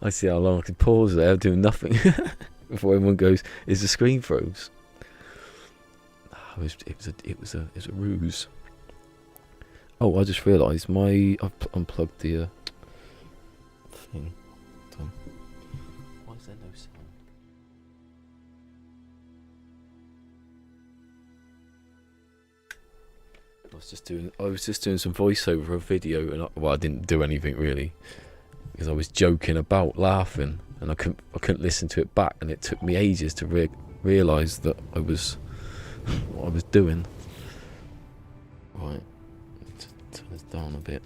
I see how long I can pause there doing nothing before everyone goes, is the screen froze? It was a ruse. Oh, I just realised I've unplugged the thing. Why is there no sound? I was just doing some voiceover of a video, and I didn't do anything really because I was joking about, laughing, and I couldn't listen to it back, and it took me ages to realise that I was what I was doing. Right, let's turn this down a bit.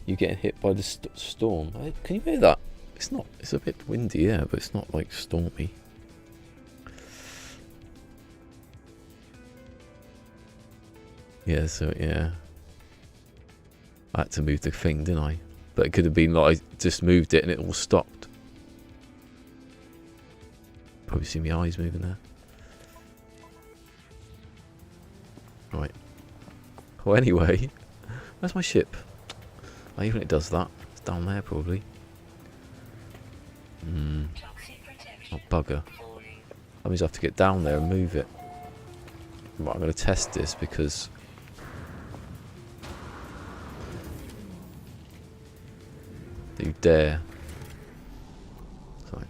You getting hit by the storm? Can you hear that? It's not. It's a bit windy, yeah, but it's not like stormy. Yeah, so yeah, I had to move the thing, didn't I? But it could have been like I just moved it and it all stopped. Probably see my eyes moving there. Right. Well, anyway, where's my ship? Oh, even it does that. It's down there probably. Oh, bugger. That means I have to get down there and move it. Right, I'm going to test this because do you dare? Sorry.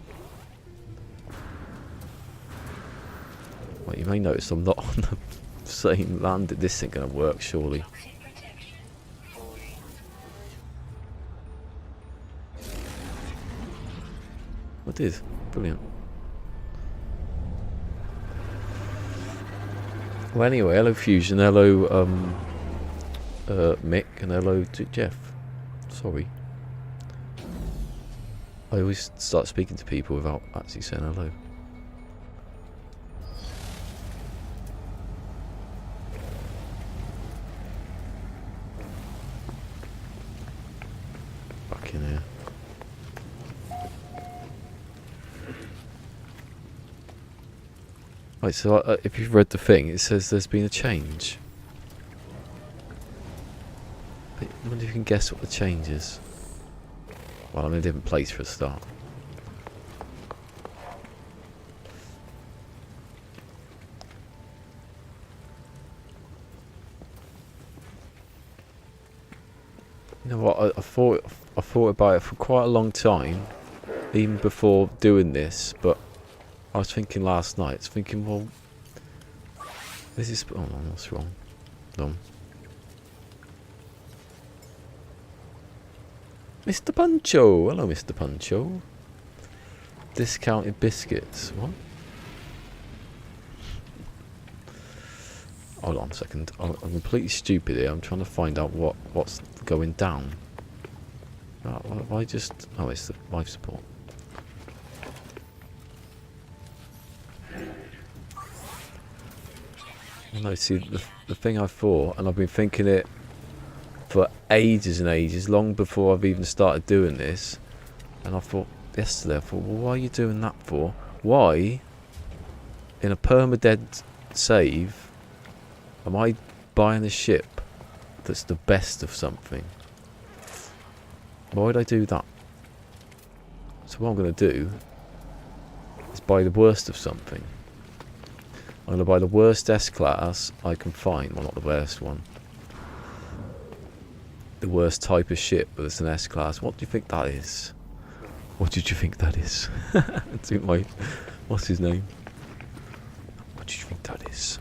Well, you may notice I'm not on the same land. This ain't going to work, surely. I did. Brilliant. Well, anyway, hello Fusion, hello Mick, and hello to Jeff. Sorry. I always start speaking to people without actually saying hello. Back in here. Right, so if you've read the thing, it says there's been a change. I wonder if you can guess what the change is. Well, I'm in a different place for a start. You know what? I thought about it for quite a long time, even before doing this. But I was thinking last night. Thinking, well, this is. Oh no, what's wrong? Done. Mr. Puncho! Hello, Mr. Puncho. Discounted biscuits. What? Hold on a second. I'm completely stupid here. I'm trying to find out what's going down. Why just... Oh, it's the life support. No, see, the thing I thought, and I've been thinking it for ages and ages, long before I've even started doing this, and I thought yesterday, well, why are you doing that for? Why, in a Permadeath save, am I buying a ship that's the best of something? Why would I do that? So what I'm going to do is buy the worst of something. I'm going to buy the worst S-Class I can find. Well, not the worst one. The worst type of ship, but it's an S-Class. What do you think that is? What did you think that is? What's his name? What do you think that is?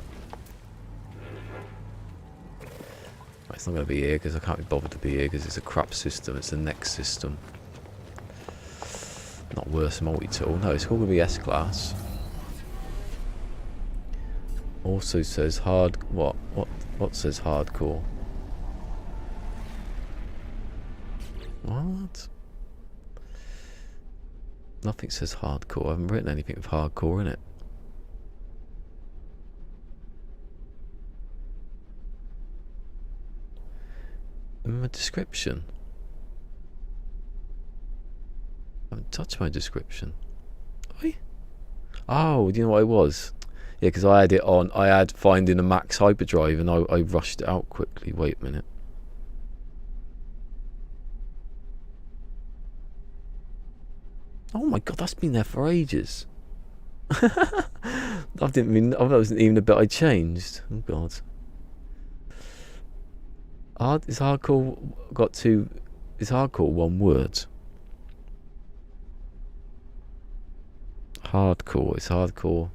Right, it's not going to be here because I can't be bothered to be here because it's a crap system. It's a next system. Not worse multi-tool. No, it's all going to be S-Class. Also says hard. What says hardcore? What? Nothing says hardcore. I haven't written anything with hardcore in it. In my description. I haven't touched my description. Oi? Oh, do you know what it was? Yeah, because I had it on. I had finding a max hyperdrive and I rushed it out quickly. Wait a minute. Oh my god, that's been there for ages. I wasn't even a bit I changed. Oh god. Is hardcore got two? Is hardcore one word? Hardcore. It's hardcore.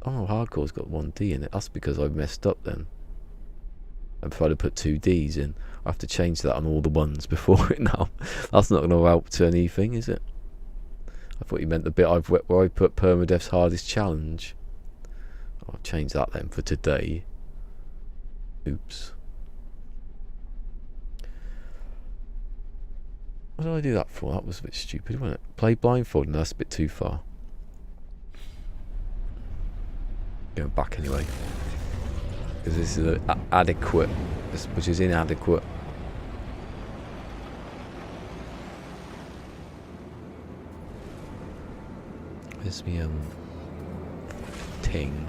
Oh, hardcore's got one D in it. That's because I messed up then. I've tried to put two D's in. I have to change that on all the ones before it now. That's not going to help to anything, is it? I thought you meant the bit where I put Permadeath's hardest challenge. I'll change that then for today. Oops. What did I do that for? That was a bit stupid, wasn't it? Play blindfolded. No, that's a bit too far. Going back anyway. Because this is adequate, which is inadequate. Where's me ting?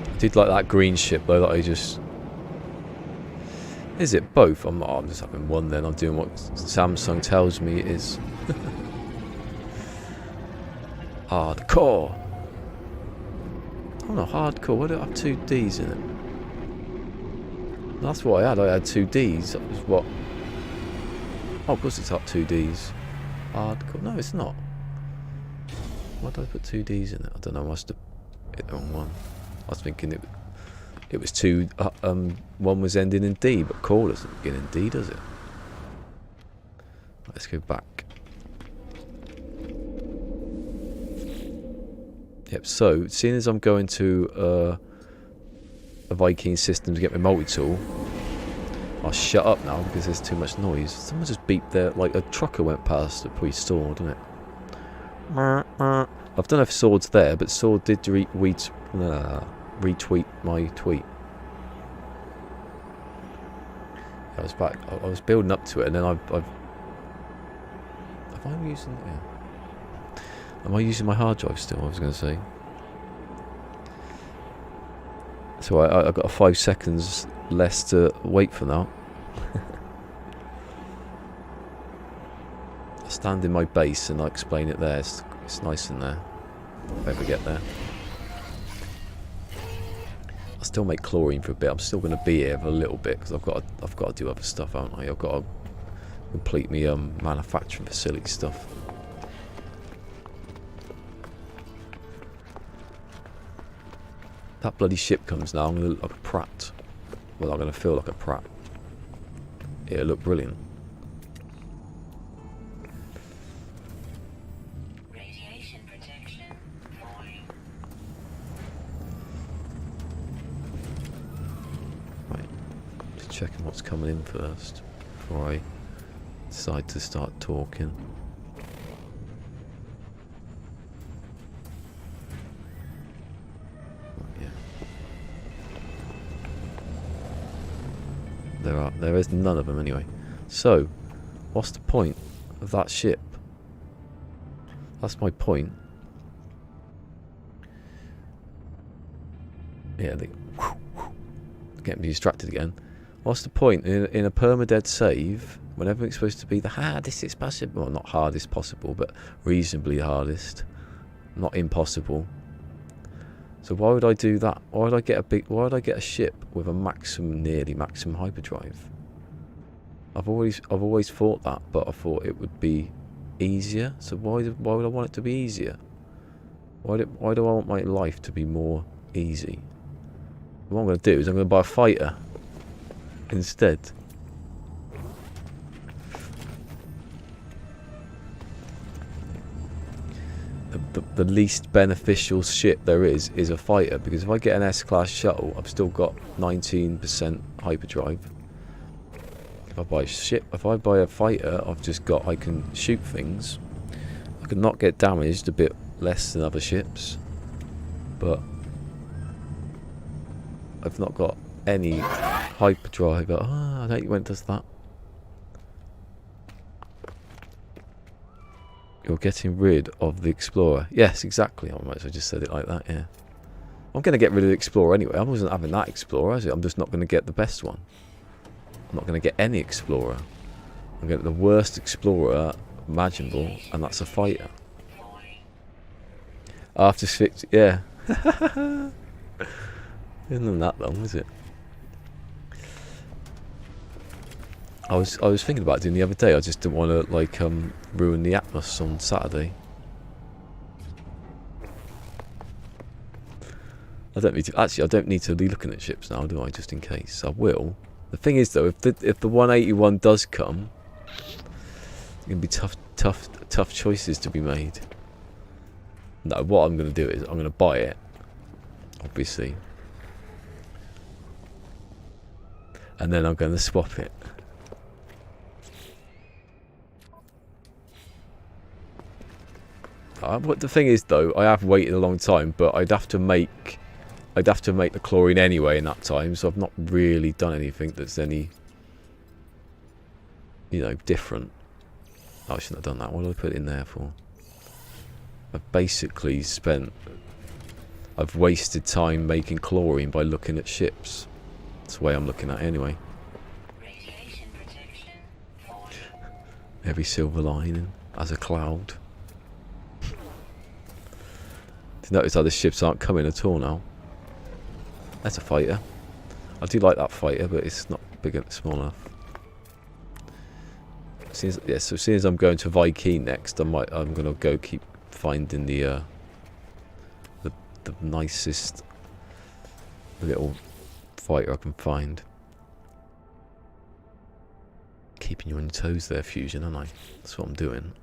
I did like that green ship though that I just... Is it both? I'm just having one then. I'm doing what Samsung tells me it is. Hardcore. Oh no, hardcore. Why do I have two D's in it? That's what I had. I had two D's. That was what... Oh, of course it's up two D's. Hardcore. No, it's not. Why did I put two D's in it? I don't know. I must have hit the wrong one. I was thinking it was two. One was ending in D, but core doesn't begin in D, does it? Let's go back. Yep. So, seeing as I'm going to a Viking system to get my multi-tool, I'll shut up now because there's too much noise. Someone just beeped there, like a trucker went past before he sword, didn't it? I don't know if sword's there, but sword did retweet my tweet. I was back. I was building up to it, and then I've. Am I using? Yeah. Am I using my hard drive still? I was going to say. So I've got 5 seconds less to wait for now. I stand in my base and I explain it there. It's nice in there. If I ever get there. I'll still make chlorine for a bit. I'm still going to be here for a little bit because I've got to do other stuff, haven't I? I've got to complete me manufacturing facility stuff. That bloody ship comes now. I'm going to look like a prat. Well, I'm going to feel like a prat. It'll look brilliant. Radiation protection falling. Right. Just checking what's coming in first before I decide to start talking. There is none of them anyway. So, what's the point of that ship? That's my point. Yeah, they get me distracted again. What's the point in a permadeath save when everything's supposed to be the hardest possible? Well, not hardest possible, but reasonably hardest, not impossible. So why would I do that? Why would I get a ship with a nearly maximum hyperdrive? I've always thought that, but I thought it would be easier. So why would I want it to be easier? Why do I want my life to be more easy? What I'm going to do is I'm going to buy a fighter instead. The least beneficial ship there is a fighter, because if I get an S-class shuttle, I've still got 19% hyperdrive. If I buy a fighter, I can shoot things. I can not get damaged a bit less than other ships, but I've not got any hyperdrive. I hate when it does that. You're getting rid of the Explorer. Yes, exactly. I might as well just said it like that, yeah. I'm going to get rid of the Explorer anyway. I wasn't having that Explorer, is it? I'm just not going to get the best one. I'm not going to get any Explorer. I'm going to get the worst Explorer imaginable, and that's a fighter. After 6, yeah. Isn't that long, is it? I was thinking about doing the other day. I just didn't want to like ruin the Atmos on Saturday. I don't need to. Actually, I don't need to be looking at ships now, do I? Just in case. I will. The thing is, though, if the 181 does come, it's gonna be tough choices to be made. No, what I'm gonna do is I'm gonna buy it, obviously, and then I'm gonna swap it. What the thing is, though, I have waited a long time, but I'd have to make the chlorine anyway in that time, so I've not really done anything that's any, you know, different. Oh, I shouldn't have done that. What did I put it in there for? I've basically I've wasted time making chlorine by looking at ships. That's the way I'm looking at it anyway. Radiation protection. Every silver lining as a cloud. Notice how the ships aren't coming at all now. That's a fighter. I do like that fighter, but it's not big and small enough. So seeing as I'm going to Viking next, I'm gonna go keep finding the nicest little fighter I can find. Keeping you on your toes there, Fusion, aren't I? That's what I'm doing.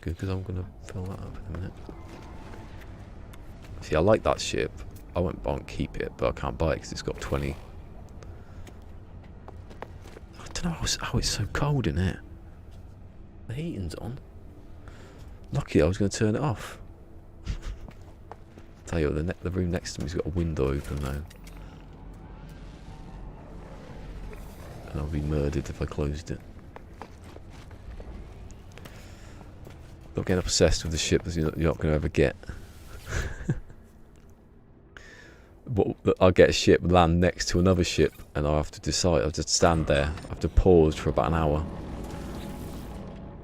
Good, because I'm going to fill that up in a minute. See, I like that ship. I won't keep it, but I can't buy it because it's got 20. I don't know how it's so cold in here. The heating's on. Lucky I was going to turn it off. Tell you what, the room next to me's got a window open though. And I'll be murdered if I closed it. Not getting obsessed with the ship that you're not going to ever get. But I'll get a ship, land next to another ship, and I'll have to decide. I'll just stand there. I have to pause for about an hour.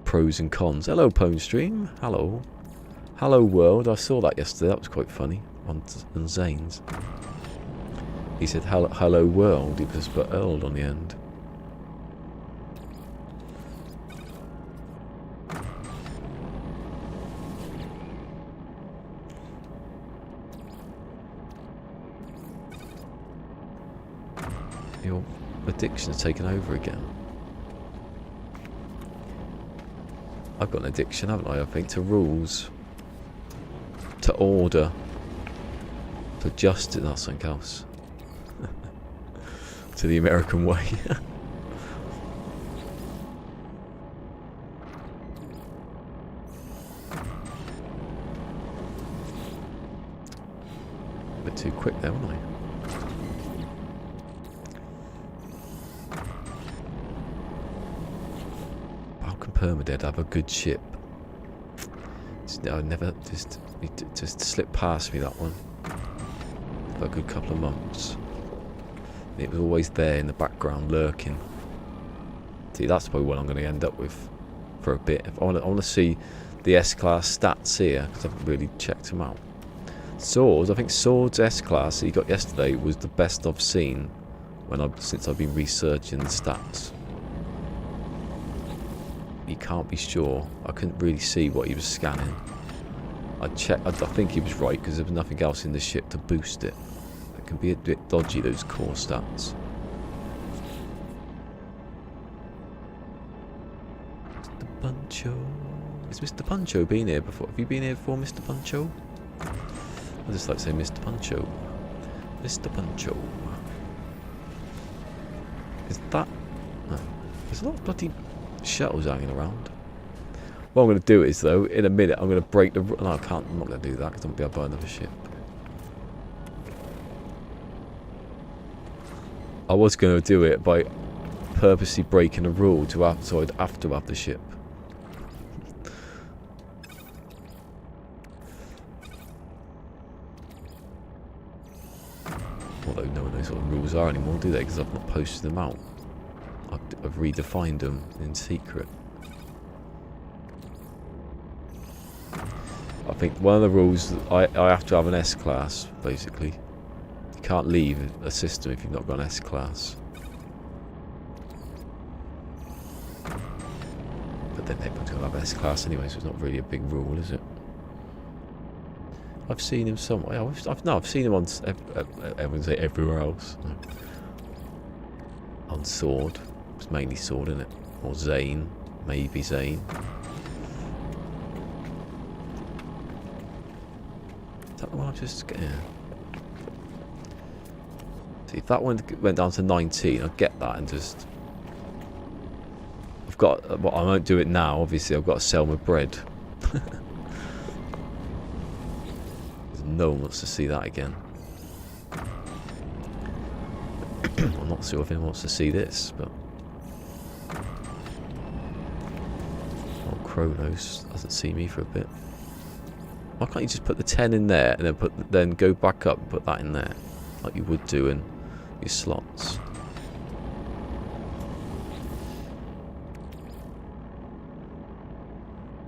Pros and cons. Hello, Pwnestream. Hello. Hello, world. I saw that yesterday. That was quite funny. On Zane's. He said, hello, world. He just put Earl on the end. Your addiction's taken over again. I've got an addiction, haven't I think, to rules, to order, to justice, that's something else. To the American way. A bit too quick there, wasn't I? Permadeath have a good ship. I never just slipped past me that one for a good couple of months. It was always there in the background lurking. See, that's probably what I'm going to end up with for a bit. If I want to see the S-Class stats here because I haven't really checked them out. Swords, I think Swords S-Class that you got yesterday was the best I've seen since I've been researching the stats. You can't be sure. I couldn't really see what he was scanning. I checked. I think he was right because there was nothing else in the ship to boost it. It can be a bit dodgy, those core stats. Mr. Puncho. Has Mr. Puncho been here before? Have you been here before, Mr. Puncho? I just like to say Mr. Puncho. Mr. Puncho. Is that? No. There's a lot of bloody shuttles hanging around. What I'm going to do is, though, in a minute, I'm going to break the... No, I can't. I'm not going to do that because I won't be able to buy another ship. I was going to do it by purposely breaking a rule to have, so I'd have to have the ship. Although no one knows what the rules are anymore, do they? Because I've not posted them out. I've redefined them in secret. I think one of the rules, I have to have an S-class, basically. You can't leave a system if you've not got an S-class. But then everyone's going to have S-class anyway, so it's not really a big rule, is it? I've seen him somewhere. I've seen him on. Everyone say everywhere else. No. On Sword. It's mainly Sword, isn't it? Or Zane. Maybe Zane. Is that the one I've just. Yeah. See, if that one went down to 19, I'd get that and just. I've got. Well, I won't do it now, obviously. I've got to sell my bread. No one wants to see that again. I'm not sure if anyone wants to see this, but oh, Kronos hasn't seen me for a bit. Why can't you just put the 10 in there and then go back up and put that in there, like you would do in your slots?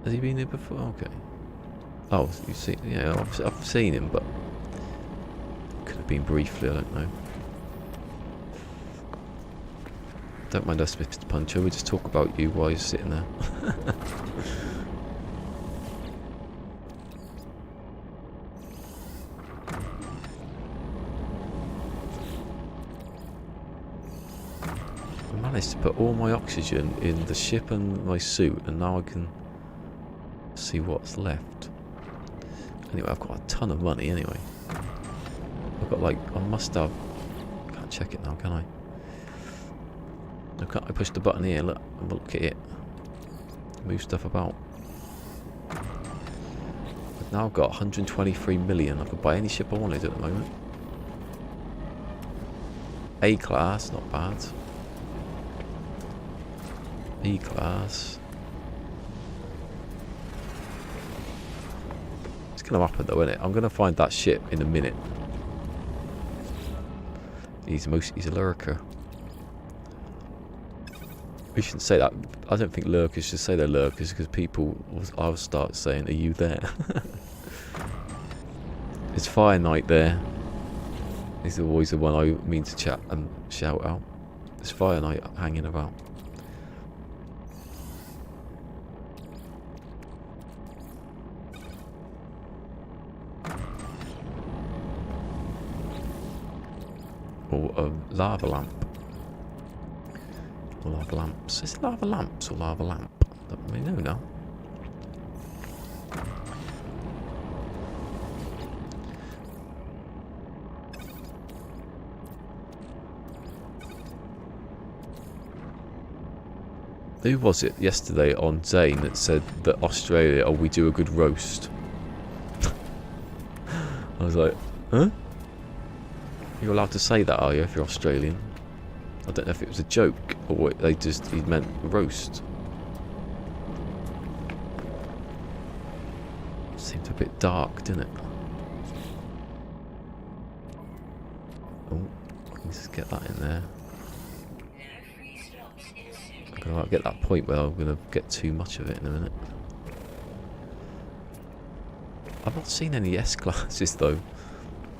Has he been here before? Okay. Oh, you see, yeah, I've seen him, but could have been briefly. I don't know. Don't mind us, Mr. Puncher. We just talk about you while you're sitting there. I managed to put all my oxygen in the ship and my suit, and now I can see what's left. Anyway, I've got a ton of money anyway. I've got like, I must have, can't check it now, can I? I push the button here, look at it. Move stuff about. I've now got 123 million. I could buy any ship I wanted at the moment. A class, not bad. E class. It's going to happen though, isn't it? I'm going to find that ship in a minute. He's a lurker. We shouldn't say that. I don't think lurkers should say they're lurkers because people I'll start saying, "Are you there?" It's Fire Knight there. He's always the one I mean to chat and shout out. There's Fire Knight hanging about. Or a lava lamp. Or lava lamps. Is it lava lamps or lava lamp? I don't really know now. Who was it yesterday on Zane that said that Australia, we do a good roast? I was like, huh? You're allowed to say that, are you, if you're Australian? I don't know if it was a joke or what he meant roast. Seemed a bit dark, didn't it? Oh, let's get that in there. I'm gonna get that point where I'm gonna get too much of it in a minute. I've not seen any S classes though.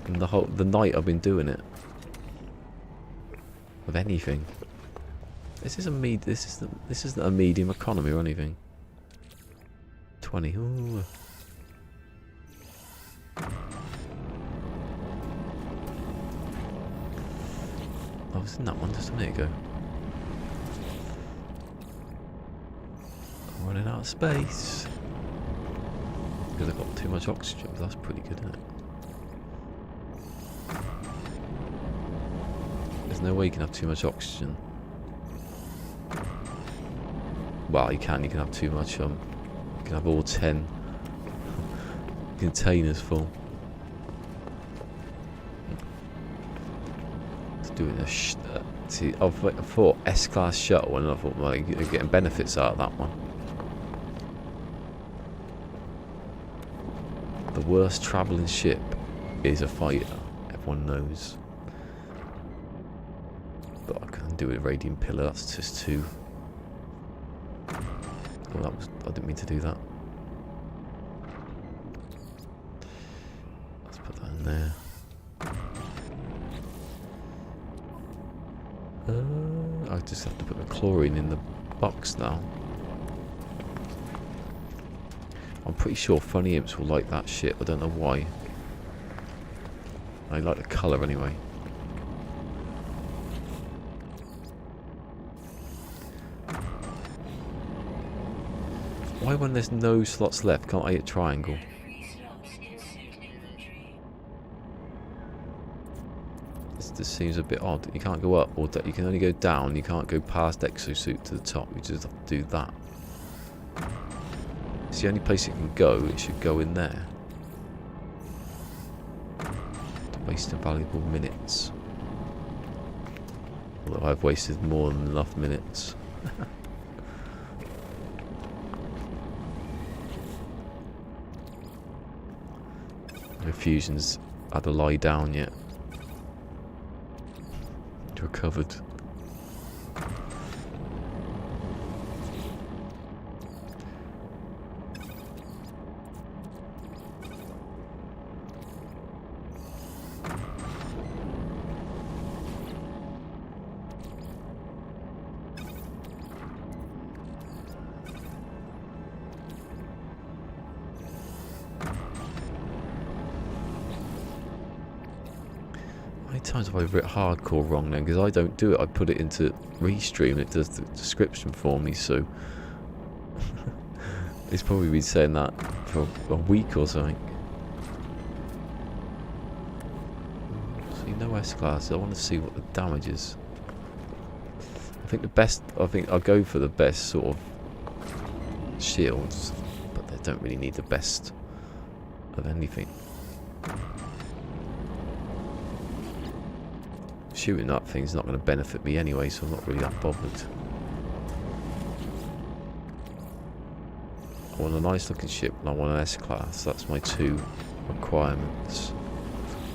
In the night I've been doing it. Of anything. This isn't a medium economy or anything. 20. Ooh. I was in that one just a minute ago. I'm running out of space. Because I've got too much oxygen, but that's pretty good, isn't it? There's no way you can have too much oxygen. Well, you can have too much, you can have all 10 containers full. It's doing a See, I thought S-Class shuttle, and I thought, well, you're getting benefits out of that one. The worst travelling ship is a fighter. Everyone knows. But I can do it with radiant pillar. That's just too. Oh, that was. I didn't mean to do that. Let's put that in there. I just have to put the chlorine in the box now. I'm pretty sure funny imps will like that shit. I don't know why. I like the colour anyway. Why, when there's no slots left, can't I hit triangle? Free slots in suit inventory. This seems a bit odd. You can't go up, or you can only go down. You can't go past exosuit to the top. You just have to do that. It's the only place it can go. It should go in there. Wasting valuable minutes. Although I've wasted more than enough minutes. No fusions had to lie down yet. Recovered. How many times have I written hardcore wrong then? Because I don't do it. I put it into Restream and it does the description for me, so it's probably been saying that for a week or something. So you know S-Class, I want to see what the damage is. I think I'll go for the best sort of shields, but they don't really need the best of anything. Shooting that thing's not going to benefit me anyway, so I'm not really that bothered. I want a nice looking ship and I want an S-Class. That's my two requirements.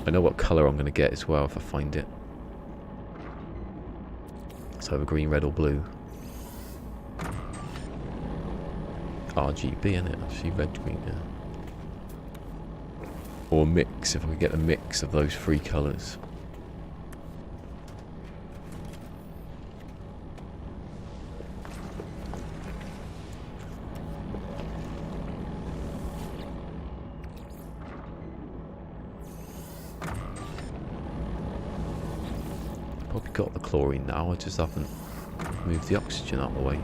I know what colour I'm going to get as well if I find it. So have a green, red or blue. RGB, isn't it? Actually, red, green, yeah. Or a mix, if I could get a mix of those three colours. Probably got the chlorine now, I just haven't moved the oxygen out of the way.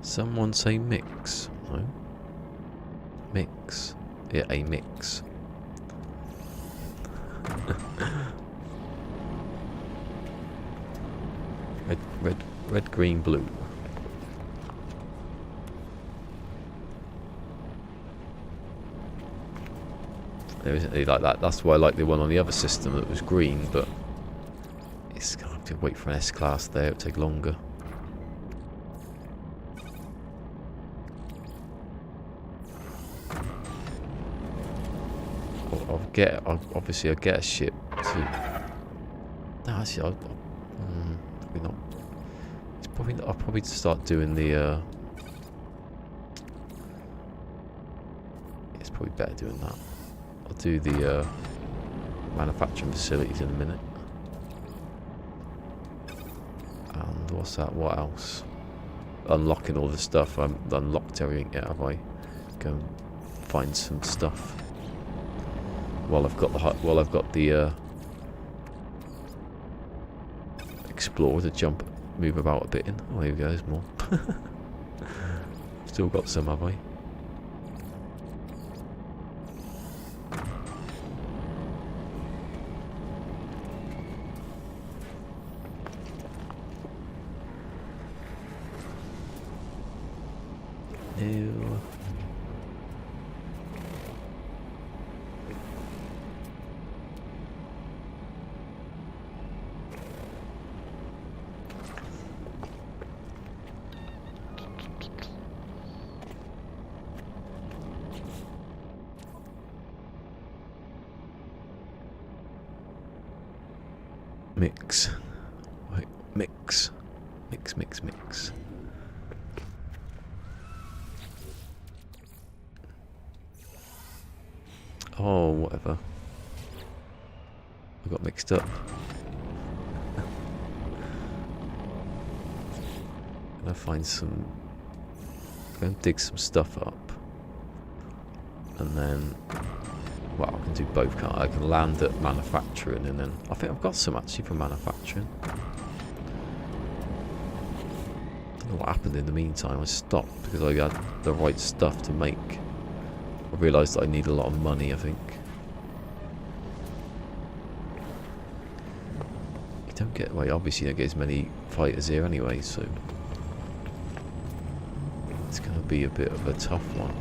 Someone say mix. No? Mix. Yeah, a mix. Red, green, blue. There isn't really like that. That's why I like the one on the other system that was green, but it's gonna have to wait for an S-Class there. It'll take longer. Obviously I'll get a ship to. No, actually, probably not. It's probably I'll probably start doing the. It's probably better doing that. I'll do the manufacturing facilities in a minute. And what's that? What else? Unlocking all the stuff. I haven't unlocked everything yet, have I? Go and find some stuff. While I've got the explorer to move about a bit in. Oh, here we go. There's more. Still got some, have I? No. mix. Right, mix. Mix, mix, mix. Oh, whatever. I got mixed up. Gonna find some... Go and dig some stuff up. And then... Well, I can do both, can't I? I can land at manufacturing and then... I think I've got some actually for manufacturing. Don't know what happened in the meantime. I stopped because I had the right stuff to make. I realised that I need a lot of money, I think. You don't get... Well, obviously you don't get as many fighters here anyway, so... It's going to be a bit of a tough one.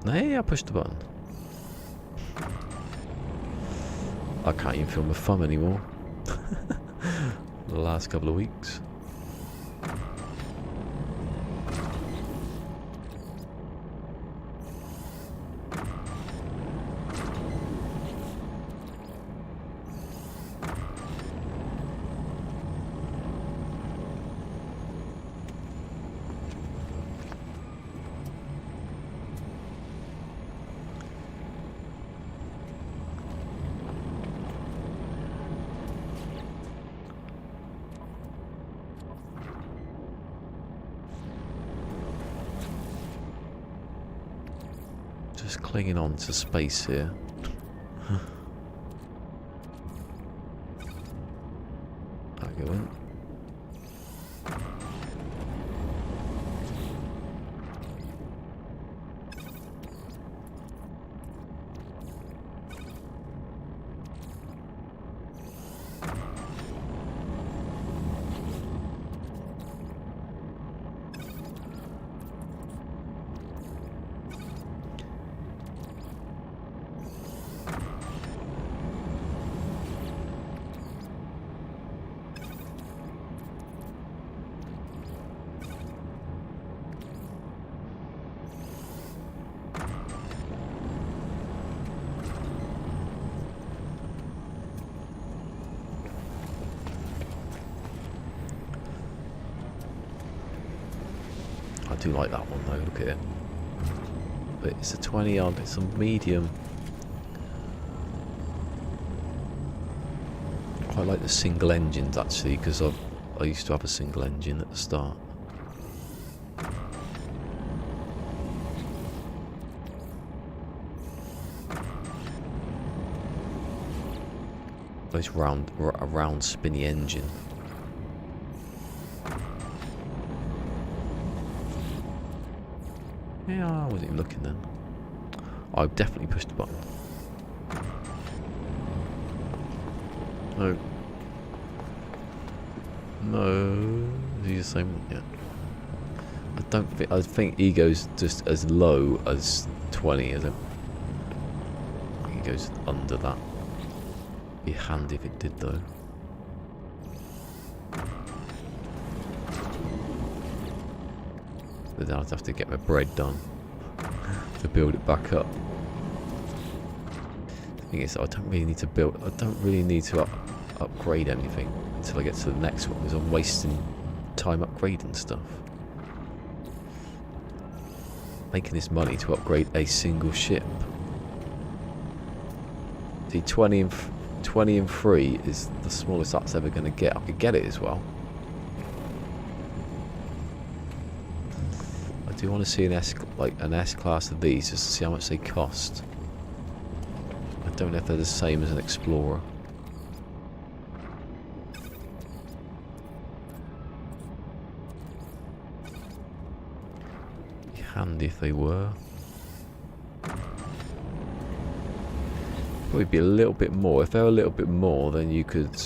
Hey, I pushed the button. I can't even feel my thumb anymore. The last couple of weeks. Just clinging on to space here. That go in. I do like that one though, look at it. But it's a 20 odd, it's a medium. I quite like the single engines actually, because I used to have a single engine at the start. Nice a round spinny engine. Yeah, I wasn't even looking then. I definitely pushed the button. No. No. Is he the same one? Yeah. I think he goes just as low as 20, is it? I think he goes under that. Be handy if it did though. But then I'd have to get my bread done to build it back up. The thing is, I don't really need to upgrade anything until I get to the next one, because I'm wasting time upgrading stuff. Making this money to upgrade a single ship. See, 20 and 3 is the smallest that's ever going to get. I could get it as well. I do want to see an S class of these just to see how much they cost. I don't know if they're the same as an Explorer. Be handy if they were. Probably be a little bit more. If they're a little bit more, then you could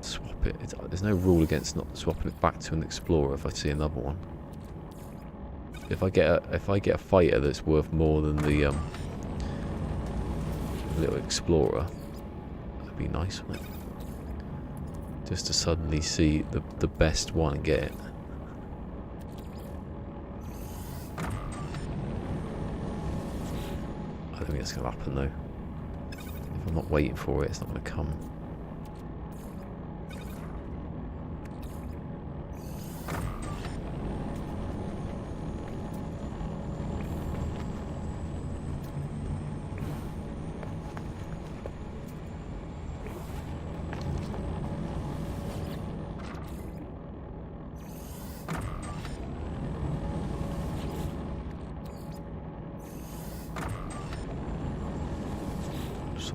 swap it. There's no rule against not swapping it back to an Explorer if I see another one. If I get a fighter that's worth more than the little Explorer, that'd be nice, wouldn't it? Just to suddenly see the best one and get it. think it's going to happen though. If I'm not waiting for it, it's not going to come.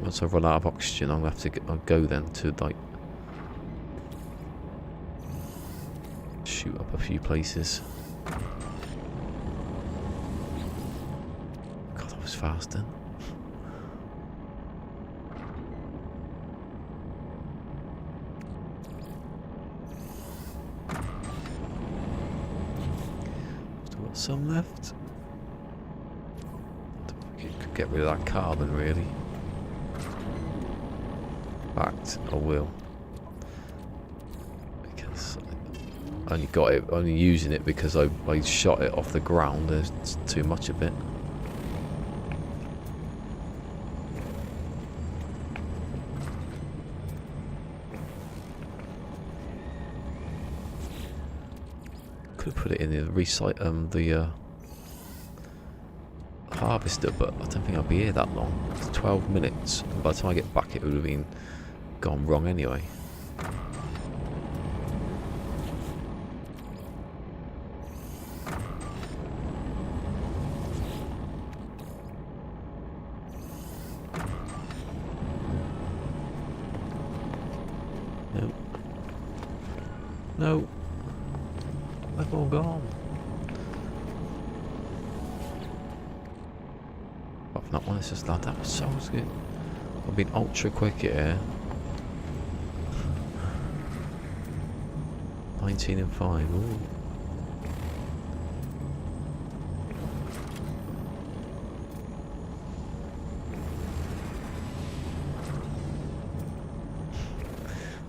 Once I run out of oxygen, I'm gonna have to I'll go then to like shoot up a few places. God, that was fast then. Still got some left. Could get rid of that carbon really. In fact, I will, because I only got it, only using it because I shot it off the ground. There's too much of it. Could put it in the harvester, but I don't think I'll be here that long. It's 12 minutes, and by the time I get back, it would have been gone wrong anyway. No. No. They've all gone. Apart from that one, it's just that was so good. I've been ultra quick here. 19 and 5. Ooh.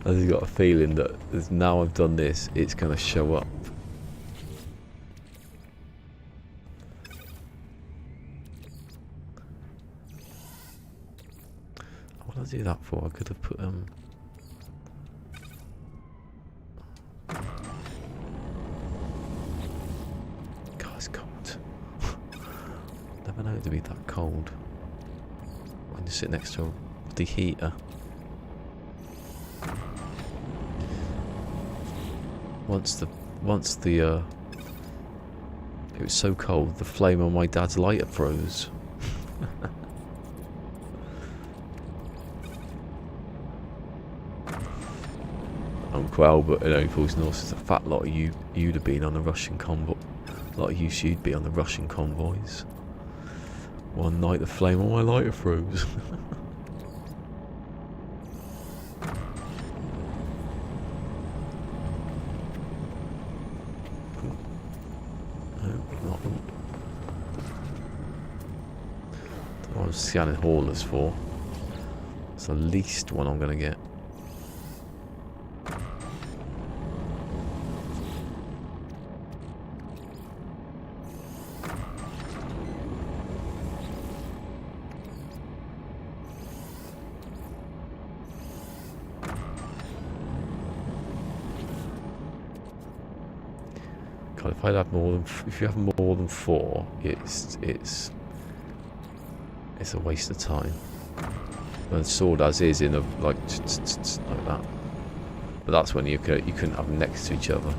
I just got a feeling that as now I've done this, it's going to show up. What did I do that for? I could have put God, it's cold. Never known it to be that cold when you sit next to the heater. Once the it was so cold, the flame on my dad's lighter froze. Uncle Albert in Opal's North says a fat lot of you'd have been on the Russian convoy. A lot of you'd be on the Russian convoys. One night the flame on my lighter froze. I was scanning haulers for. It's the least one I'm going to get. God, if I'd have more than, if you have more than 4, it's a waste of time. And the sword as is in a like that. But that's when you couldn't have them next to each other.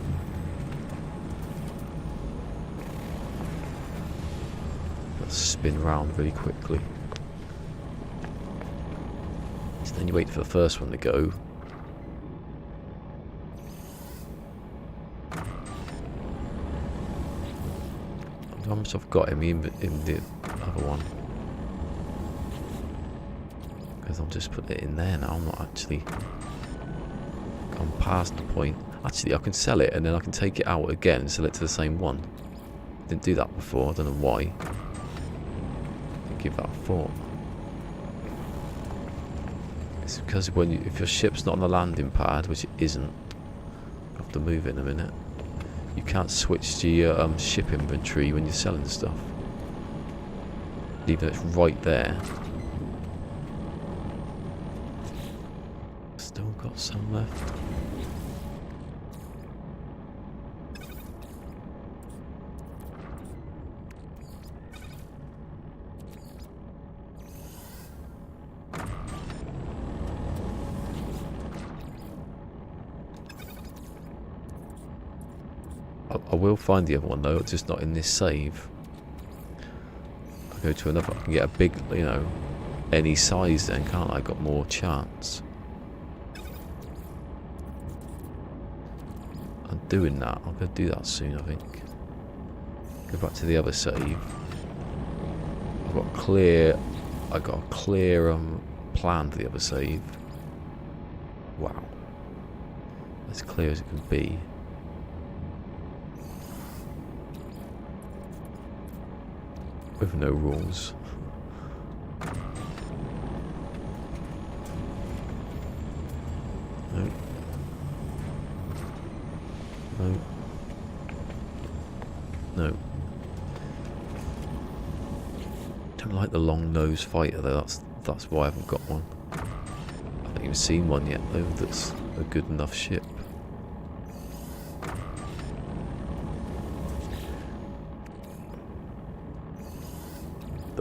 Got to spin round really quickly. So then you wait for the first one to go. How much I've got in the other one? Because I'll just put it in there now. I'm not actually gone past the point. Actually, I can sell it and then I can take it out again and sell it to the same one. Didn't do that before. I don't know why. Didn't give that a thought. It's because if your ship's not on the landing pad, which it isn't, you have to move it in a minute. You can't switch to your ship inventory when you're selling stuff. Even though it's right there. Still got some left. I will find the other one though, it's just not in this save. I'll go to another, I can get a big, you know, any size then, can't I? Got more chance. I'm doing that, I'm going to do that soon I think. Go back to the other save. I've got a clear plan for the other save. Wow. As clear as it can be. With no rules. No. No. No. Don't like the long nose fighter though, that's why I haven't got one. I haven't even seen one yet though that's a good enough ship.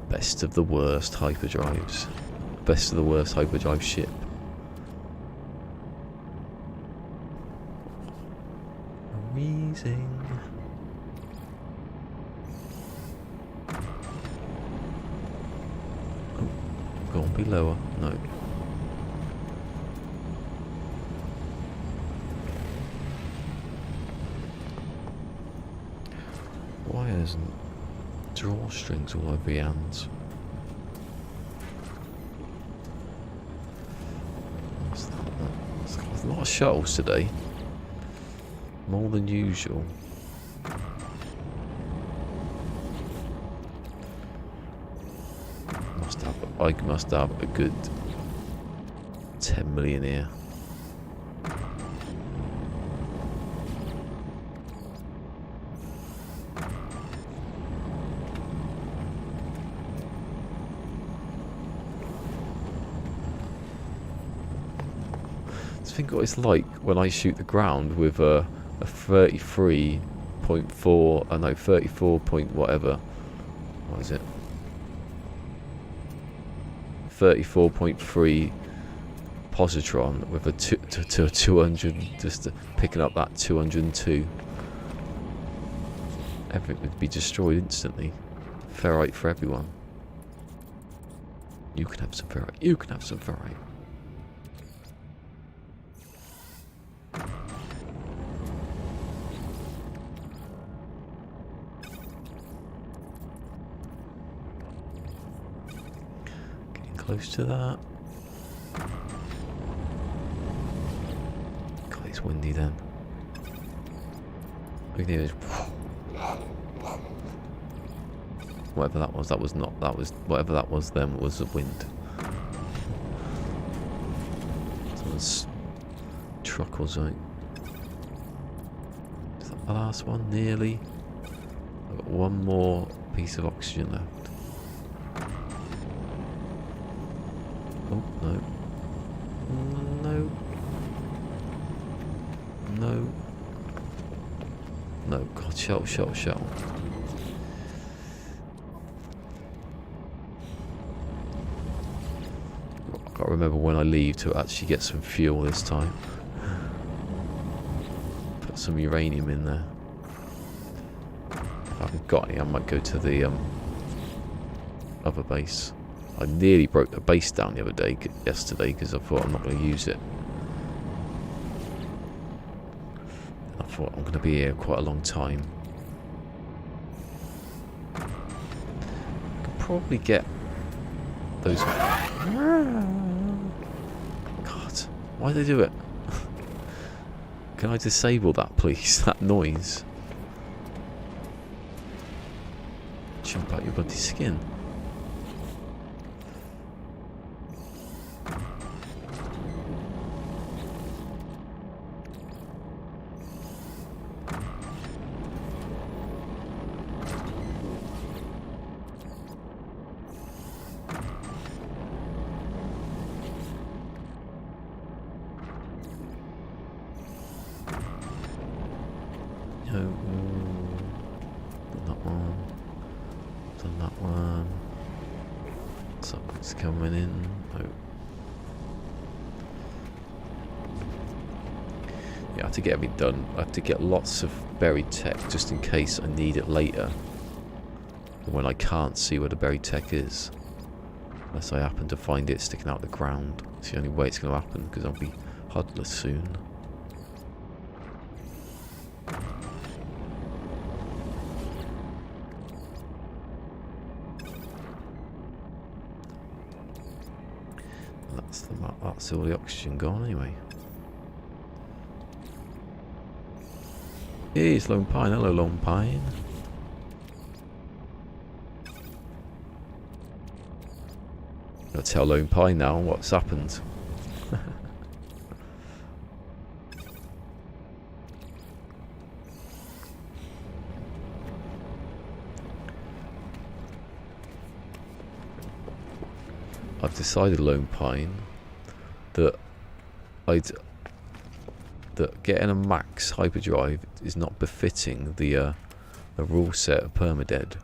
Best of the worst hyperdrives. Best of the worst hyperdrive ship. Amazing. Oh, go on, be lower. No. Why isn't drawstrings all over your hands? There's a lot of shuttles today. More than usual. I must have a good 10 million here. Think what it's like when I shoot the ground with a 33.4, I know 34 point whatever. What is it? 34.3 positron with a 200, just picking up that 202. Everything would be destroyed instantly. Ferrite for everyone. You can have some ferrite. You can have some ferrite. Close to that. God, it's windy then. Whatever that was, whatever that was then was the wind. Someone's truck or something. Is that the last one? Nearly. I've got one more piece of oxygen left. Oh, no. No. No. No, God, shuttle. I can't remember when I leave to actually get some fuel this time. Put some uranium in there. If I haven't got any, I might go to the other base. I nearly broke the base down the other day, yesterday, because I thought I'm not going to use it. I thought I'm going to be here quite a long time. I could probably get those. God, why do they do it? Can I disable that, please? That noise. Jump out your bloody skin. Done that one. Done that one. Something's coming in. Oh. Yeah, I have to get everything done. I have to get lots of buried tech just in case I need it later. When I can't see where the buried tech is. Unless I happen to find it sticking out the ground. It's the only way it's going to happen because I'll be HUDless soon. That's all the oxygen gone anyway. Hey, it's Lone Pine. Hello, Lone Pine. I'll tell Lone Pine now what's happened. I've decided, Lone Pine, that getting a max hyperdrive is not befitting the rule set of Permadeath.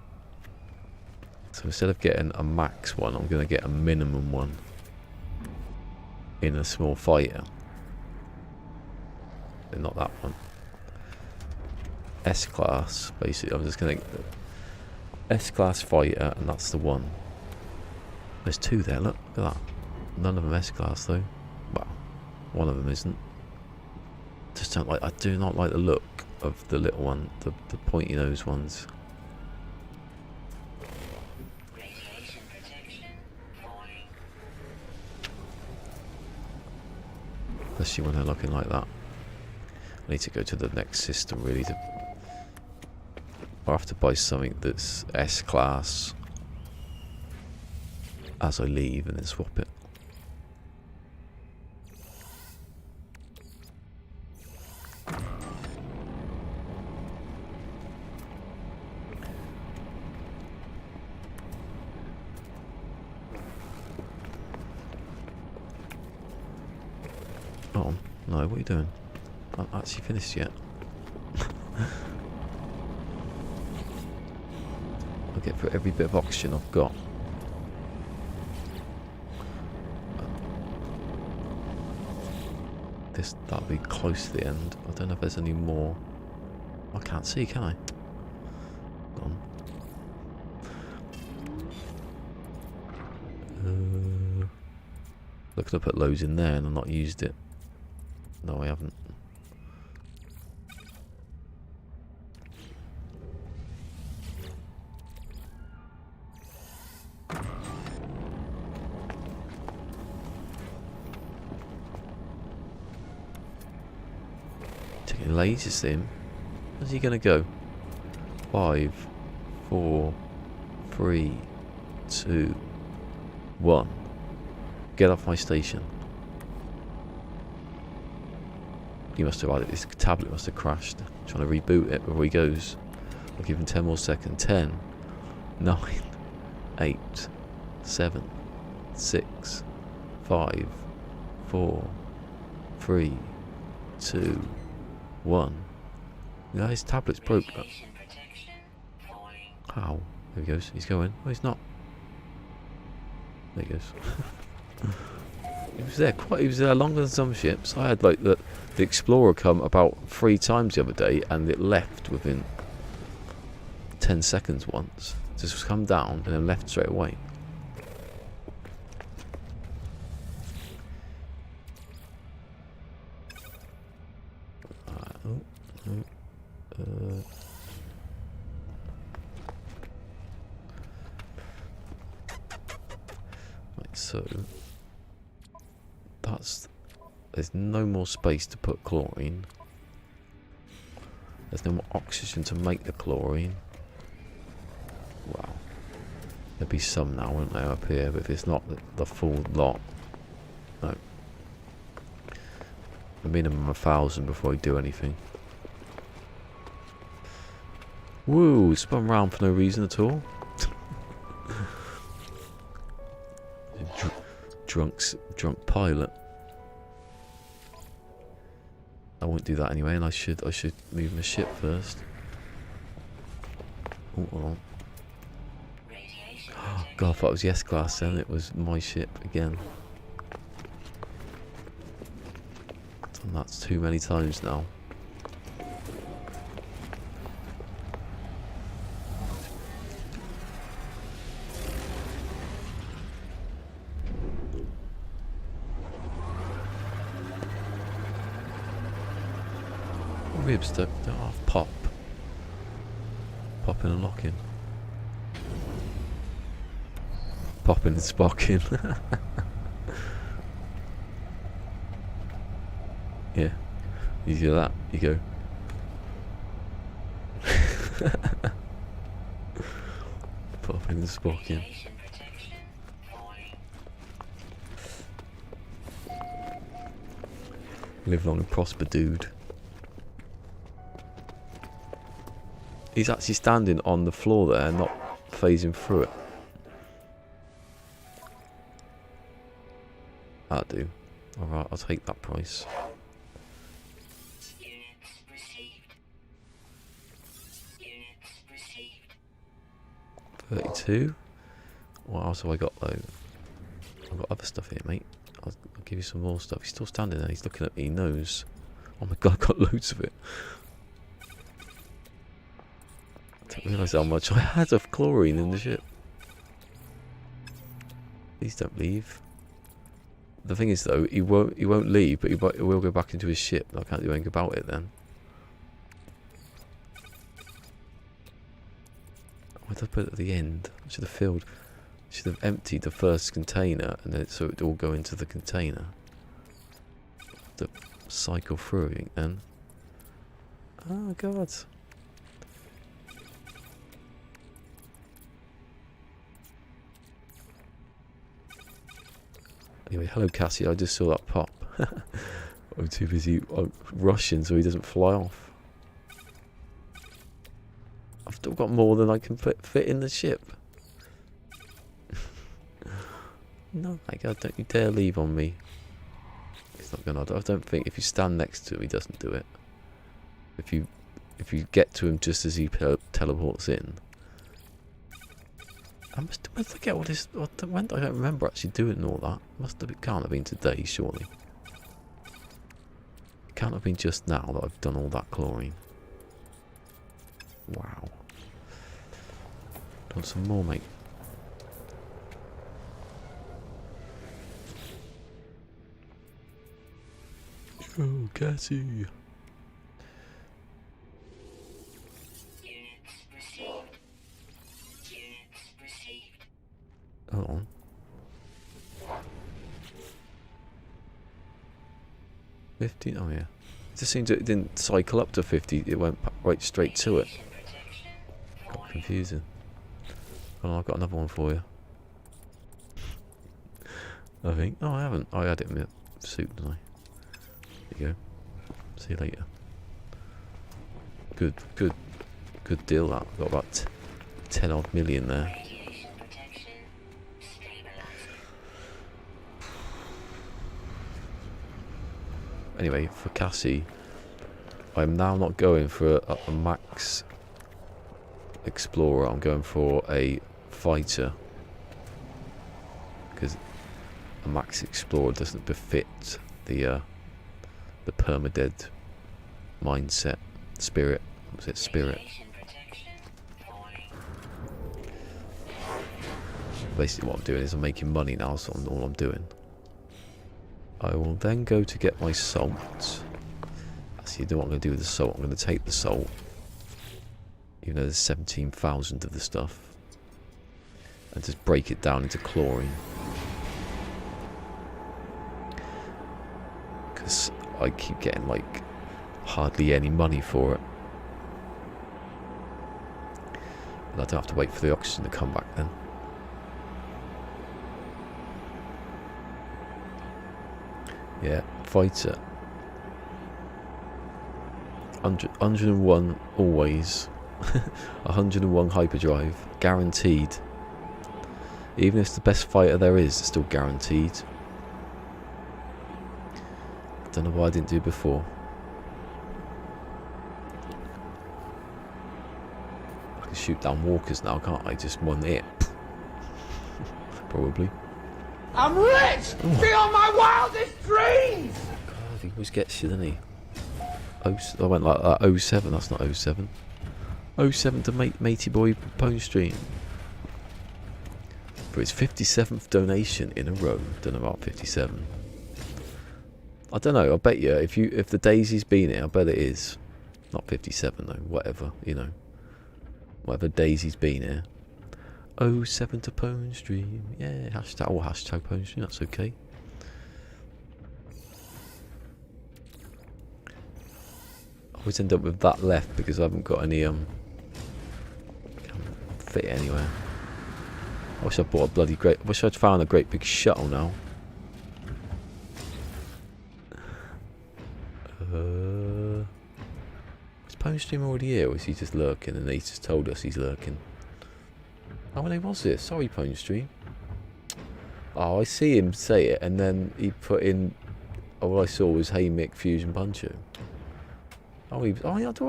So instead of getting a max one, I'm going to get a minimum one in a small fighter. Not that one. S-class, basically. I'm just going to S-class fighter, and that's the one. There's two there, look at that. None of them S-class though. Well, one of them isn't. Just don't like. I do not like the look of the little one, the pointy nose ones. Radiation protection falling. Especially when they're looking like that. I need to go to the next system really to. I'll have to buy something that's S-class as I leave and then swap it. Oh, no, what are you doing? I haven't actually finished yet. I'll get through every bit of oxygen I've got. That'll be close to the end. I don't know if there's any more. I can't see, can I? Gone. Looking to put loads in there and I've not used it. No, I haven't. Taking lasers in. Where's he gonna go? 5, 4, 3, 2, 1. Get off my station. He must have had it. This tablet must have crashed. I'm trying to reboot it before he goes. I'll give him 10 more seconds. 10, 9, 8, 7, 6, 5, 4, 3, 2, 1. Yeah, his tablet's broke. Radiation protection falling. How? There he goes. He's going. Oh, he's not. There he goes. He was there quite. He was there longer than some ships. I had like the Explorer come about 3 times the other day, and it left within 10 seconds once. Just come down and then left straight away. Right, so there's no more space to put chlorine. There's no more oxygen to make the chlorine. Wow. There'll be some now, won't there, up here, but if it's not the full lot. No. A minimum 1,000 before I do anything. Woo, spun round for no reason at all. Drunk pilot. I won't do that anyway, and I should move my ship first. Oh, hold on. Radiation God, I thought it was yes class then. It was my ship again. Done that too many times now. Ribs don't half pop. Popping and locking. Popping and spocking. Yeah. You do that, you go. Popping and spocking. radiation protection falling. Live long and prosper, dude. He's actually standing on the floor there, not phasing through it. That'll do. Alright, I'll take that price. Units received. Units received. 32. What else have I got though? I've got other stuff here, mate. I'll give you some more stuff. He's still standing there. He's looking at me. He knows. Oh my god, I've got loads of it. I didn't realise how much I had of chlorine in the ship. Please don't leave. The thing is though, he won't leave, but he will go back into his ship. I can't do anything about it then. Why did I put it at the end? I should have filled. Should have emptied the first container, and then so it would all go into the container. To cycle through everything then. Oh god. Anyway, hello Cassie, I just saw that pop. I'm too busy rushing so he doesn't fly off. I've still got more than I can fit in the ship. No, my god, don't you dare leave on me. He's not gonna. I don't think if you stand next to him, he doesn't do it. If you get to him just as he teleports in. I must forget what this. When I don't remember actually doing all that. Can't have been today, surely. It can't have been just now that I've done all that chlorine. Wow. Want some more, mate? Oh, Cassie. Units received. Units received. Hold on. $15? Oh yeah. It just seems it didn't cycle up to 50. It went right straight to it. Radiation protection Got falling. confusing. Oh, I've got another one for you. I think. Oh, I haven't. I had it in my suit, didn't I? There you go. See you later. Good deal that. Got about 10 odd million there. Radiation protection stabilizing. Anyway, for Cassie, I'm now not going for a max explorer. I'm going for a fighter because a max explorer doesn't befit the Permadeath mindset, spirit. Was it spirit? Radiation protection falling. Basically, what I'm doing is I'm making money now. So all I'm doing. I will then go to get my salt. Actually, you know what I'm going to do with the salt? I'm going to take the salt, even though there's 17,000 of the stuff, and just break it down into chlorine. Because I keep getting like hardly any money for it. And I don't have to wait for the oxygen to come back then. Yeah, fighter. 101 always. 101 hyperdrive. Guaranteed. Even if it's the best fighter there is, it's still guaranteed. Don't know why I didn't do it before. can shoot down walkers now, can't I? Just one hit. Probably. I'm rich beyond my wildest dreams. God, he always gets you, doesn't he? I went like that. 07. That's not 07. 07 to Matey Boy Pone Stream. For its 57th donation in a row. Don't know about 57. I don't know. I bet you if the Daisy's been here, I bet it is. Not 57 though. Whatever, you know. Whatever Daisy's been here. 07 to Pone Stream. Yeah, hashtag Pone Stream. That's okay. I always end up with that left because I haven't got any can't fit it anywhere. I wish I bought a bloody great. I wish I'd found a great big shuttle now. Is Pone Stream already here, or is he just lurking and he just told us he's lurking? How many was it? Sorry, Pone Stream. Oh, I see him say it, and then he put in. All I saw was "Hey Mick Fusion Puncher." Oh,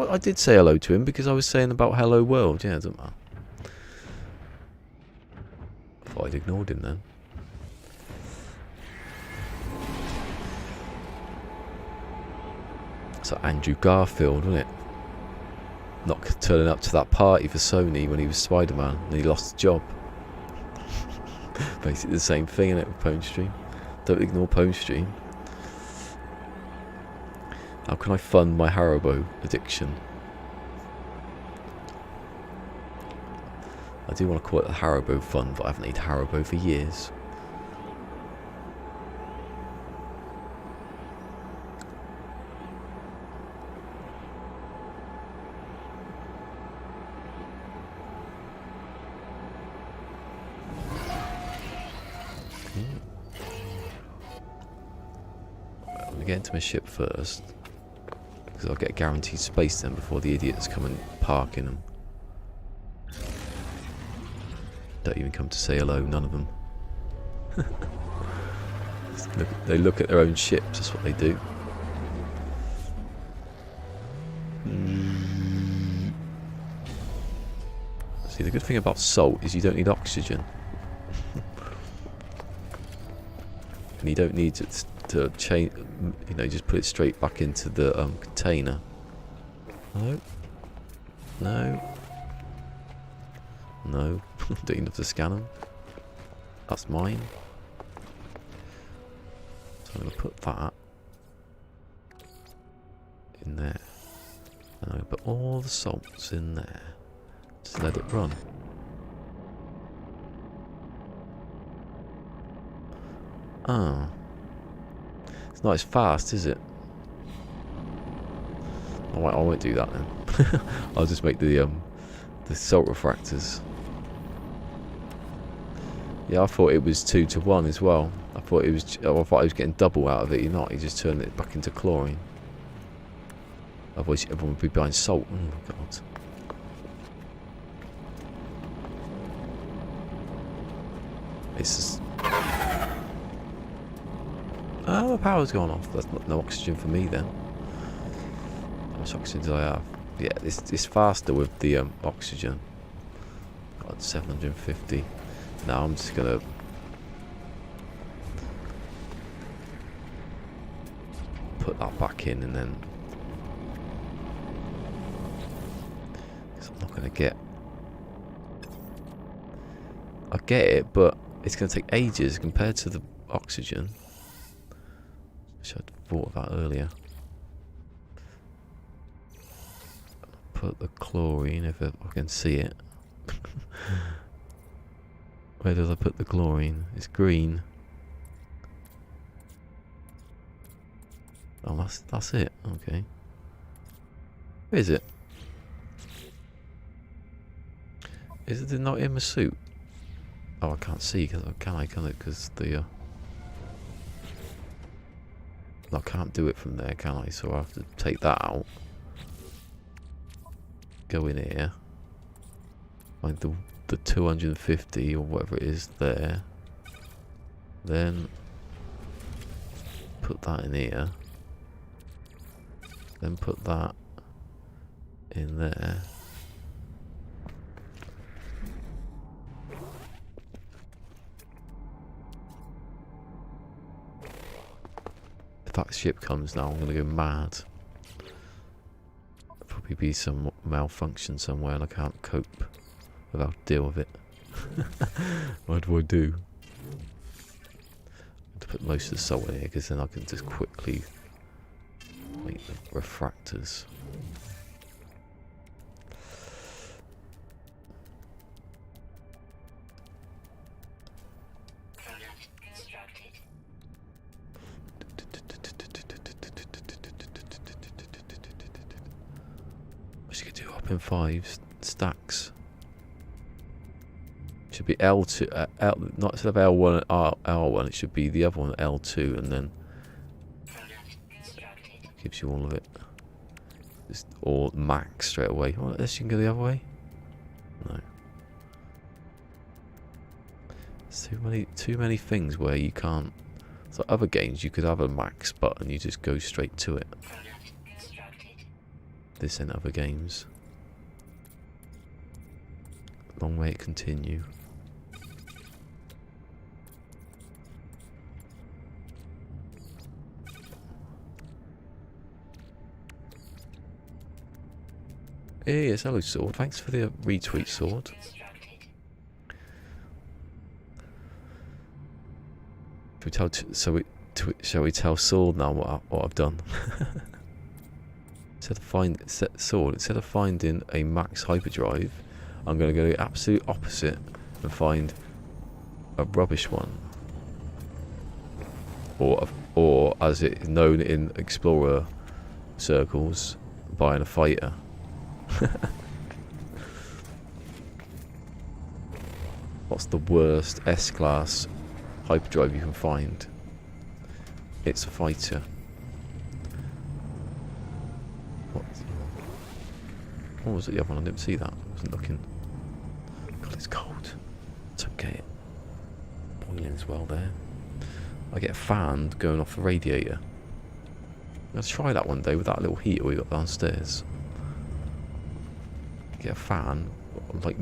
I did say hello to him because I was saying about Hello World. Yeah, it doesn't matter. I thought I'd ignored him then. It's like Andrew Garfield, wasn't it? Not turning up to that party for Sony when he was Spider-Man and he lost his job. Basically the same thing, innit, with Pone Stream. Don't ignore Pone Stream. How can I fund my Haribo addiction? I do want to call it the Haribo Fund, but I haven't eaten Haribo for years. Let me get into my ship first. Because I'll get guaranteed space then before the idiots come and park in them. Don't even come to say hello, none of them. They look at their own ships, that's what they do. See, the good thing about salt is you don't need oxygen. And you don't need to change, you know, just put it straight back into the container. No. No. No. Don't even have to scan them. That's mine. So I'm going to put that in there. And I'm going to put all the salts in there. Just let it run. Ah. It's not as fast, is it? I won't do that then. I'll just make the salt refractors. Yeah, I thought it was 2 to 1 as well. I thought I was getting double out of it. You're not. You just turn it back into chlorine. Otherwise, everyone would be buying salt. Oh my god. It's just. Oh, the power's gone off. That's not no oxygen for me then. How much oxygen do I have? Yeah, it's faster with the oxygen. Got 750. Now I'm just gonna put that back in and then. Because I'm not gonna get. I get it, but it's gonna take ages compared to the oxygen. Which I'd thought of that earlier. Put the chlorine if I can see it. Where did I put the chlorine? It's green. Oh, that's it. Okay. Where is it? Is it not in my suit? Oh, I can't see. Can I? Because the I can't do it from there, can I? So I have to take that out. Go in here. Find the 250 or whatever it is there. Then put that in here. Then put that in there. that ship comes now, I'm going to go mad. There'll probably be some malfunction somewhere and I can't cope without deal with it. What do I do? To put most of the salt in here because then I can just quickly make the refractors. Product constructed. What you could do up in 5 stacks. Should be L2, not instead of L1 R1, it should be the other one L2, and then gives you all of it. Just all max straight away. Oh, this you can go the other way. No. There's too many things where you can't. So other games you could have a max button, you just go straight to it. This ain't other games. Long way it continue. Yes, hello Sword. Thanks for the retweet, Sword. Shall we tell Sword now what I've done? Instead of finding a max hyperdrive, I'm going to go the absolute opposite and find a rubbish one, or as it is known in Explorer circles, buying a fighter. What's the worst S-class hyperdrive you can find? It's a fighter. What was it, the other one? I didn't see that. I wasn't looking. God, it's cold. It's okay. Boiling as well there. I get a fan going off the radiator. Let's try that one day with that little heater we got downstairs. Get a fan, like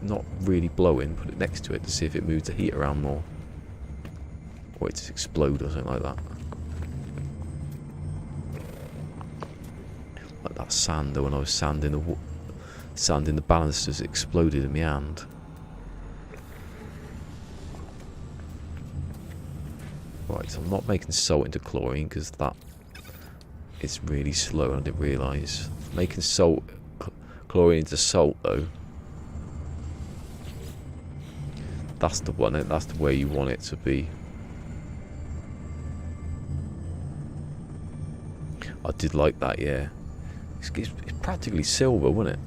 not really blowing, put it next to it to see if it moves the heat around more. Or it just explode or something like that. Like that sander when I was sanding the balusters, it exploded in my hand. Right, so I'm not making salt into chlorine because that is really slow and I didn't realise. Making chlorine into salt though, that's the one, that's the way you want it to be. I did like that, yeah. It's practically silver, wasn't it?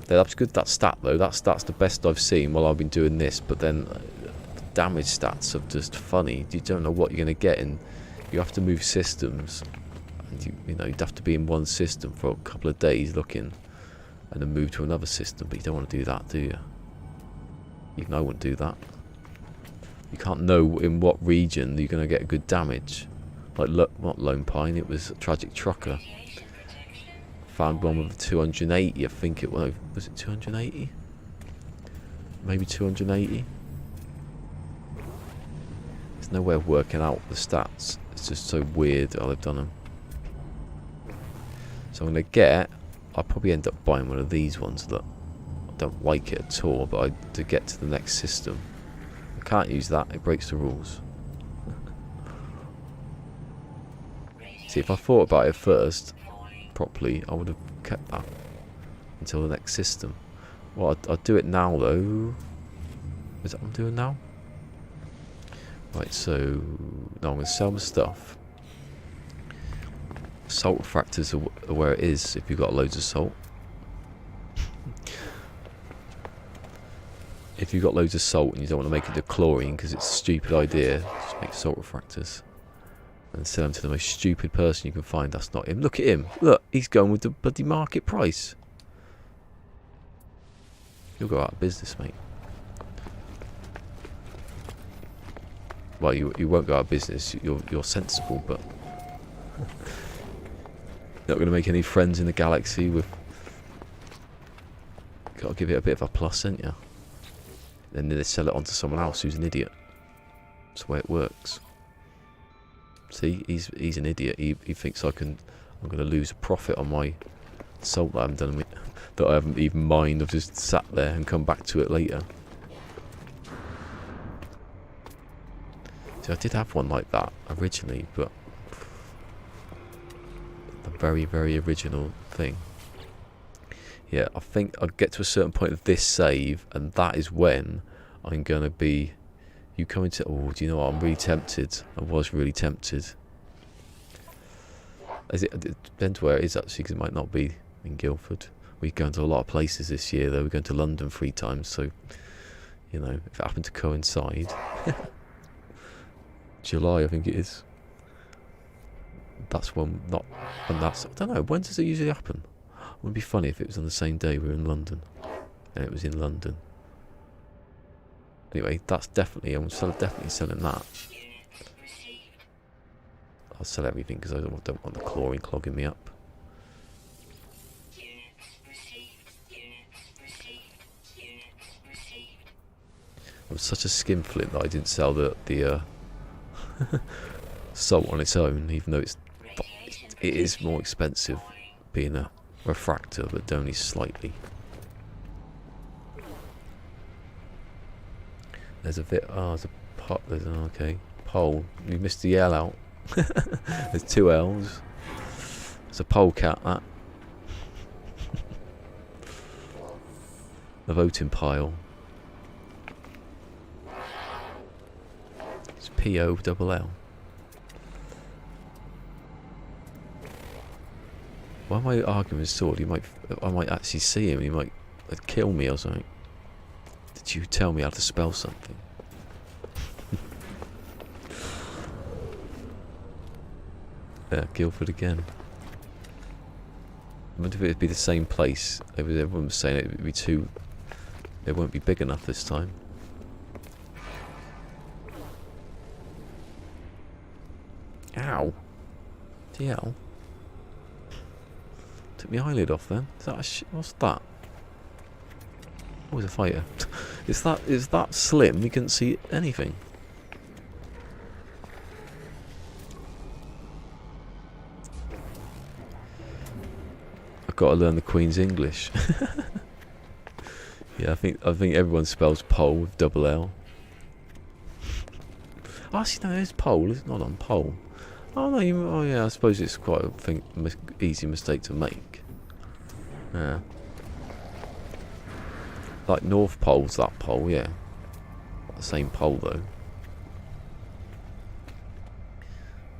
That's good, that stat though. That's the best I've seen while I've been doing this. But then the damage stats are just funny. You don't know what you're going to get, and you have to move systems. And you know, you'd have to be in one system for a couple of days looking, and then move to another system. But you don't want to do that, do you? Even I wouldn't do that. You can't know in what region you're going to get good damage. Like, not Lone Pine, it was Tragic Trucker. Found one with 280, I think it was. Was it 280? Maybe 280? There's no way of working out the stats. It's just so weird how they've done them. So I'm going to I'll probably end up buying one of these ones that I don't like it at all, but to get to the next system. I can't use that, it breaks the rules. See, if I thought about it first, properly, I would have kept that until the next system. Well, I'll do it now, though. Is that what I'm doing now? Right, so now I'm going to sell my stuff. Salt refractors are where it is if you've got loads of salt. If you've got loads of salt and you don't want to make it to chlorine because it's a stupid idea, just make salt refractors. And sell them to the most stupid person you can find. That's not him. Look at him. Look, he's going with the bloody market price. You'll go out of business, mate. Well, you won't go out of business. You're sensible, but not going to make any friends in the galaxy. With got to give it a bit of a plus, ain't you? Then they sell it on to someone else who's an idiot. That's the way it works. See, he's an idiot. He thinks I'm going to lose a profit on my salt that I haven't done, that I haven't even mined. I've just sat there and come back to it later. So I did have one like that originally, but a very, very original thing. Yeah, I think I'll get to a certain point of this save, and that is when I'm going to be... You coming to... Oh, do you know what? I'm really tempted. I was really tempted. It depends where it is, actually, because it might not be in Guildford. We're going to a lot of places this year, though. We're going to London 3 times, so... You know, if it happened to coincide... July, I think it is. That's when... Not... And that's... I don't know. When does it usually happen? It would be funny if it was on the same day we were in London. And it was in London. Anyway, that's definitely... I'm definitely selling that. I'll sell everything because I don't want the chlorine clogging me up. I'm such a skinflint that I didn't sell the salt on its own, even though it is more expensive being a refractor, but only slightly. There's a bit. Oh, there's a pot. There's an okay pole. You missed the L out. There's 2 L's. It's a polecat. That. The voting pile. It's POLL. Why am I arguing with sword? I might actually see him. He might kill me or something. Did you tell me how to spell something? Yeah, Guildford again. I wonder if it'd be the same place. Everyone was saying it would be too... It won't be big enough this time. Ow. DL. Took my eyelid off then. Is that what's that? Oh, it's a fighter. Is that slim? You couldn't see anything. I've got to learn the Queen's English. Yeah, I think everyone spells pole with double L. Oh, actually, no, it's pole. It's not on pole. Oh no, oh yeah, I suppose it's quite a easy mistake to make. Yeah. Like North Pole's that pole, yeah. Not the same pole though.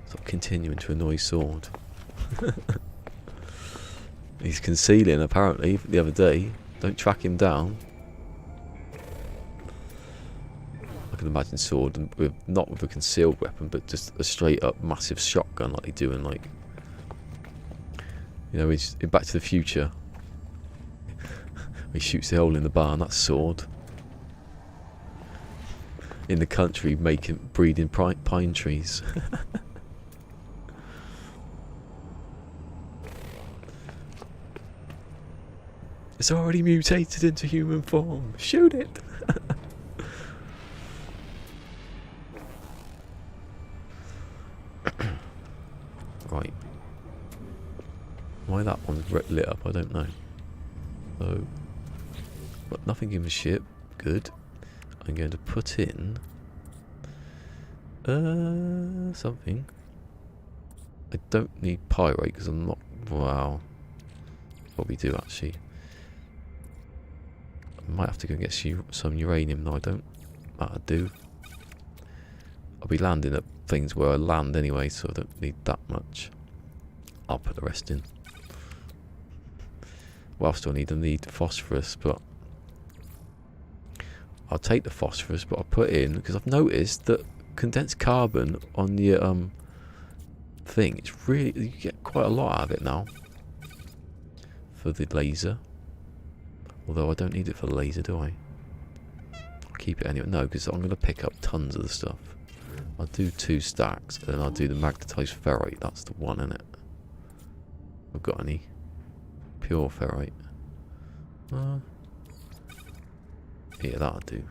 Stop continuing to annoy Sword. He's concealing apparently the other day. Don't track him down. I can imagine Sword, not with a concealed weapon, but just a straight up massive shotgun like they do in, like, you know, he's in Back to the Future. He shoots the hole in the barn. That's Sword. In the country, breeding pine trees. It's already mutated into human form. Shoot it. Right. Why that one's lit up, I don't know. So, but nothing in the ship. Good. I'm going to put in something. I don't need pyrite because I'm not. Wow. Probably do actually. I might have to go and get some uranium. No, I don't. That I do. I'll be landing at things where I land anyway, so I don't need that much. I'll put the rest in. What else do I need? I need phosphorus, but I'll take the phosphorus, but I'll put in, because I've noticed that condensed carbon on the thing, it's really, you get quite a lot out of it now for the laser. Although I don't need it for the laser, do I? I'll keep it anyway. No, because I'm going to pick up tons of the stuff. I'll do 2 stacks, and then I'll do the magnetized ferrite. That's the one, innit? I've got any pure ferrite. Yeah, that'll do.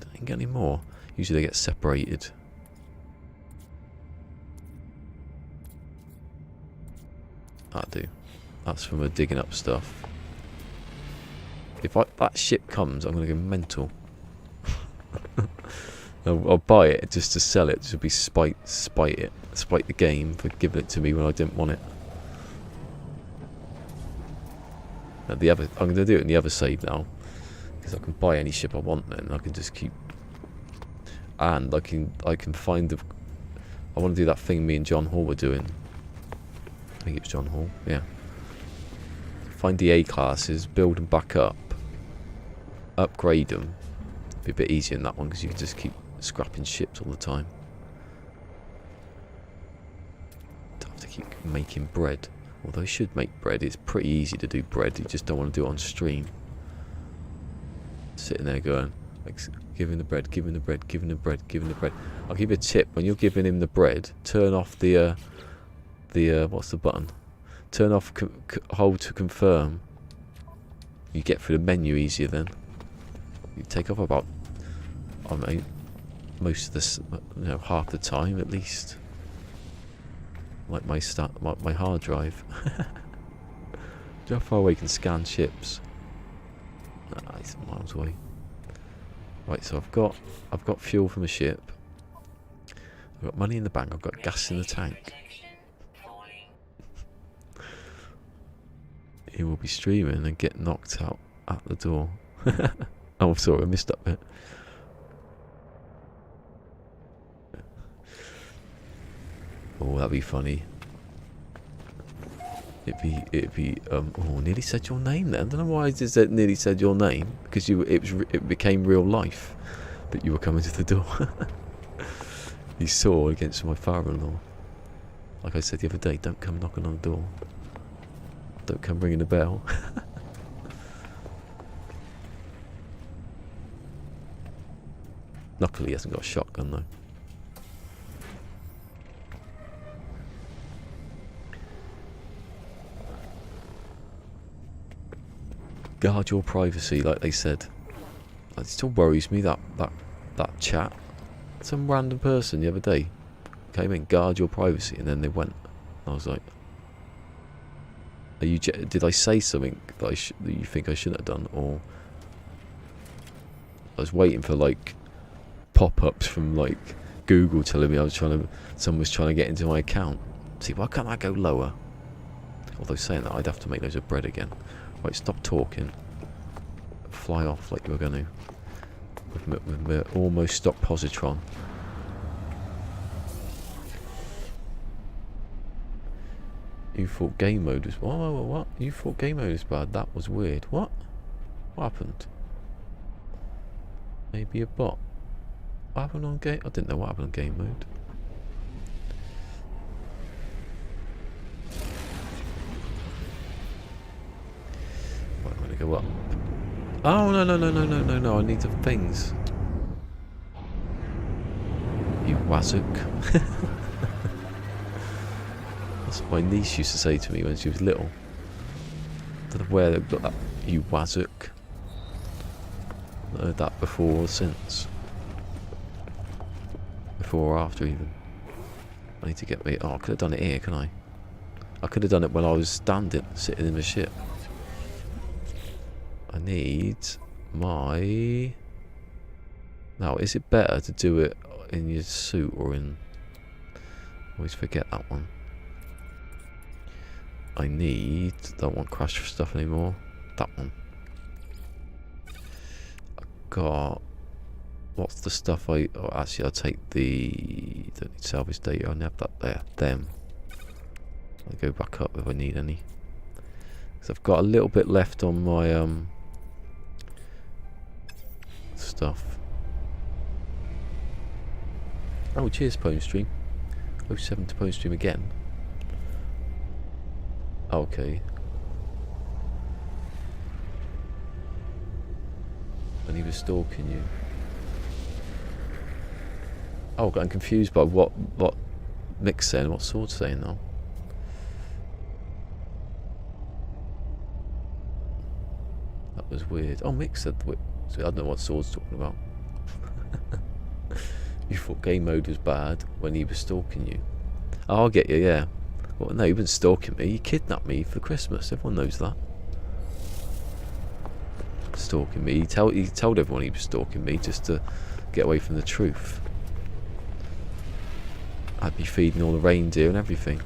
Don't get any more. Usually they get separated. That'll do. That's from her digging up stuff. If that ship comes, I'm going to go mental. I'll buy it just to sell it. To be spite the game for giving it to me when I didn't want it. I'm going to do it in the other save now, because I can buy any ship I want. Then I can just keep, and I can find the. I want to do that thing me and John Hall were doing. I think it was John Hall. Yeah. Find the A classes, build them back up, upgrade them. Be a bit easier in that one because you can just keep scrapping ships all the time. Don't have to keep making bread. Although you should make bread, it's pretty easy to do bread. You just don't want to do it on stream. Sitting there going, like, giving the bread, giving the bread, giving the bread, giving the bread. I'll give you a tip: when you're giving him the bread, turn off the what's the button? Turn off hold to confirm. You get through the menu easier then. You take off about, I mean, most of this, half the time at least. Like my hard drive. Do you know how far away you can scan ships? Nah, it's miles away. Right, so I've got fuel from a ship. I've got money in the bank. I've got gas in the tank. He will be streaming and get knocked out at the door. Oh, sorry, I missed that bit. Oh, that'd be funny. It'd be oh, nearly said your name then. I don't know why I just said nearly said your name, because it became real life that you were coming to the door. You saw against my father-in-law. Like I said the other day, don't come knocking on the door. Don't come ringing the bell. Luckily he hasn't got a shotgun though. Guard your privacy, like they said. It still worries me that chat. Some random person the other day came in, guard your privacy, and then they went. I was like, did I say something that you think I shouldn't have done? Or I was waiting for like pop-ups from like Google telling me someone was trying to get into my account. See, why can't I go lower? Although saying that, I'd have to make loads of bread again. Right, stop talking. Fly off like you were going to. With my almost stock positron. You thought game mode was... What? You thought game mode was bad? That was weird. What? What happened? Maybe a bot. What happened on game... I didn't know what happened on game mode. Right, I'm going to go up. Oh, no. I need the things. You wazzook. That's what my niece used to say to me when she was little. I don't know where they got that. You wazzook. I've heard that before or since. Before or after even. I need to get me... Oh, I could have done it here, can I? I could have done it when I was sitting in the ship. I need my... Now, is it better to do it in your suit or in... I always forget that one. I need... Don't want crash stuff anymore. That one. I got... What's the stuff I... Oh, actually, I'll take the... Don't need salvage data. I have that there. Them. I'll go back up if I need any. Because I've got a little bit left on my... stuff. Oh, cheers, Pwn Stream. 07 to Pwn Stream again. Okay. When he was stalking you. Oh, I'm confused by what Mick's saying, what Sword's saying now. That was weird. Oh, Mick said... So I don't know what Sword's talking about. You thought game mode was bad when he was stalking you. Oh, I'll get you, yeah. Well, no, he wasn't stalking me. He kidnapped me for Christmas. Everyone knows that. Stalking me. He told everyone he was stalking me just to get away from the truth. I'd be feeding all the reindeer and everything.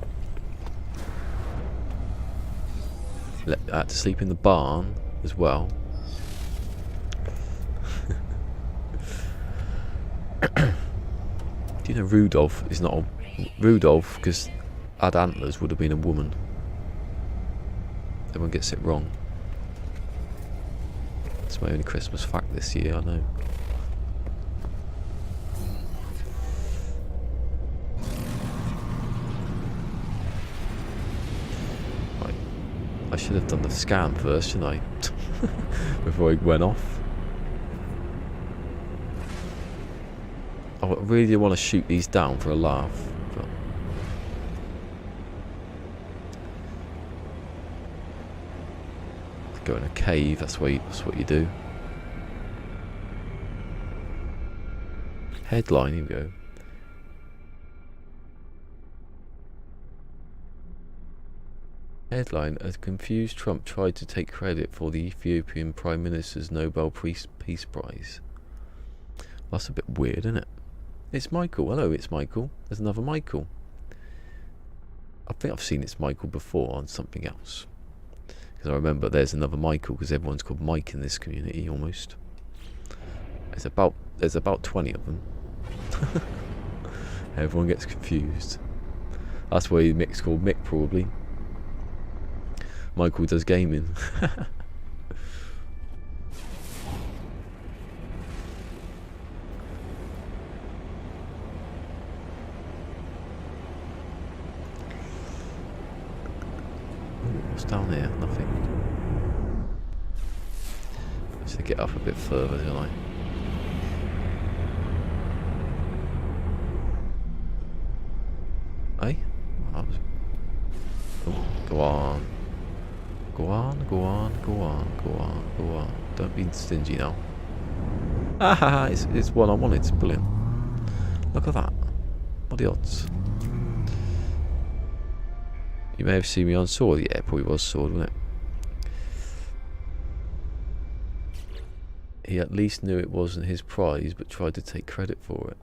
I had to sleep in the barn as well. Do you know Rudolph is not a... Rudolph, because had antlers, would have been a woman. Everyone gets it wrong. It's my only Christmas fact this year, I know. Right. I should have done the scan first, shouldn't I? Before I went off. I really want to shoot these down for a laugh. But go in a cave, that's what you do. Headline, here we go. Headline: a confused Trump tried to take credit for the Ethiopian Prime Minister's Nobel Peace Prize. That's a bit weird, isn't it? It's Michael. Hello, it's Michael. There's another Michael. I think I've seen it's Michael before on something else. Because I remember there's another Michael, because everyone's called Mike in this community almost. There's about 20 of them. Everyone gets confused. That's why Mick's called Mick, probably. Michael does gaming. What's down here? Nothing. I should get up a bit further, don't I? Hey? Oh, go on. Go on, go on, go on, go on, go on. Don't be stingy now. Ah, it's one I wanted. It's brilliant. Look at that. What are the odds? You may have seen me on sword. Yeah, it probably was sword, wasn't it? He at least knew it wasn't his prize, but tried to take credit for it.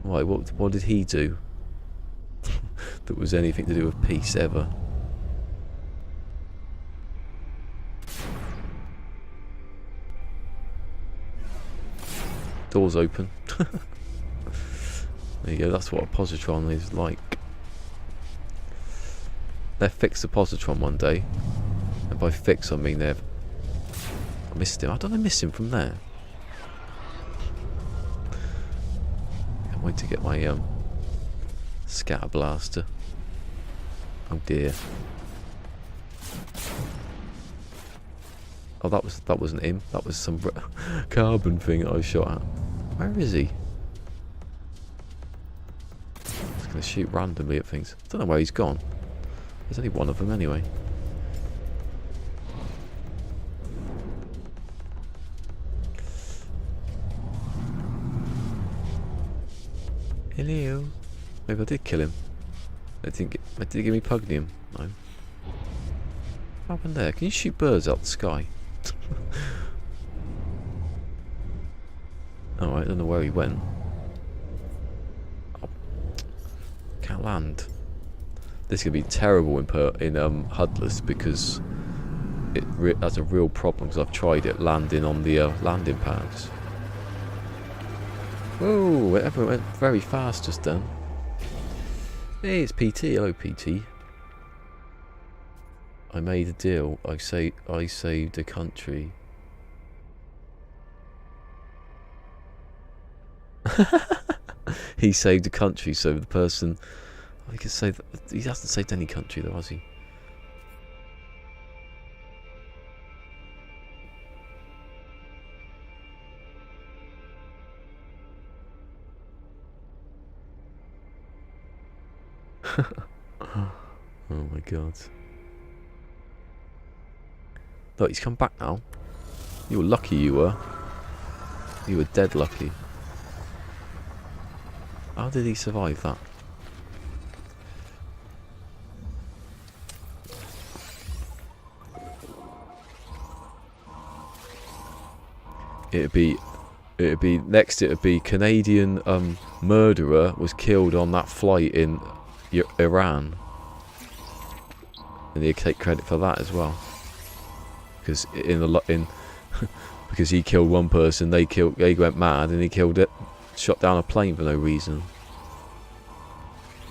Right, what did he do that was anything to do with peace ever? Doors open. There you go, that's what a positron is like. They'll fix the positron one day. And by fix I mean I missed him. How did I miss him from there? Can't wait to get my scatter blaster. Oh dear. Oh, that wasn't him. That was some carbon thing I shot at. Where is he? I'm just gonna shoot randomly at things. I don't know where he's gone. There's only one of them anyway. Hello. Maybe I did kill him. Did he give me pugnium? No. What happened there? Can you shoot birds out the sky? Alright, I don't know where he went. Oh, can't land. This is going to be terrible in HUDless because that's a real problem because I've tried it landing on the landing pads. Whoa, everyone went very fast just then. Hey, it's PT. Hello, PT. I made a deal. I saved the country. He saved the country, so the person... I could say that he hasn't saved any country though, has he? Oh my god. Look, he's come back now. You were lucky, you were. You were dead lucky. How did he survive that? it'd be next. It'd be Canadian murderer was killed on that flight in Iran, and he'd take credit for that as well. Because because he killed one person, they went mad, and he killed it, shot down a plane for no reason.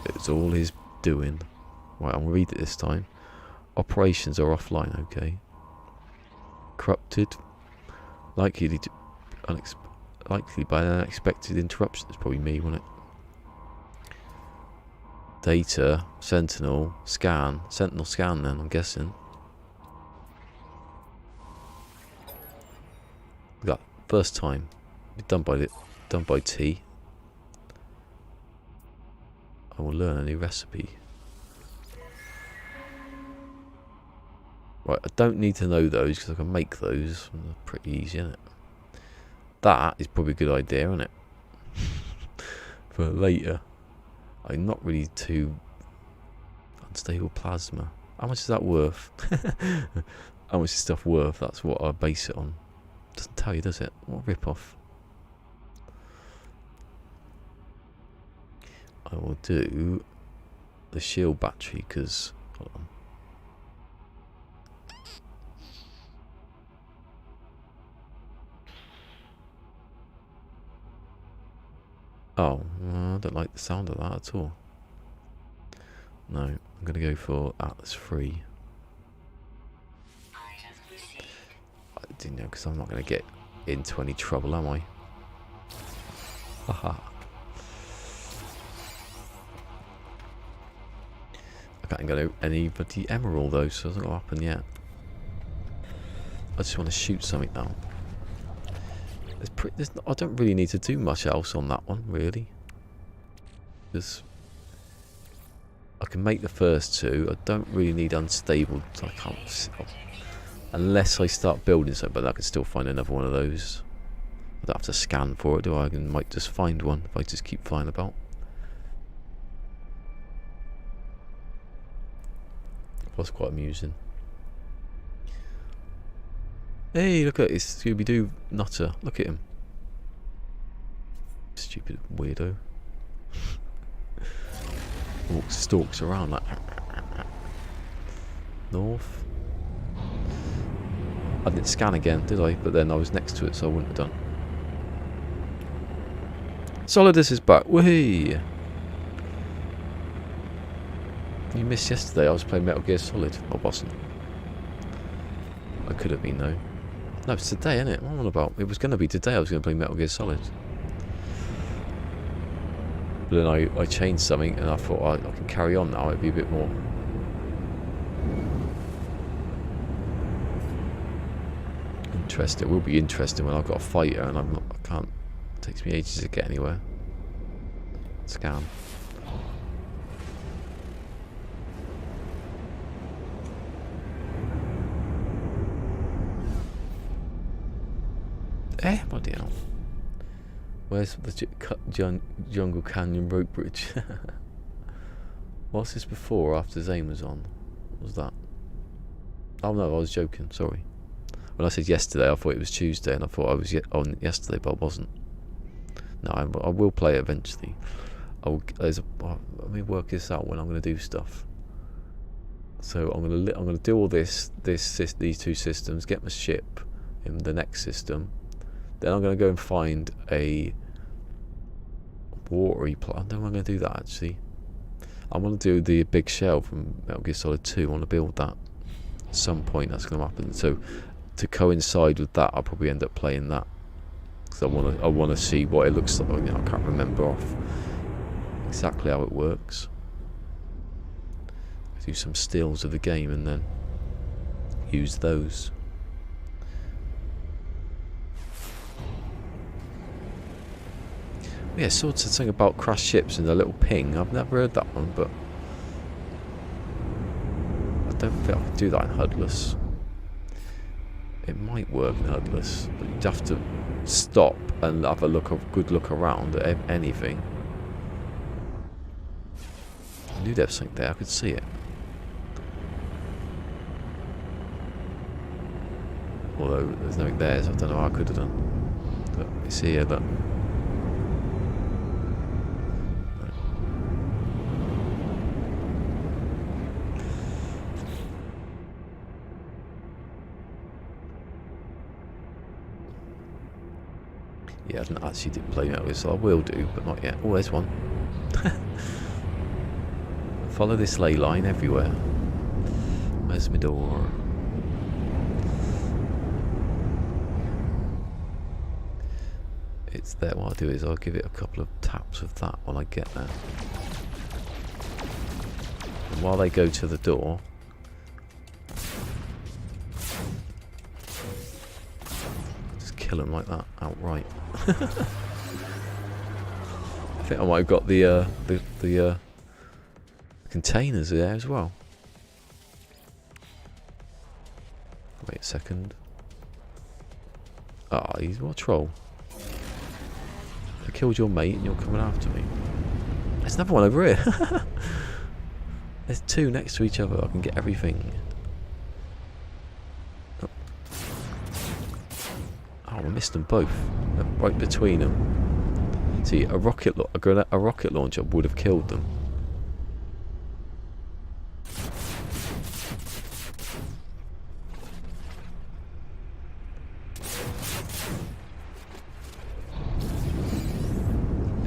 It was all his doing. Right, I'll read it this time. Operations are offline, okay. Corrupted, likely by an unexpected interruption. It's probably me, wasn't it? Data, Sentinel scan then, I'm guessing. That first time done by T. I will learn a new recipe. Right, I don't need to know those because I can make those. They're pretty easy, isn't it? That is probably a good idea, isn't it? For later. I'm not really too unstable plasma. How much is that worth? How much is stuff worth? That's what I base it on. Doesn't tell you, does it? What a rip-off. I will do the shield battery because... Hold on. Oh, I don't like the sound of that at all. No, I'm going to go for Atlas free. I didn't know because I'm not going to get into any trouble, am I? Haha. I can't get any bloody emerald though, so it hasn't happened yet. I just want to shoot something now. I don't really need to do much else on that one, really. Because I can make the first two. I don't really need unstable. I can't, unless I start building something, but I can still find another one of those. I don't have to scan for it, do I? I might just find one if I just keep flying about. Was quite amusing. Hey, look at this Scooby-Doo nutter. Look at him. Stupid weirdo. Stalks around like... North. I didn't scan again, did I? But then I was next to it, so I wouldn't have done. Solidus is back. Whee! You missed yesterday. I was playing Metal Gear Solid. I wasn't. I could have been though. No, it's today, isn't it? What am I on about? It was going to be today. I was going to play Metal Gear Solid. But then I changed something, and I thought I can carry on now. It'd be a bit more interesting. It will be interesting when I've got a fighter, and I can't. It takes me ages to get anywhere. Scan. Bloody hell. Where's the Jungle Canyon rope bridge? What's this before or after Zane was on? What was that? Oh no, I was joking, sorry. When I said yesterday, I thought it was Tuesday, and I thought I was on yesterday, but I wasn't. No, I will play it eventually. Let me work this out when I'm going to do stuff. So I'm going to do all these two systems, get my ship in the next system. Then I'm going to go and find a watery plant. I don't know if I'm going to do that actually. I want to do the big shell from Metal Gear Solid 2. I want to build that. At some point that's going to happen. So to coincide with that, I'll probably end up playing that. Because I want to see what it looks like. I can't remember off exactly how it works. Do some stills of the game and then use those. Yeah, saw something about crashed ships and a little ping. I've never heard that one, but I don't think I can do that in HUDless. It might work in HUDless, but you'd have to stop and have a good look around at anything. I knew there was something there. I could see it. Although there's nothing there, so I don't know how I could have done. Look, it's here, look. Yeah, I haven't actually did play Metal Gear, so I will do, but not yet. Oh, there's one. Follow this ley line everywhere. Where's my door? It's there. What I'll do is I'll give it a couple of taps of that when I get there. And while they go to the door, just kill them like that outright. I think I might have got the containers there as well. Wait a second. Ah, he's what a troll. I killed your mate and you're coming after me. There's another one over here. There's two next to each other. I can get everything. Oh, I missed them both. They're right between them. See, a rocket launcher would have killed them.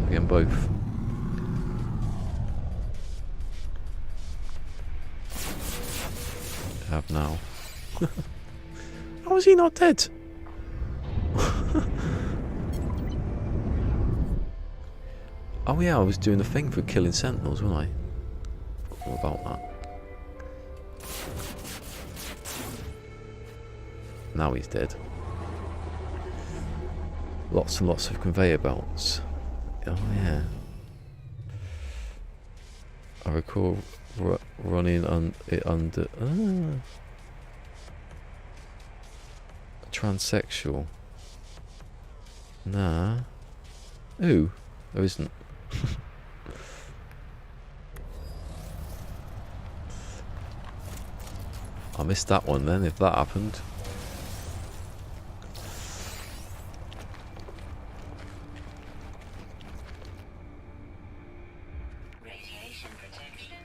Again, both. I have now. How is he not dead? Oh yeah, I was doing the thing for killing sentinels, wasn't I? Forgot all about that. Now he's dead. Lots and lots of conveyor belts. Oh yeah. I recall running it under... Transsexual. Nah. Ooh, there isn't. I missed that one then, if that happened. Radiation protection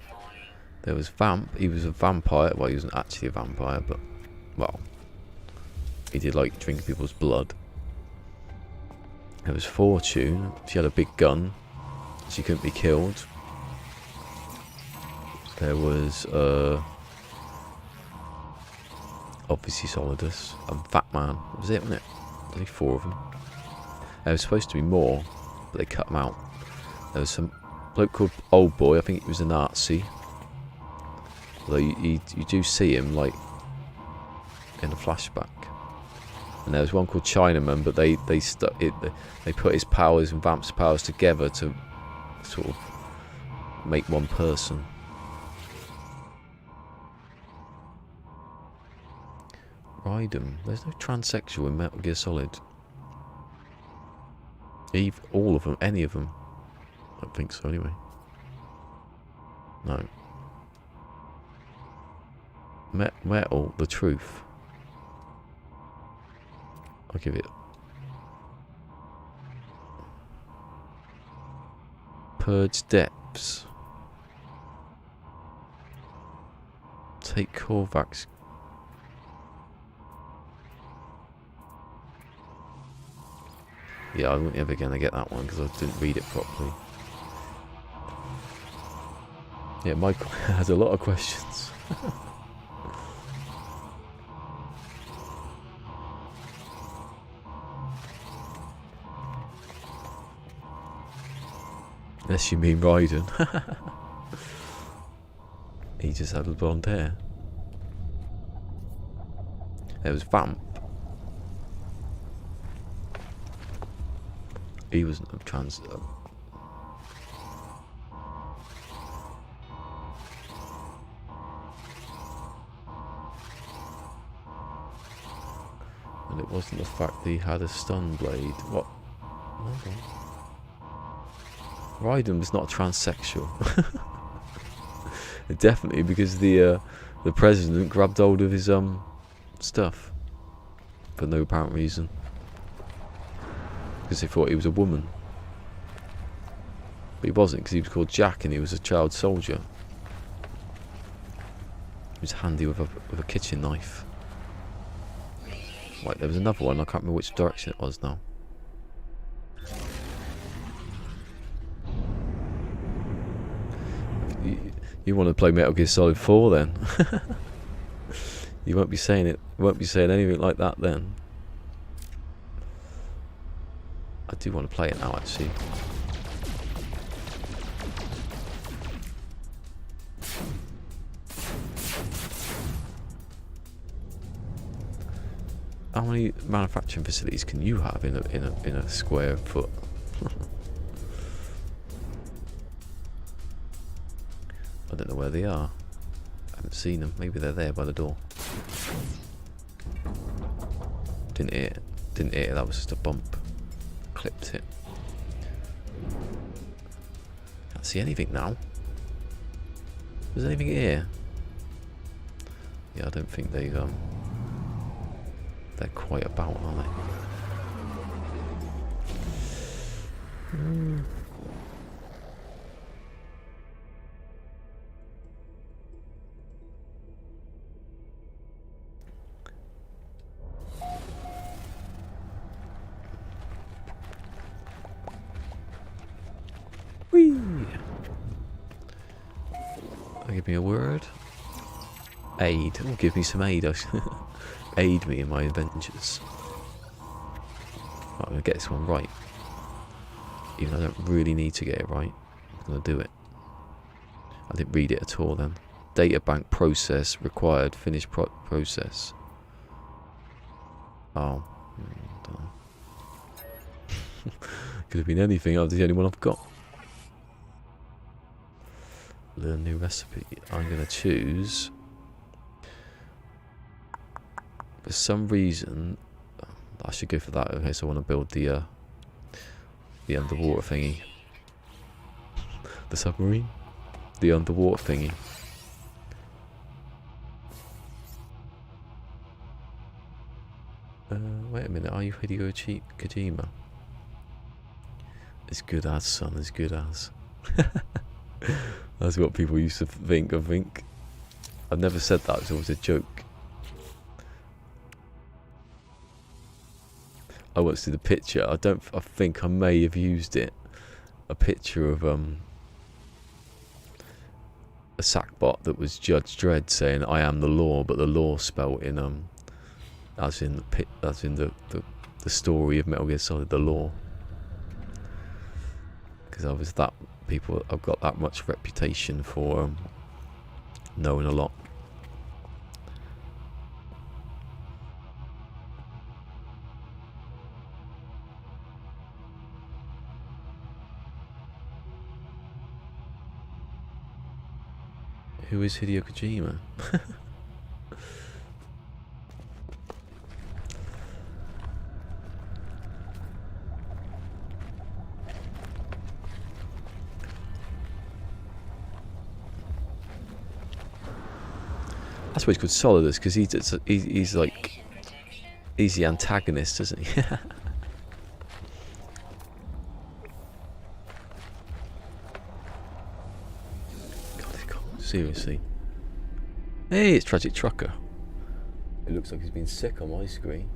falling. There was Vamp, he was a vampire. Well, he wasn't actually a vampire, but, well, he did like drink people's blood. There was Fortune, she had a big gun, she couldn't be killed. There was, obviously Solidus, and Fat Man. That was it, wasn't it? Only 4 of them. There was supposed to be more, but they cut them out. There was some bloke called Old Boy, I think he was a Nazi. Although you do see him, like, in a flashback. And there was one called Chinaman, but they put his powers and Vamp's powers together to sort of make one person. Raiden. There's no transsexual in Metal Gear Solid. All of them, any of them. I don't think so anyway. No. Metal, the truth. I'll give it. Purge depths. Take Korvax. Yeah, I wasn't ever going to get that one because I didn't read it properly. Yeah, Michael has a lot of questions. Unless you mean Raiden. He just had blonde hair. There was Vamp. He wasn't a trans... and it wasn't the fact that he had a stun blade. What? Hold on. Raiden was not transsexual. Definitely because the president grabbed hold of his stuff for no apparent reason. because they thought he was a woman. But he wasn't, because he was called Jack and he was a child soldier. He was handy with a kitchen knife. Right, there was another one. I can't remember which direction it was now. You want to play Metal Gear Solid 4 then? You won't be saying it. Won't be saying anything like that then. I do want to play it now, actually. How many manufacturing facilities can you have in a square foot? I don't know where they are. I haven't seen them. Maybe they're there by the door. Didn't hear it. Didn't hear it. That was just a bump. Clipped it. Can't see anything now. Is there anything here? Yeah, I don't think they've they're quite about, are they? Whee! Give me a word. Aid. Oh, give me some aid. Aid me in my adventures. Right, I'm going to get this one right. Even though I don't really need to get it right. I'm going to do it. I didn't read it at all then. Data bank process required. Finish process. Oh. Could have been anything. I was the only one I've got. Learn new recipe. I'm going to choose... For some reason, I should go for that. Okay, so I want to build the underwater thingy, the submarine, the underwater thingy. Wait a minute. Are you Hideo Kojima? As good as, son. As good as. That's what people used to think. I think. I've never said that. It's always a joke. I once did a picture. I think I may have used it. A picture of a sackbot that was Judge Dredd saying "I am the law," but the law spelt in as in the story of Metal Gear Solid, the law. Because I was that people. I've got that much reputation for knowing a lot. Who is Hideo Kojima? That's why he's called Solidus, because he's like he's the antagonist, isn't he? Seriously. Hey, it's Tragic Trucker. It looks like he's been sick on my screen.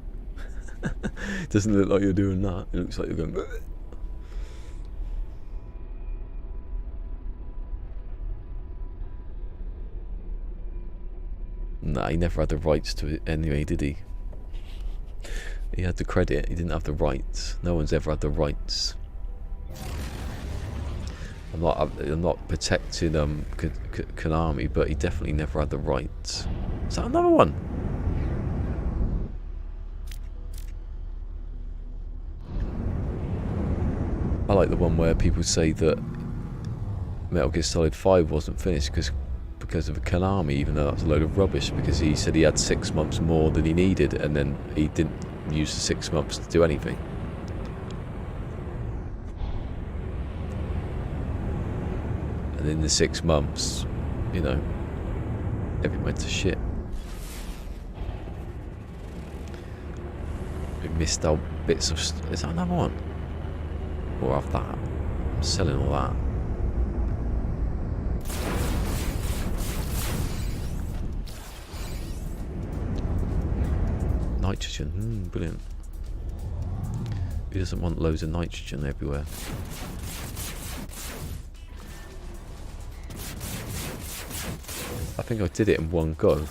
Doesn't look like you're doing that. It looks like you're going... Nah, he never had the rights to it anyway, did he? He had the credit, he didn't have the rights. No one's ever had the rights. I'm not protecting Konami, but he definitely never had the rights. Is that another one? I like the one where people say that Metal Gear Solid 5 wasn't finished because of Konami, even though that was a load of rubbish, because he said he had 6 months more than he needed, and then he didn't use the 6 months to do anything. And in the 6 months, you know, everything went to shit. We missed out bits of... Is that another one? Or have that. I'm selling all that. Nitrogen, brilliant. Who doesn't want loads of nitrogen everywhere? I think I did it in one go.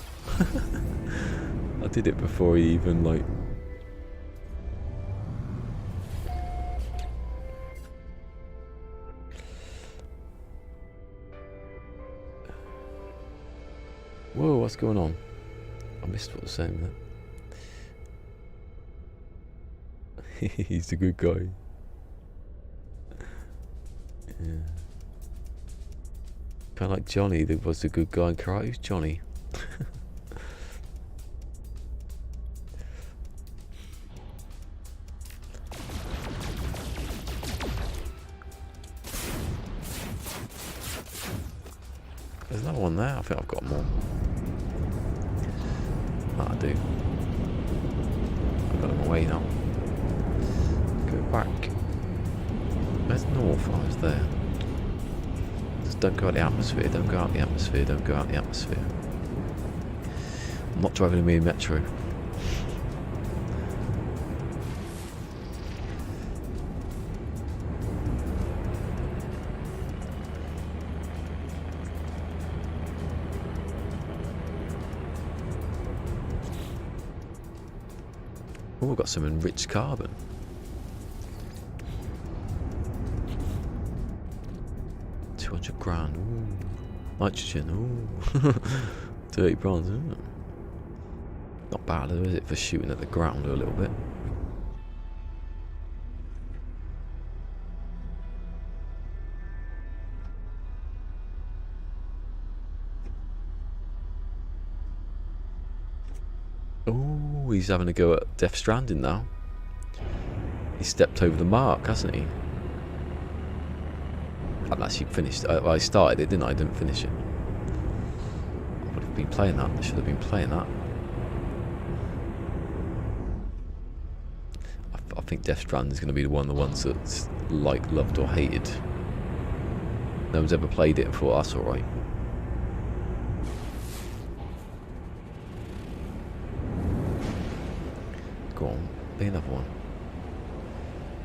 I did it before he even like... Whoa, what's going on? I missed what I was saying there. He's the good guy. Yeah. Kind of like Johnny, that was the good guy in karate. Who's Johnny? There's another one there. I think I've got more. That I do. I've got them away now. Go back. Where's north? Oh, it's there. Just don't go out the atmosphere. Don't go out the atmosphere. Don't go out the atmosphere. I'm not driving a Mini Metro. Oh, we've got some enriched carbon. £200,000. Ooh. Nitrogen. Ooh. 30 bronze. Ooh. Not bad, though, is it, for shooting at the ground a little bit? Oh, he's having a go at Death Stranding now. He stepped over the mark, hasn't he? I've actually finished. I started it, didn't I? I didn't finish it. I would have been playing that. I should have been playing that. I think Death Stranding is going to be the ones that's liked, loved, or hated. No one's ever played it and thought that's all right. Go on, be another one.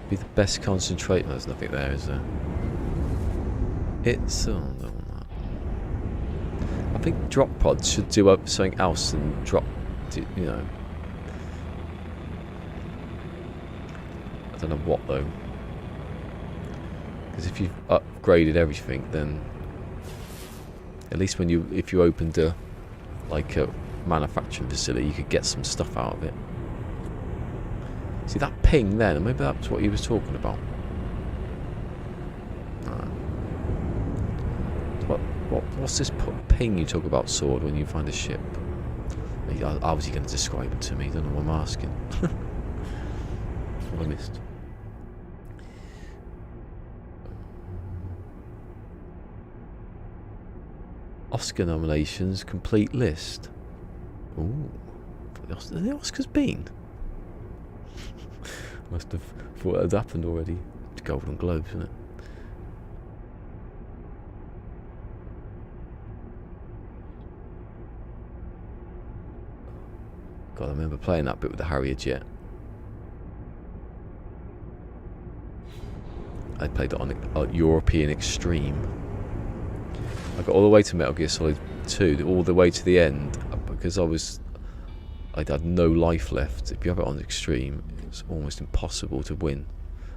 Be the best concentrate. There's nothing there, is there? It's no, that. I think drop pods should do something else than drop. You know. I don't know what though. Because if you've upgraded everything, then at least if you opened a manufacturing facility, you could get some stuff out of it. See that ping then? Maybe that's what he was talking about. What's this ping you talk about, sword, when you find a ship? How was he going to describe it to me? I don't know what I'm asking. What I missed. Oscar nominations, complete list. Ooh. Have the Oscars been? Must have thought it had happened already. It's Golden Globes, isn't it? God, I remember playing that bit with the Harrier jet. I played it on European Extreme. I got all the way to Metal Gear Solid 2, all the way to the end, because I had no life left. If you have it on Extreme, it's almost impossible to win.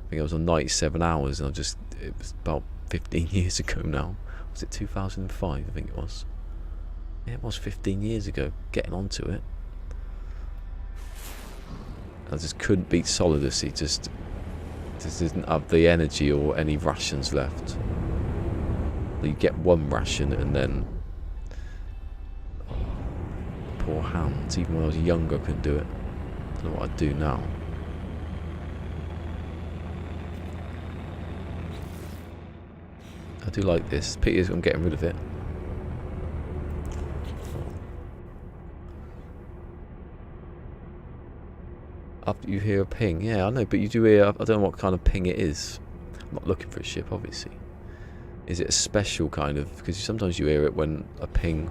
I think I was on 97 hours, and it was about 15 years ago now. Was it 2005? I think it was. Yeah, it was 15 years ago, getting onto it. I just couldn't beat Solidus. He just didn't have the energy or any rations left. You get one ration and then... Oh, poor hands. Even when I was younger I couldn't do it. I don't know what I'd do now. I do like this. Pity is I'm getting rid of it. After you hear a ping, yeah, I know, but you do hear. I don't know what kind of ping it is. I'm not looking for a ship, obviously. Is it a special kind of... Because sometimes you hear it when a ping...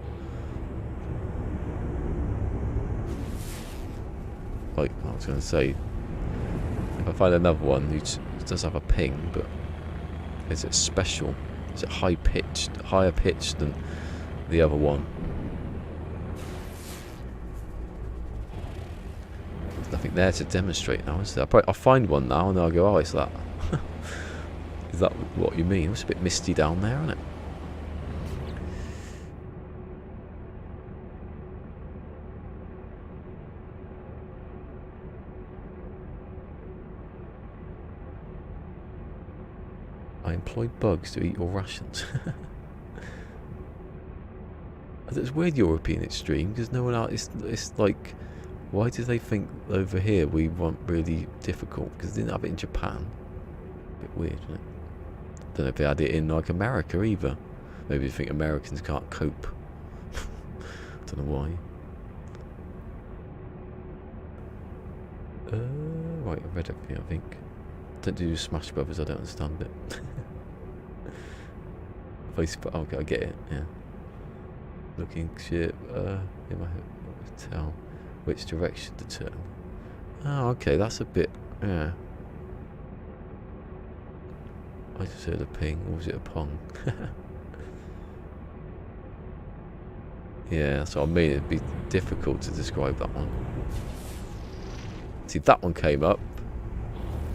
Like, I was going to say... If I find another one who does have a ping, but... Is it special? Is it higher pitched than the other one? There's nothing there to demonstrate now, is there? I'll find one now and then I'll go, oh, it's that. Is that what you mean? It's a bit misty down there, isn't it? I employ bugs to eat your rations. It's weird European extreme because no one else. It's like, why do they think over here we want really difficult? Because they didn't have it in Japan. A bit weird, isn't it? Don't know if they had it in like America either. Maybe they think Americans can't cope. Don't know why. Right, I read everything, I think. Don't do Smash Brothers, I don't understand it. Okay, I get it, yeah. Looking shit, in my head, tell which direction to turn. Oh, okay, that's a bit, yeah. I just heard a ping, or was it a pong? Yeah, that's what I mean, it'd be difficult to describe that one. See, that one came up.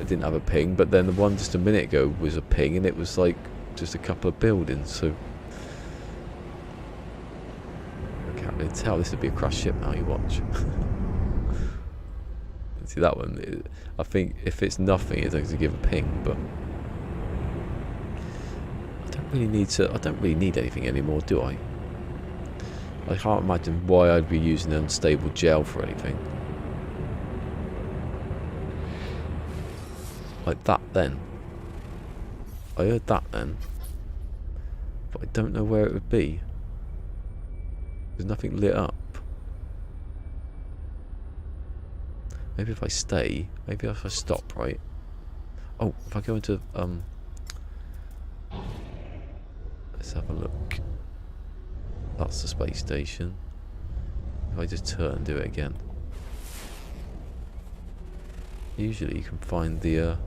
It didn't have a ping, but then the one just a minute ago was a ping, and it was like just a couple of buildings, so... I can't really tell. This would be a crashed ship now, you watch. See, that one, I think if it's nothing, it's going to give a ping, but... I don't really need anything anymore, do I? I can't imagine why I'd be using unstable gel for anything. Like that then. I heard that then. But I don't know where it would be. There's nothing lit up. Maybe if I stay, maybe if I stop, right? Oh, if I go into, let's have a look. That's the space station. If I just turn and do it again. Usually you can find the,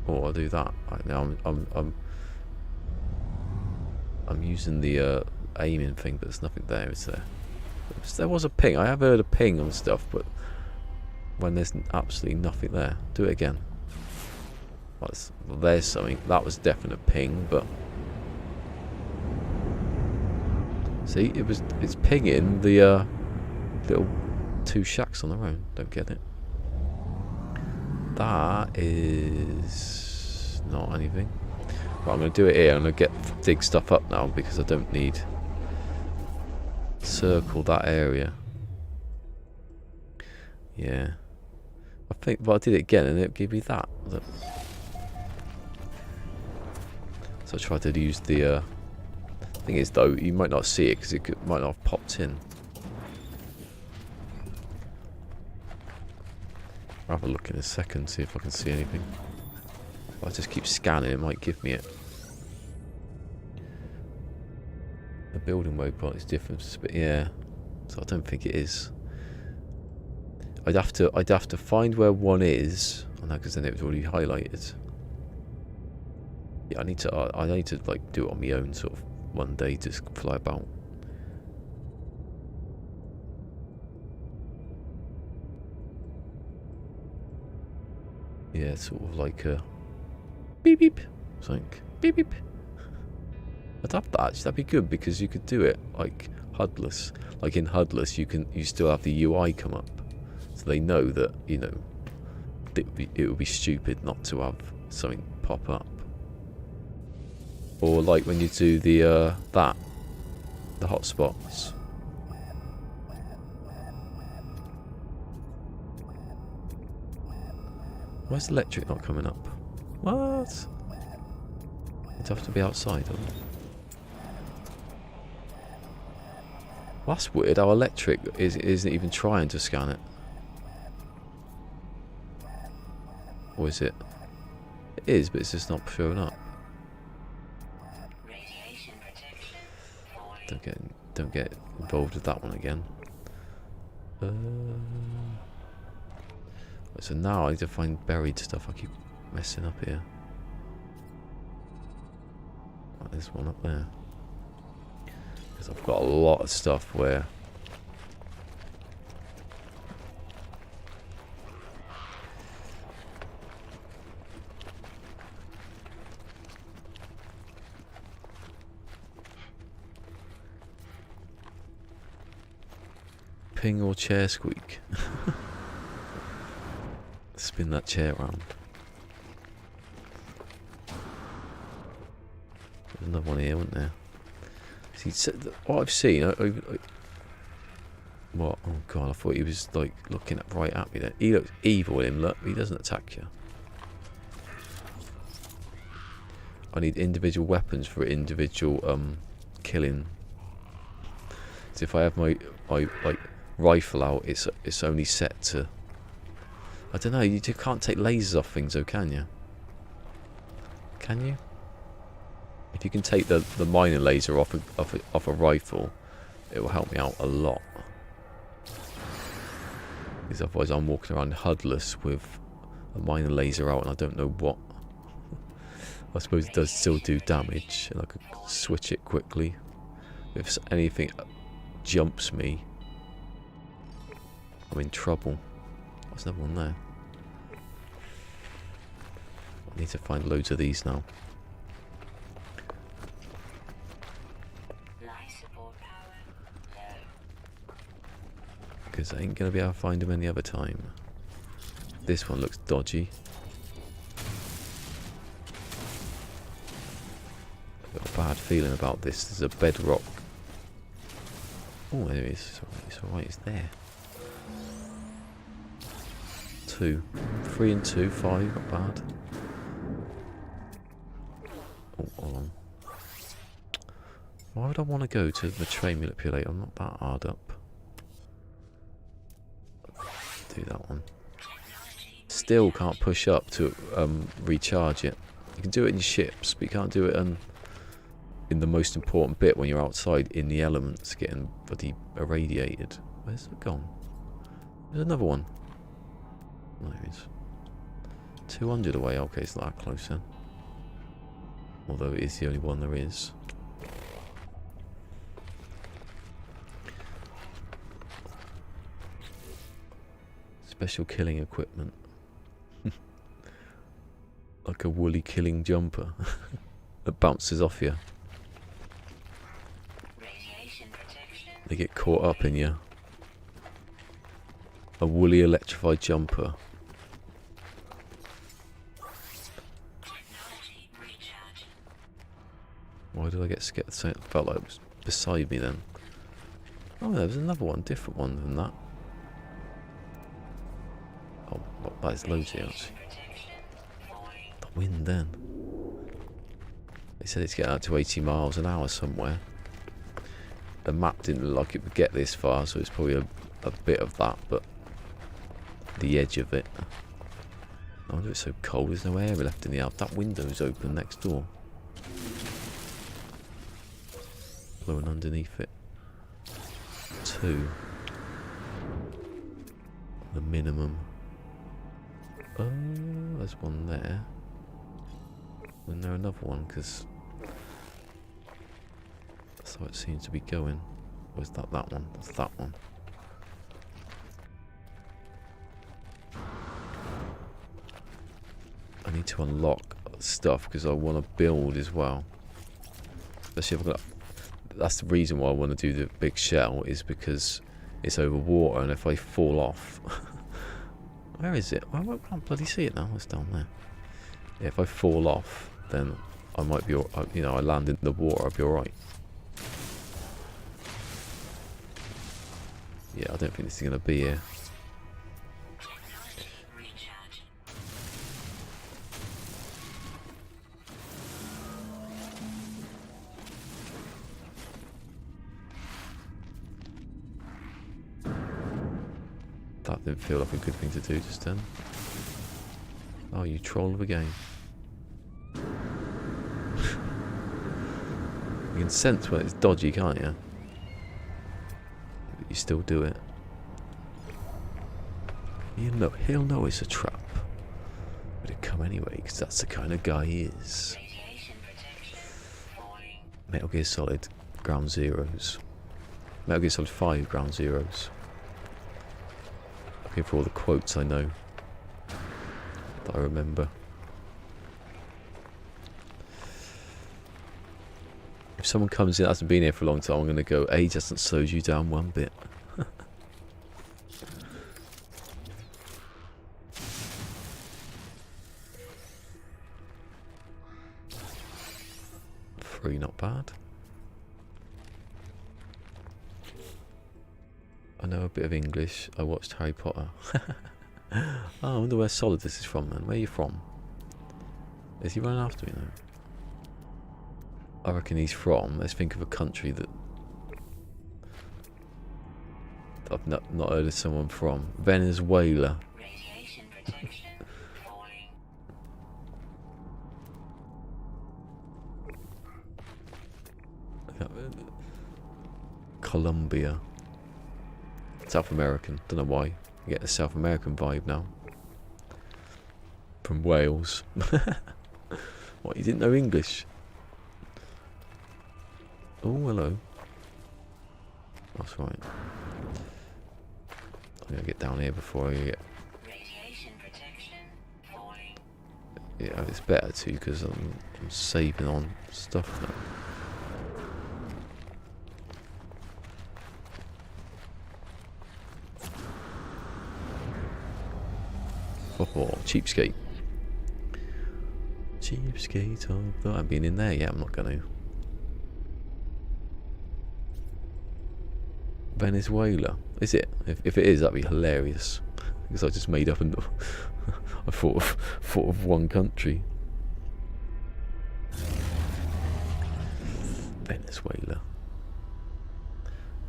oh, I'll do that. Right now I'm using the aiming thing, but there's nothing there, is there? There was a ping. I have heard a ping on stuff, but when there's absolutely nothing there, do it again. Well, there's something. That was a definite ping, but see, it's pinging the little two shacks on the road. Don't get it. That is not anything. Right, I'm going to do it here. I'm going to dig stuff up now because I don't need circle that area. Yeah, I think. Well, I did it again, and it gave me that. So I tried to use the. Thing is, though, you might not see it because it might not have popped in. I'll have a look in a second, see if I can see anything. If I just keep scanning, it might give me it. The building waypoint is different, but yeah. So I don't think it is. I'd have to find where one is, I know, because then it was already highlighted. Yeah, I need to like do it on my own, sort of one day, just fly about. Yeah, sort of like a beep beep, something beep beep. I'd have that actually. That'd be good because you could do it like HUDless. Like in HUDless, you still have the UI come up, so they know that it would be stupid not to have something pop up. Or like when you do the hotspots. Why is the electric not coming up? What? It'd have to be outside, doesn't it? Well, that's weird. Our electric isn't even trying to scan it. Or is it? is, but it's just not showing up. Radiation protection falling. Don't get involved with that one again. So now I need to find buried stuff. I keep messing up here. Oh, there's one up there. Because I've got a lot of stuff where ping or chair squeak. Spin that chair around. There's another one here, wasn't there? See, what I've seen, what? Oh god, I thought he was like looking right at me there. He looks evil, him. Look, he doesn't attack you. I need individual weapons for individual killing. So if I have my like rifle out, it's only set to. I don't know. You can't take lasers off things, though, can you? Can you? If you can take the miner laser off a rifle, it will help me out a lot. Because otherwise, I'm walking around HUDless with a miner laser out, and I don't know what. I suppose it does still do damage, and I could switch it quickly. If anything jumps me, I'm in trouble. What's another one there? I need to find loads of these now. Life support power low. Because I ain't going to be able to find them any other time. This one looks dodgy. I've got a bad feeling about this. There's a bedrock. Oh, there it is. It's alright, it's there. 2. 3 and 2, 5, not bad. Oh, hold on. Why would I want to go to the train manipulator? I'm not that hard up. Do that one. Still can't push up to recharge it. You can do it in your ships, but you can't do it in the most important bit when you're outside in the elements getting bloody irradiated. Where's it gone? There's another one. There it is. 200 away. Okay, it's not that close then. Although it is the only one there is. Special killing equipment. Like a woolly killing jumper that bounces off you. Radiation protection. They get caught up in you. A woolly electrified jumper. Technology recharge. Why did I get scared? It felt like it was beside me then. Oh, there was another one, different one than that. Oh, that is loads here actually. Protection falling. The wind then. They said it's getting out to 80 miles an hour somewhere. The map didn't look like it would get this far, so it's probably a bit of that, but the edge of it. I wonder it's so cold, there's no air left in the house. That window's open next door. Blowing underneath it. 2. The minimum. Oh, there's one there. Isn't there another one? Because that's how it seems to be going. Or is that one? That's that one. I need to unlock stuff because I want to build as well. Especially if I've got. That's the reason why I want to do the big shell, is because it's over water, and if I fall off. Where is it? I can't bloody see it now. It's down there. Yeah, if I fall off, then I might be, you know, I land in the water, I'll be alright. Yeah, I don't think this is going to be here. Technology recharge. That didn't feel like a good thing to do just then. Oh, you troll of a game. You can sense when it's dodgy, can't you? But you still do it. You know, he'll know it's a trap. But he'd come anyway, because that's the kind of guy he is. Radiation protection. Falling. Metal Gear Solid Ground Zeroes. Metal Gear Solid 5 Ground Zeroes. Looking for all the quotes I know. That I remember. If someone comes in that hasn't been here for a long time, I'm going to go, age hasn't slowed you down one bit. Free, not bad. I know a bit of English. I watched Harry Potter. Oh, I wonder where Solid this is from then. Where are you from? Is he running after me now? I reckon he's from, let's think of a country that I've not heard of someone from. Venezuela. Radiation protection. Falling. Colombia. South American. Don't know why. You get the South American vibe now. From Wales. What, you didn't know English? Oh, hello. That's right. I'm going to get down here before I get... Radiation protection. Falling. Yeah, it's better too, because I'm saving on stuff now. Oh, cheapskate. Cheapskate of the... I haven't been in there yet, I'm not going to. Venezuela. Is it? If it is, that'd be hilarious. Because I just made up and I thought of one country. Venezuela.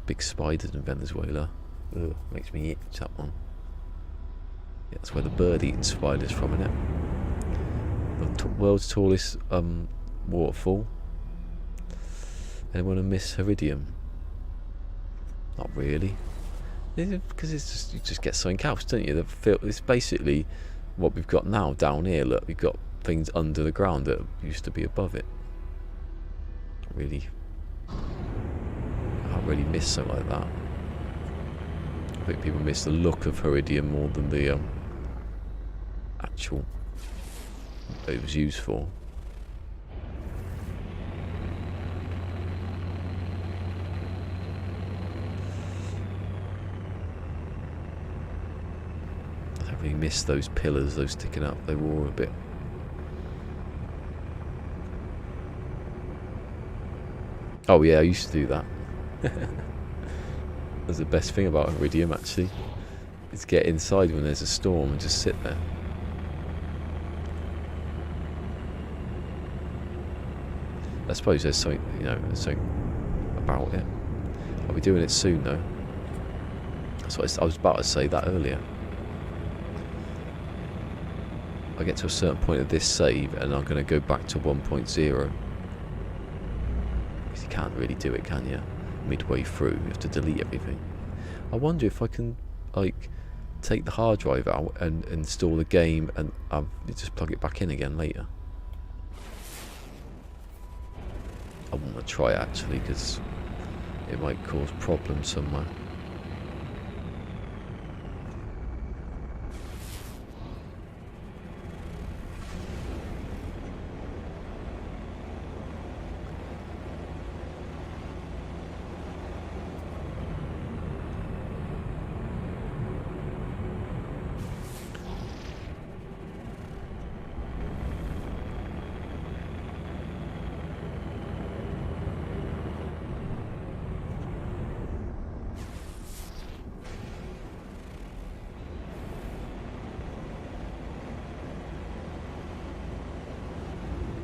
Big spiders in Venezuela. Ugh, makes me itch, that one. Yeah, that's where the bird-eating spider's from, isn't it? The world's tallest waterfall. Anyone miss Heridium? Not really. Because it's just, you just get something else, don't you? It's basically what we've got now down here. Look, we've got things under the ground that used to be above it. Really, I can't really miss something like that. I think people miss the look of Heridium more than the actual that it was used for. I don't really miss those pillars, those sticking up. They were all a bit... Oh yeah, I used to do that. That's the best thing about Iridium, actually. Is get inside when there's a storm and just sit there. I suppose there's something, you know, there's something about it. I'll be doing it soon, though. That's what I was about to say that earlier. I get to a certain point of this save, and I'm going to go back to 1.0. Because you can't really do it, can you? Midway through, you have to delete everything. I wonder if I can, like, take the hard drive out and install the game and just plug it back in again later. I want to try it, actually, because it might cause problems somewhere.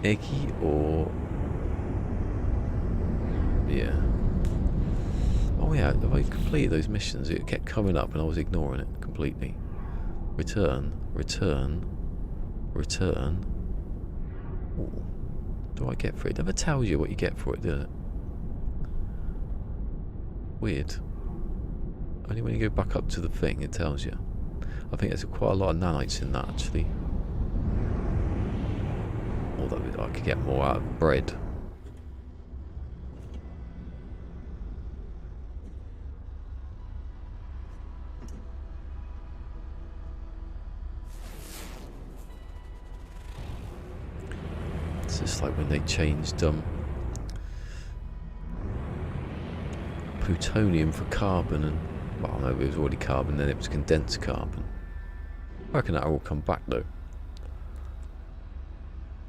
Eggy or... yeah. Oh yeah, if I completed those missions, it kept coming up and I was ignoring it completely. Return, return, return. Ooh. What do I get for it? It never tells you what you get for it, does it? Weird. Only when you go back up to the thing, it tells you. I think there's quite a lot of nanites in that, actually. Although I could get more out of bread. It's just like when they changed plutonium for carbon, and well, no, it was already carbon, then it was condensed carbon. I reckon that'll all come back though.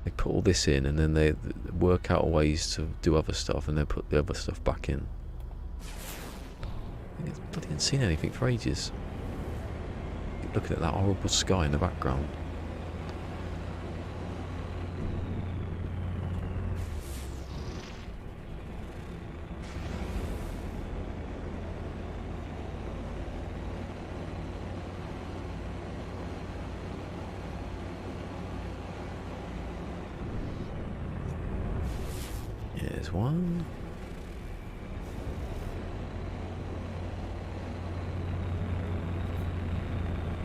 They put all this in, and then they work out ways to do other stuff, and then put the other stuff back in. I haven't seen anything for ages. Looking at that horrible sky in the background. Here's one.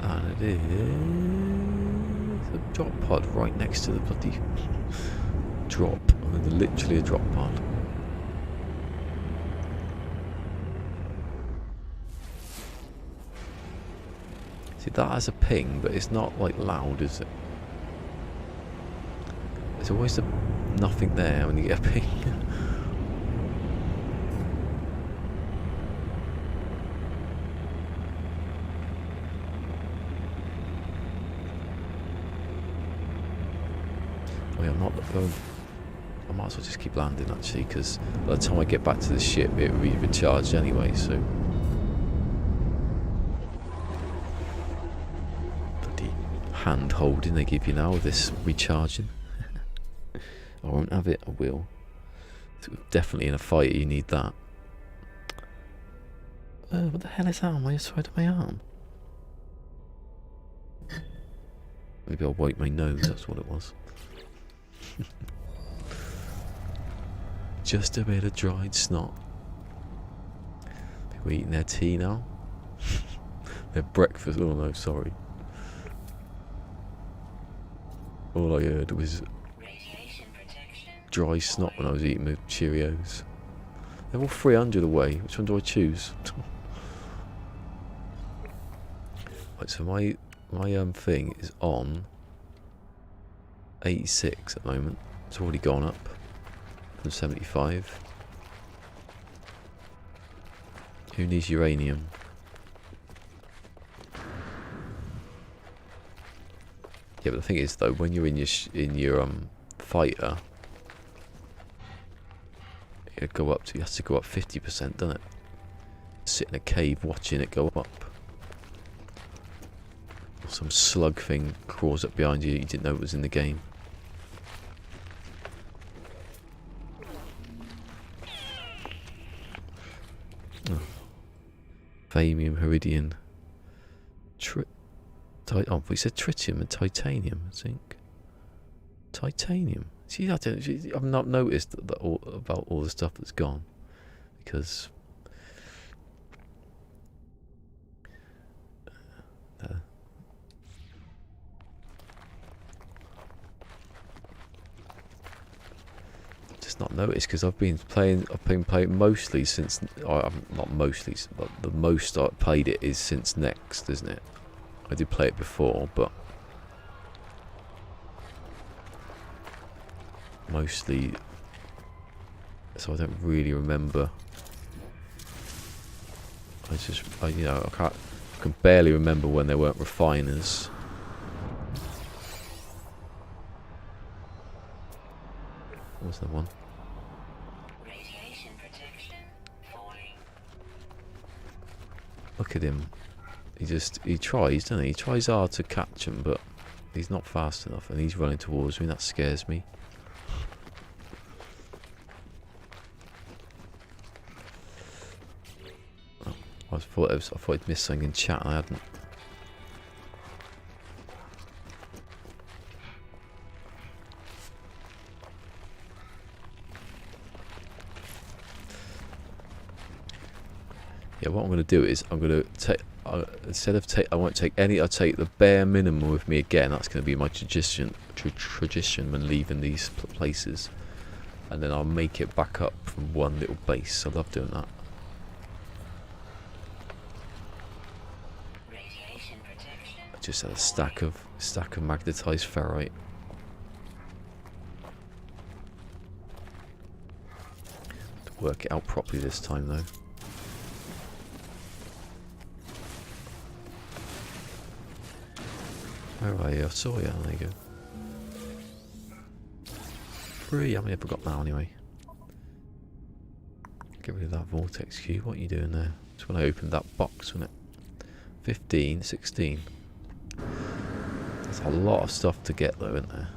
And it is a drop pod right next to the bloody drop. I mean, literally a drop pod. See, that has a ping, but it's not like loud, is it? There's always nothing there when you get a ping. Oh yeah, I'm not going. I might as well just keep landing actually, because by the time I get back to the ship, it will be recharged anyway. So bloody hand holding they give you now with this recharging. I won't have it. I will. Definitely in a fight, you need that. What the hell is that on my side of my arm? Maybe I'll wipe my nose. That's what it was. Just a bit of dried snot. People eating their tea now. Their breakfast. Oh no, sorry. All I heard was dry snot when I was eating my Cheerios. They're all 300 away. Which one do I choose? Right, so my thing is on 86 at the moment. It's already gone up from 75. Who needs uranium? Yeah, but the thing is though, when you're in your fighter, it go up to, you have to go up 50%, doesn't it? Sit in a cave watching it go up. Some slug thing crawls up behind you. You didn't know it was in the game. Oh. Vamium, Heridian. Oh, we said tritium and titanium, I think. Titanium. See, I've not noticed about all the stuff that's gone, because just not noticed, because I've been playing mostly since, not mostly, but the most I played it is since Next, isn't it? I did play it before, but mostly, so I don't really remember. I can barely remember when they weren't refiners. What was that one? Radiation protection falling. Look at him. He tries, doesn't he? He tries hard to catch him, but he's not fast enough, and he's running towards me. That scares me. I thought I'd missed something in chat and I hadn't. Yeah, what I'm going to do is I'm going to take instead of I won't take any. I'll take the bare minimum with me again. That's going to be my tradition when leaving these places, and then I'll make it back up from one little base. I love doing that. Radiation protection. I just had a stack of magnetized ferrite. To work it out properly this time though. Where are you? I saw you. There you go. 3. How many have I got now anyway? Get rid of that vortex cube. What are you doing there? Just when I opened that box, wasn't it? 15, 16. There's a lot of stuff to get though, isn't there?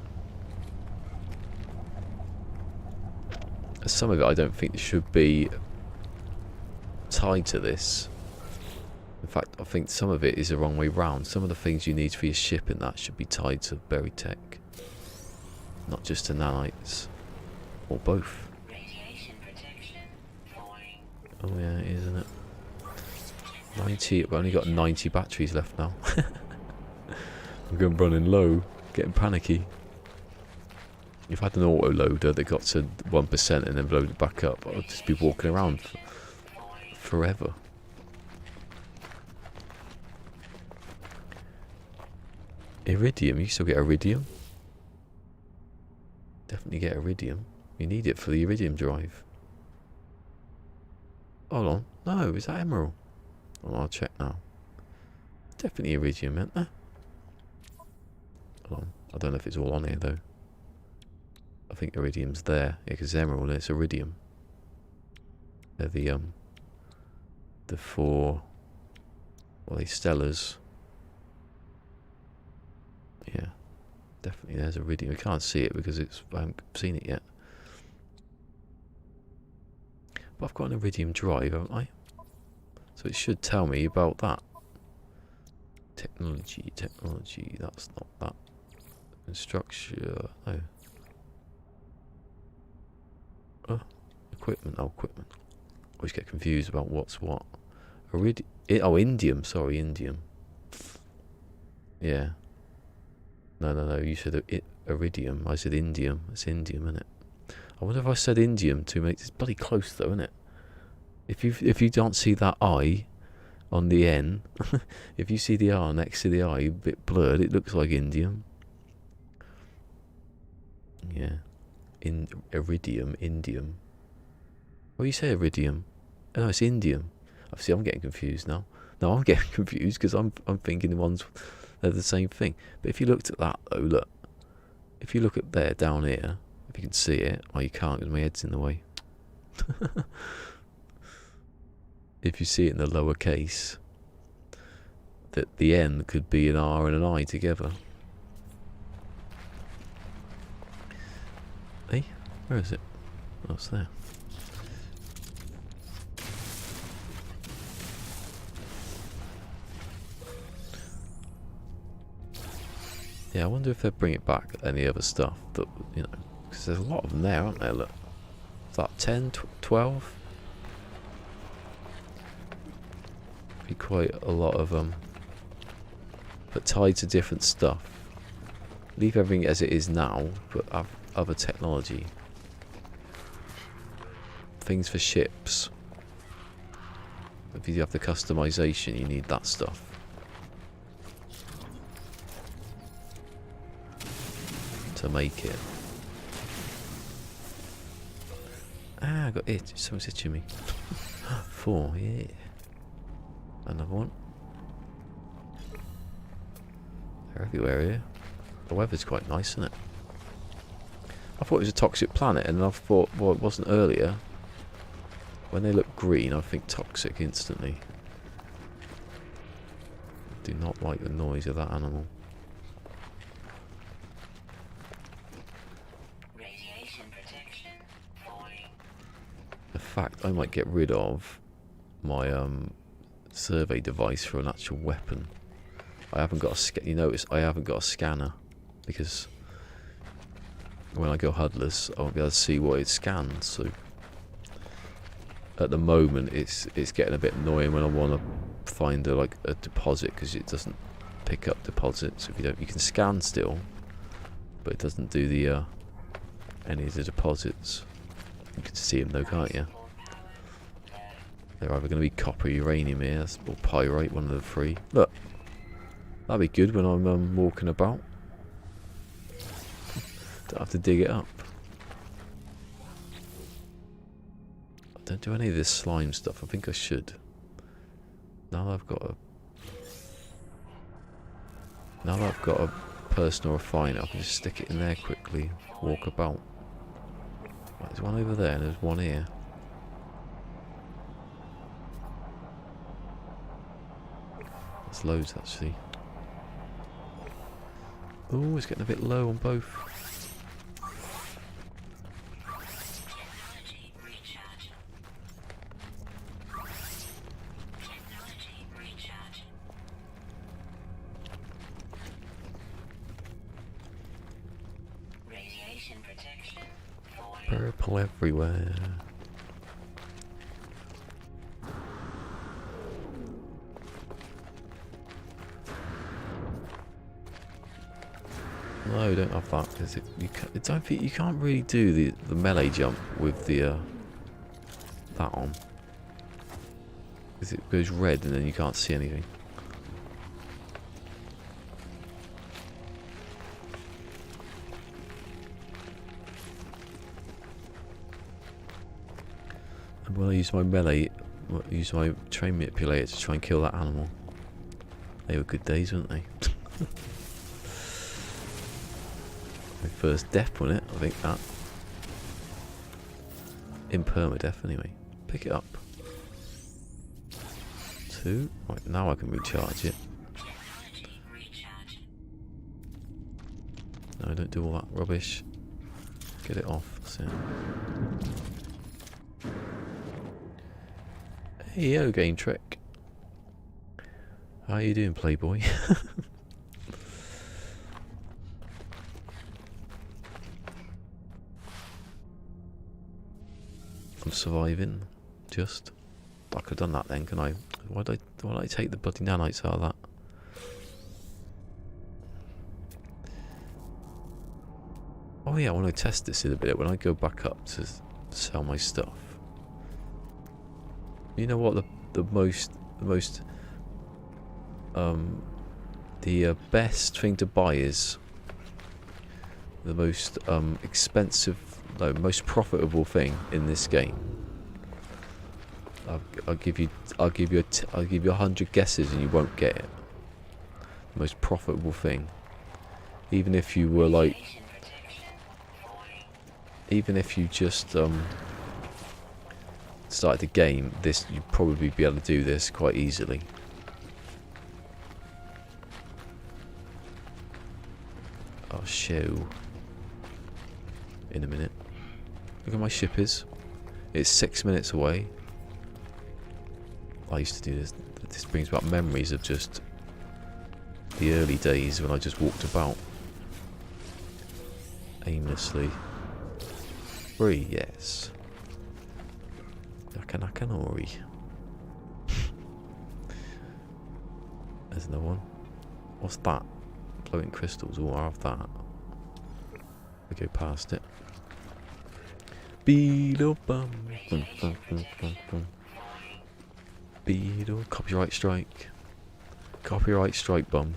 Some of it I don't think should be tied to this. In fact, I think some of it is the wrong way round. Some of the things you need for your ship and that should be tied to buried tech. Not just to nanites. Or both. Radiation protection falling. Oh yeah, it is, isn't it? 90, we've only got 90 batteries left now. I'm going running low, getting panicky. If I had an autoloader that got to 1% and then loaded back up, I'd just be walking around forever. Iridium, you still get iridium? Definitely get iridium. You need it for the iridium drive. Hold on. No, is that emerald? Oh, I'll check now. Definitely iridium, isn't there? Hold on. I don't know if it's all on here though. I think iridium's there. Yeah, because emerald, it's iridium. They're the 4, well, these stellars. Yeah, definitely there's iridium. We can't see it because I haven't seen it yet. But I've got an iridium drive, haven't I? So it should tell me about that. Technology, that's not that. Construction, no. Oh, equipment, equipment. Always get confused about what's what. Indium, sorry, indium. Yeah. No, you said iridium. I said indium. It's indium, isn't it? I wonder if I said indium to make it's bloody close though, isn't it? If you don't see that I on the N, if you see the R next to the I a bit blurred, it looks like indium. Yeah. Iridium, indium. What do you say iridium? Oh, no, it's indium. I see. I'm getting confused now. No, I'm getting confused because I'm thinking the ones they're the same thing. But if you looked at that though, look. If you look at there down here, if you can see it, oh you can't because my head's in the way. If you see it in the lower case, that the N could be an R and an I together. Hey, where is it? Oh, it's there. Yeah, I wonder if they'll bring it back, any other stuff that, you know, because there's a lot of them there, aren't there? Look, is that 10, 12? Be quite a lot of them, but tied to different stuff. Leave everything as it is now, but have other technology. Things for ships. If you have the customization, you need that stuff. To make it. Ah, I got it. Someone's itching me. 4, yeah. Another one. They're everywhere here. The weather's quite nice, isn't it? I thought it was a toxic planet, and I thought, well, it wasn't earlier. When they look green, I think toxic instantly. Do not like the noise of that animal. Radiation protection falling. In fact, I might get rid of my survey device for an actual weapon. I haven't got a you notice I haven't got a scanner because when I go HUDless I won't be able to see what it scans, so at the moment it's getting a bit annoying when I want to find a deposit, because it doesn't pick up deposits. If you can scan still, but it doesn't do the any of the deposits. You can see them though, can't you? They're either going to be copper, uranium here, or pyrite, one of the three. Look, that'd be good when I'm walking about. Don't have to dig it up. I don't do any of this slime stuff. I think I should. Now that I've got a personal refiner, I can just stick it in there quickly, walk about. Right, there's one over there and there's one here. There's loads actually. Oh, it's getting a bit low on both. Technology recharge. Technology recharge. Radiation protection falling. Purple everywhere. No, don't have that, because you can't really do the melee jump with the that on, because it goes red and then you can't see anything. And when I use my melee, use my train manipulator to try and kill that animal. They were good days, weren't they? My first death on it, I think that. In Permadeath anyway. Pick it up. 2. Right, now I can recharge it. Technology recharge. No, don't do all that rubbish. Get it off. That's it. Hey yo, Game Trick. How you doing, Playboy? I'm surviving. Just. I could have done that then, can I? Why did I take the bloody nanites out of that? Oh yeah, I want to test this in a bit when I go back up to sell my stuff. You know what the best thing to buy is? The most expensive, no, most profitable thing in this game. I'll give you 100 guesses and you won't get it. The most profitable thing, even if you were like, Radiation protection falling. even if you just started the game, this you'd probably be able to do this quite easily. I'll show in a minute. Look at my ship is. It's 6 minutes away. I used to do this. This brings back memories of just the early days when I just walked about aimlessly. Free, yes. Nakanori. There's another one. What's that? Floating crystals. Oh, I have that. We go past it. Beetle bum. Beetle. Copyright strike. Copyright strike bum.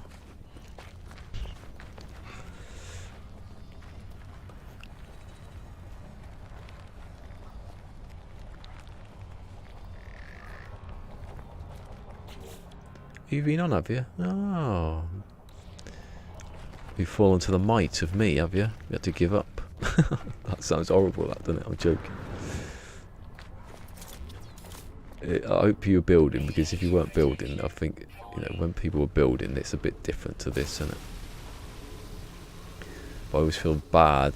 You've been on, have you? Oh. You've fallen to the might of me, have you? You had to give up. That sounds horrible, that, doesn't it? I'm joking. I hope you were building, because if you weren't building, I think, you know, when people were building, it's a bit different to this, isn't it? I always feel bad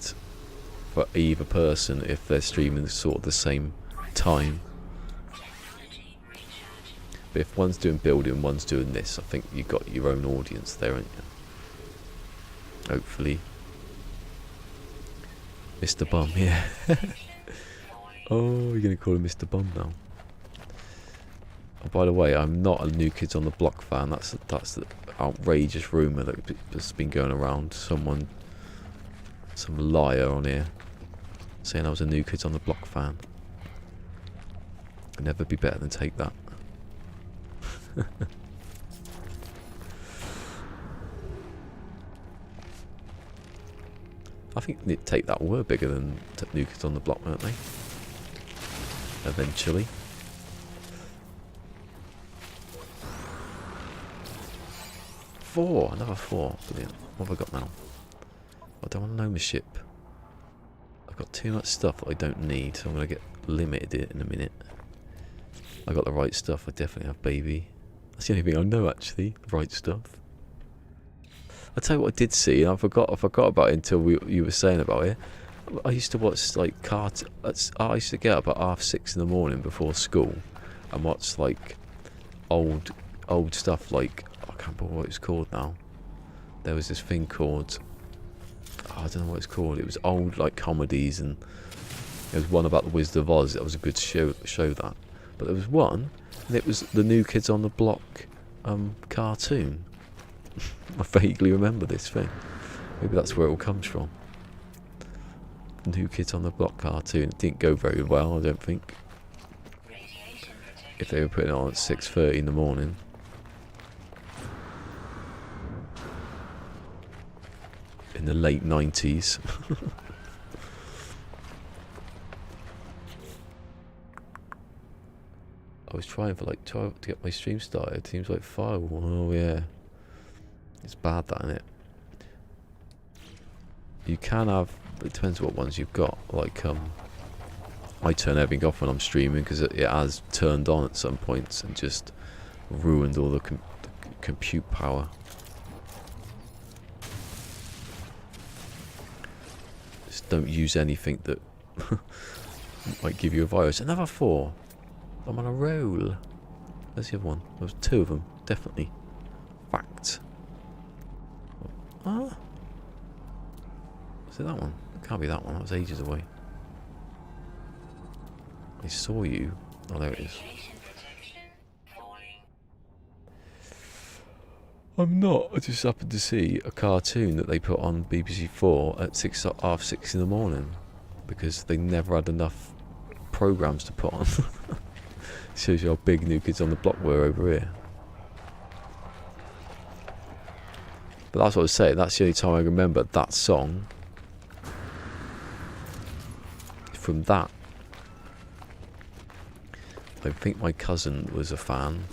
for either person if they're streaming sort of the same time. Technology recharge. But if one's doing building, one's doing this, I think you've got your own audience there, haven't you? Hopefully. Mr. Bum, yeah. Oh, you're going to call him Mr. Bum now. Oh, by the way, I'm not a New Kids on the Block fan. That's the outrageous rumour that's been going around. Some liar on here saying I was a New Kids on the Block fan. I'd never be better than Take That. I think Take That were bigger than New Kids on the Block, weren't they? Eventually. Another 4. Brilliant. What have I got now? I don't want to know my ship. I've got too much stuff that I don't need, so I'm going to get limited in a minute. I got the right stuff. I definitely have baby. That's the only thing I know, actually. The right stuff. I'll tell you what I did see, and I forgot about it until you were saying about it. I used to watch like I used to get up at 6:30 in the morning before school and watch like old stuff. Like, I can't remember what it's called now. There was this thing called, I don't know what it's called. It was old like comedies, and there was one about the Wizard of Oz. That was a good show that. But there was one, and it was the New Kids on the Block cartoon. I vaguely remember this thing. Maybe that's where it all comes from. New Kids on the Block cartoon. It didn't go very well, I don't think. If they were putting it on at 6:30 in the morning. In the late 90s. I was trying to get my stream started. It seems like firewall. Oh yeah. It's bad, that, isn't it? You can have, it depends what ones you've got. Like, I turn everything off when I'm streaming because it has turned on at some points and just ruined all the compute power. Just don't use anything that might give you a virus. Another 4. I'm on a roll. There's the other one. There was 2 of them, definitely. Fact. Ah. Was it that one? It can't be that one. That was ages away. I saw you. Oh, there it is. I'm not. I just happened to see a cartoon that they put on BBC4 at 6:30 in the morning because they never had enough programs to put on. Shows you how big New Kids on the Block were over here. But that's what I was saying. That's the only time I remember that song. From that. I think my cousin was a fan.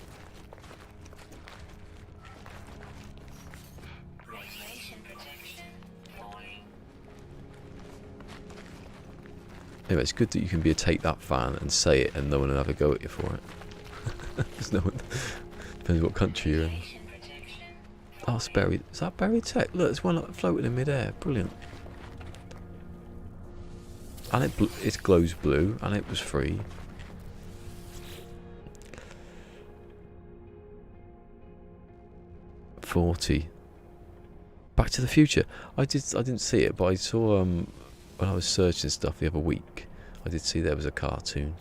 Anyway, it's good that you can be a Take That fan and say it and no one will have a go at you for it. There's no one. Depends what country you're in. Oh, it's buried. Is that buried tech? Look, there's one floating in midair. Brilliant. And it glows blue, and it was free. $40. Back to the Future. I didn't see it, but I saw when I was searching stuff the other week. I did see there was a cartoon.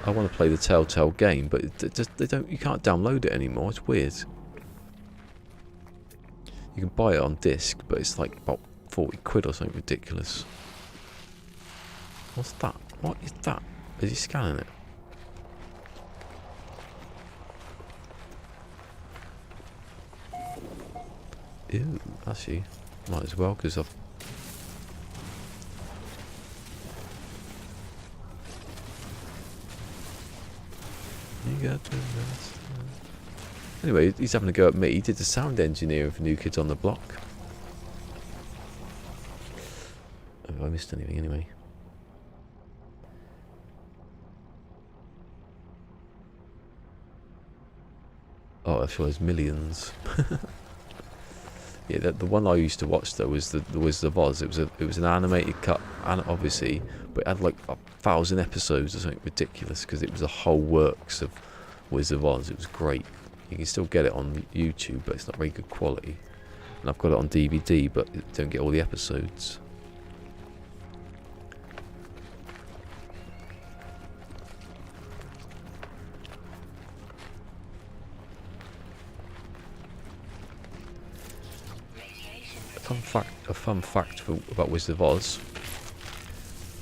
I want to play the Telltale game, but they don't. You can't download it anymore. It's weird. You can buy it on disc, but it's like about 40 quid or something ridiculous. What's that? What is that? Is he scanning it? Ew, actually, might as well because I've. You got to rest. Anyway, he's having a go at me. He did the sound engineering for New Kids on the Block. Have I missed anything anyway? Oh, I'm sure there's millions. Yeah, the one I used to watch though was the Wizard of Oz. It was an animated cut, and obviously, but it had like 1,000 episodes or something ridiculous because it was the whole works of Wizard of Oz. It was great. You can still get it on YouTube, but it's not very good quality. And I've got it on DVD, but you don't get all the episodes. a fun fact about Wizard of Oz.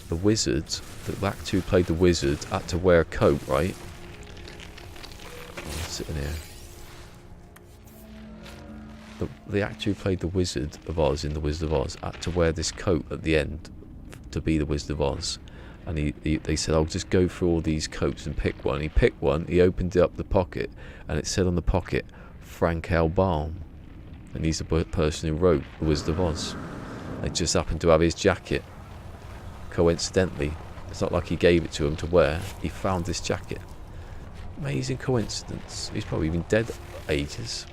The wizard, the actor who played the wizard, had to wear a coat, right? I'm sitting here. The actor who played the Wizard of Oz in the Wizard of Oz had to wear this coat at the end to be the Wizard of Oz. And they said, I'll just go through all these coats and pick one. He picked one, he opened up the pocket, and it said on the pocket, Frank L. Baum. And he's the person who wrote the Wizard of Oz. They just happened to have his jacket. Coincidentally. It's not like he gave it to him to wear. He found this jacket. Amazing coincidence. He's probably been dead ages.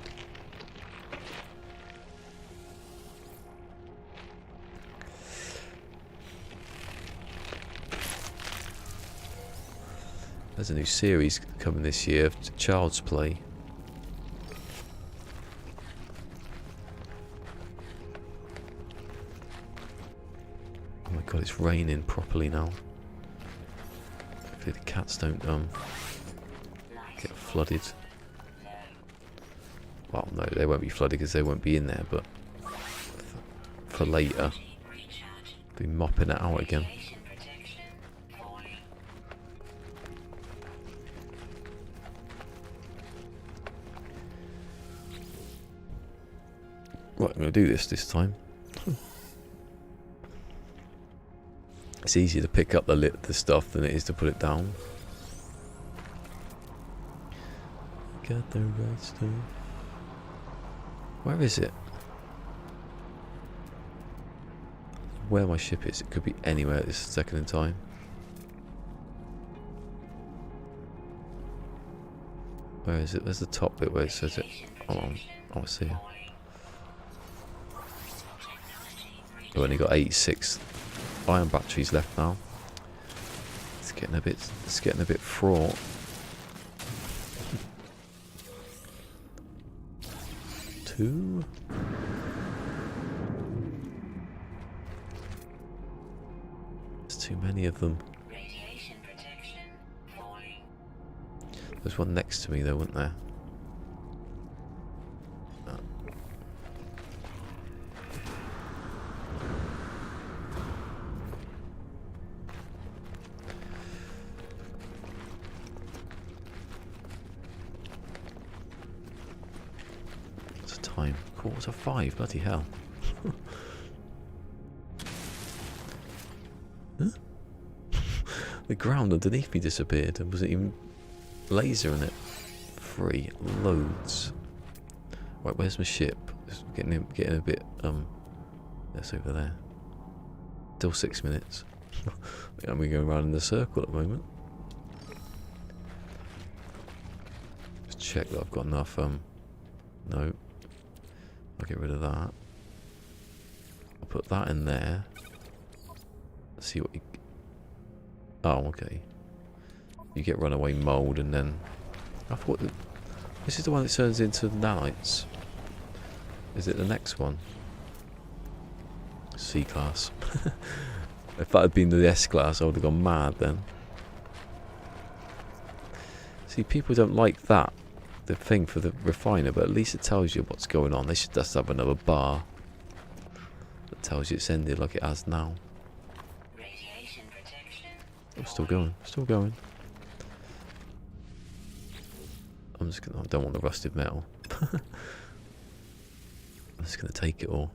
There's a new series coming this year of Child's Play. Oh my god, it's raining properly now. Hopefully the cats don't get flooded. Well, no, they won't be flooded because they won't be in there, but for later, be mopping it out again. Right, I'm going to do this time. It's easier to pick up the stuff than it is to put it down. Got the right stuff. Where is it? Where my ship is, it could be anywhere at this second in time. Where is it? Where's the top bit where it says it? Hold on. Oh, I see it. I've only got 86 ion batteries left now. It's getting a bit fraught. Two. There's too many of them. Radiation protection falling. There's one next to me though, wasn't there? Time. 4:45, bloody hell. Huh? The ground underneath me disappeared and wasn't even lasering it. Free. Loads. Right, where's my ship? It's getting a bit, that's over there. Still 6 minutes. And we're going around in the circle at the moment. Just check that I've got enough, no. I'll get rid of that. I'll put that in there. Let's see what you... Oh, okay. You get runaway mould and then... I thought that... This is the one that turns into nanites. Is it the next one? C-class. If that had been the S-class, I would have gone mad then. See, people don't like that. The thing for the refiner, but at least it tells you what's going on. They should just have another bar that tells you it's ended like it has now. Radiation protection. Oh, still going. I'm just gonna. I don't want the rusted metal. I'm just gonna take it all.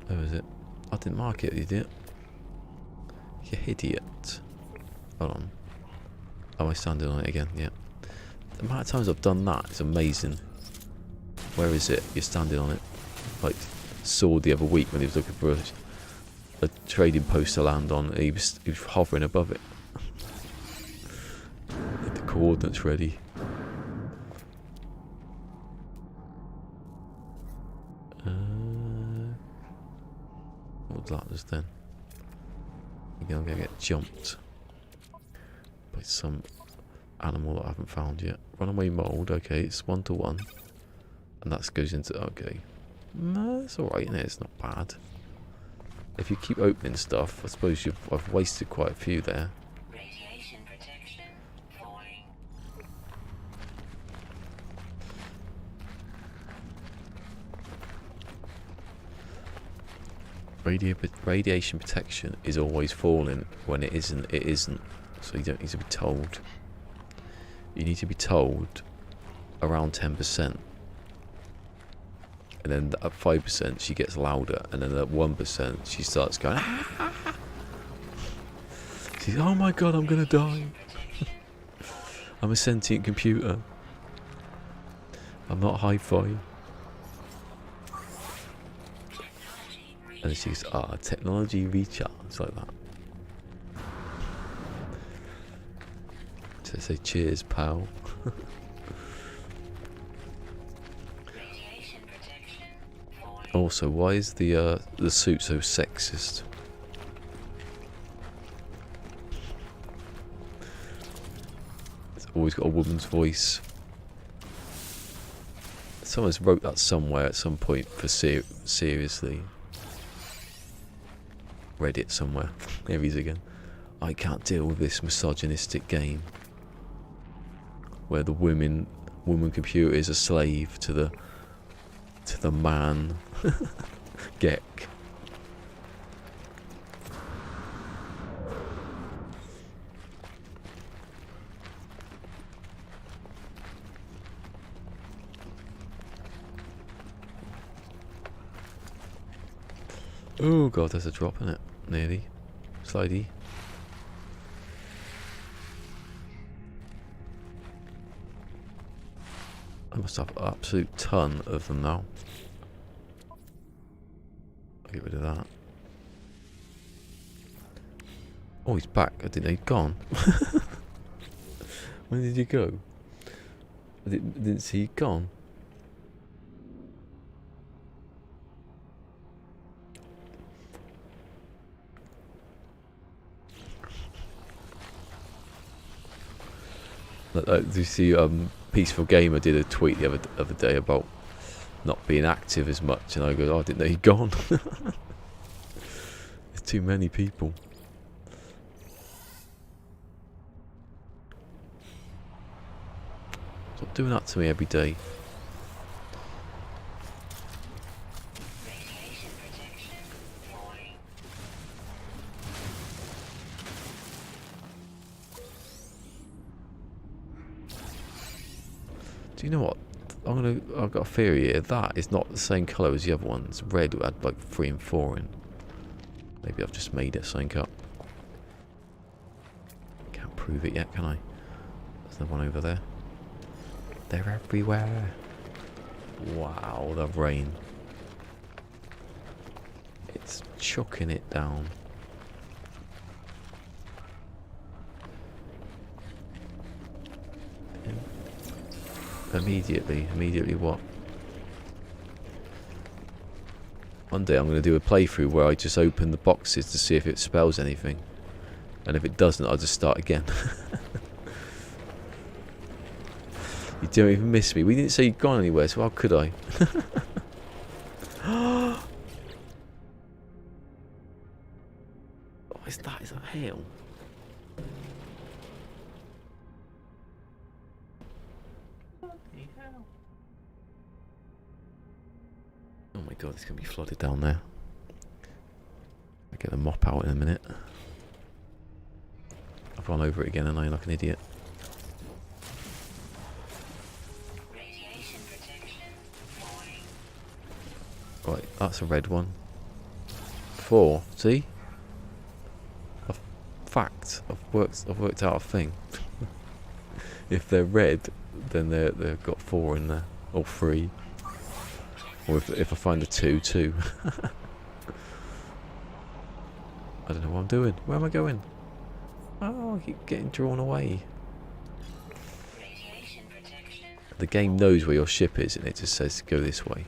Where is it? I didn't mark it, you idiot. You idiot. Hold on. Oh, I standing on it again, yeah. The amount of times I've done that is amazing. Where is it? You're standing on it. Like, saw the other week when he was looking for a trading post to land on. He was hovering above it. Get the coordinates ready. What was that just then? I'm going to get jumped by some animal that I haven't found yet. Runaway mould, okay, it's 1-to-1. And that goes into, okay. No, it's alright, isn't it? It's not bad. If you keep opening stuff, I suppose I've wasted quite a few there. Radiation protection falling. Radiation protection is always falling. When it isn't, it isn't. So you don't need to be told. You need to be told around 10%. And then at 5% she gets louder, and then at 1% she starts going, ah! She's, oh my god, I'm gonna die. I'm a sentient computer. I'm not hi-fi. And then she goes, technology recharge, like that. So say cheers, pal. Also, why is the suit so sexist? It's always got a woman's voice. Someone's wrote that somewhere at some point for seriously. Reddit somewhere. There he is again. I can't deal with this misogynistic game where the woman computer is a slave to the man Gek. Oh god, there's a drop in it. Nearly. Slidey. I must have an absolute ton of them now. I'll get rid of that. Oh, he's back. I didn't know he'd gone. When did you go? I didn't see he'd gone. Do you see Peaceful Gamer did a tweet the other day about not being active as much, and I go, oh, I didn't know he'd gone. There's too many people. Stop doing that to me every day. Do you know what? I've got a theory here. That is not the same colour as the other ones. Red had like 3 and 4 in. Maybe I've just made it sync up. Can't prove it yet, can I? There's the one over there. They're everywhere. Wow, the rain. It's chucking it down. Immediately what? One day I'm going to do a playthrough where I just open the boxes to see if it spells anything. And if it doesn't, I'll just start again. You don't even miss me. We didn't say you'd gone anywhere, so how could I? What is that? Is that hail? Oh my god, it's going to be flooded down there. I'll get the mop out in a minute. I've run over it again and I'm like an idiot. Right, that's a red one. 4, see? I've worked out a thing. If they're red, then they've got 4 in there, or 3. Or if I find a 2, 2. I don't know what I'm doing. Where am I going? Oh, I keep getting drawn away. The game knows where your ship is, and it just says go this way.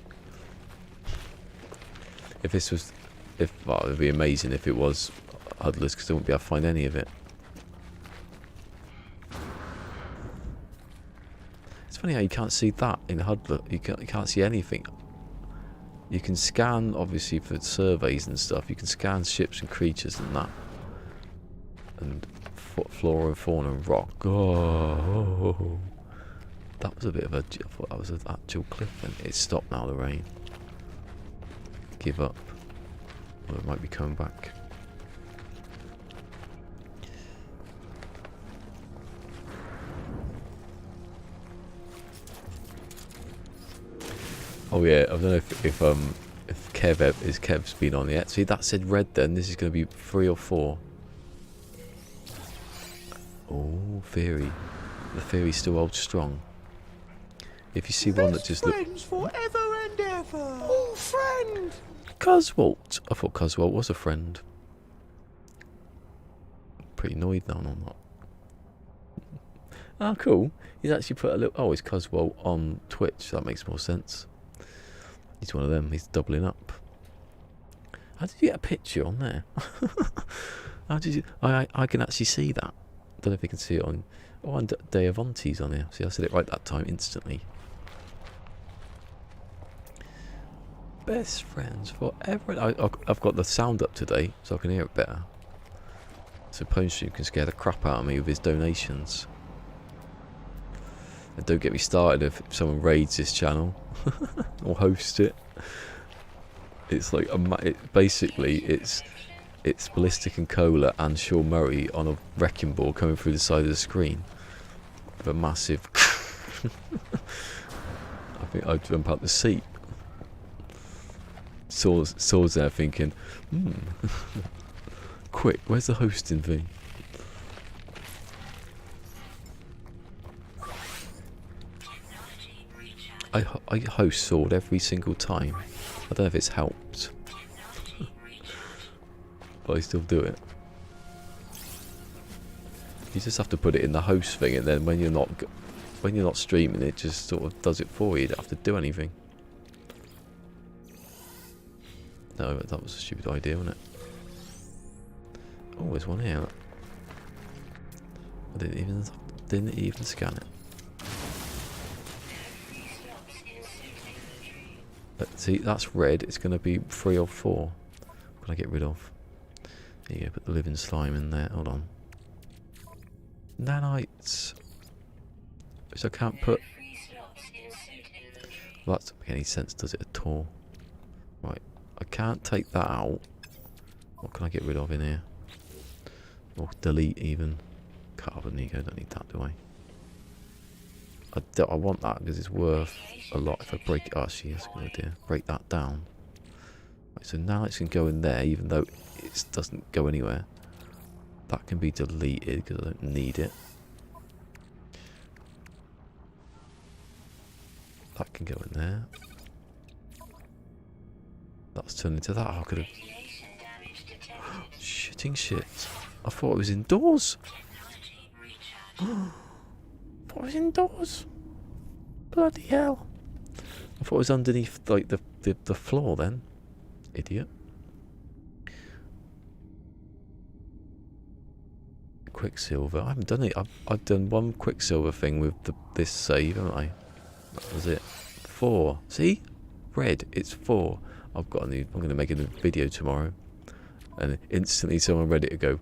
If this was, well, it would be amazing if it was huddlers, because I wouldn't be able to find any of it. It's funny how you can't see that in huddler. You can't see anything. You can scan, obviously, for surveys and stuff. You can scan ships and creatures and that, and flora and fauna and rock. Oh, that was a bit of a. I thought that was an actual cliff, and it's stopped now. The rain. Give up. Or it might be coming back. Oh yeah, I don't know if Kev's been on yet. See, that said red then. This is going to be 3 or 4. Oh, theory. The theory still holds strong. If you see one that just looks... friends forever and ever. Oh, friend. Coswalt. I thought Coswalt was a friend. Pretty annoyed now, I'm not. Ah, cool. He's actually put a little... Oh, it's Coswalt on Twitch. That makes more sense. He's one of them. He's doubling up. How did you get a picture on there? How did you... I can actually see that. Don't know if you can see it on... Oh, and Day of Aunties on here. See, I said it right that time instantly. Best friends forever. I've got the sound up today, so I can hear it better. So Ponestream can scare the crap out of me with his donations. And don't get me started if someone raids this channel or hosts it. It's like basically it's ballisticola and Sean Murray on a wrecking ball coming through the side of the screen. With a massive. I think I'd jump out the seat. Saul's there thinking, quick, where's the hosting thing? I host Sword every single time. I don't know if it's helped, but I still do it. You just have to put it in the host thing, and then when you're not streaming, it just sort of does it for you. You don't have to do anything. No, that was a stupid idea, wasn't it? Oh, there's one here. I didn't even scan it. Let's see, that's red. It's going to be 3 or 4. What can I get rid of? There you go, put the living slime in there. Hold on. Nanites. Which I can't put. Well, that doesn't make any sense, does it at all? Right, I can't take that out. What can I get rid of in here? Or delete even. Carbon ego, don't need that, do I? I want that because it's worth a lot if I break it. Oh, actually, that's a good idea. Break that down. Right, so now it can go in there, even though it doesn't go anywhere. That can be deleted because I don't need it. That can go in there. That's turned into that. Oh, I could have. Shitting shit. I thought it was indoors. I thought it was indoors. Bloody hell. I thought it was underneath like the floor then. Idiot. Quicksilver. I haven't done it. I've done one Quicksilver thing with this save, haven't I? That was it. 4. See? Red. It's 4. I'm going to make a new video tomorrow. And instantly someone read it to go,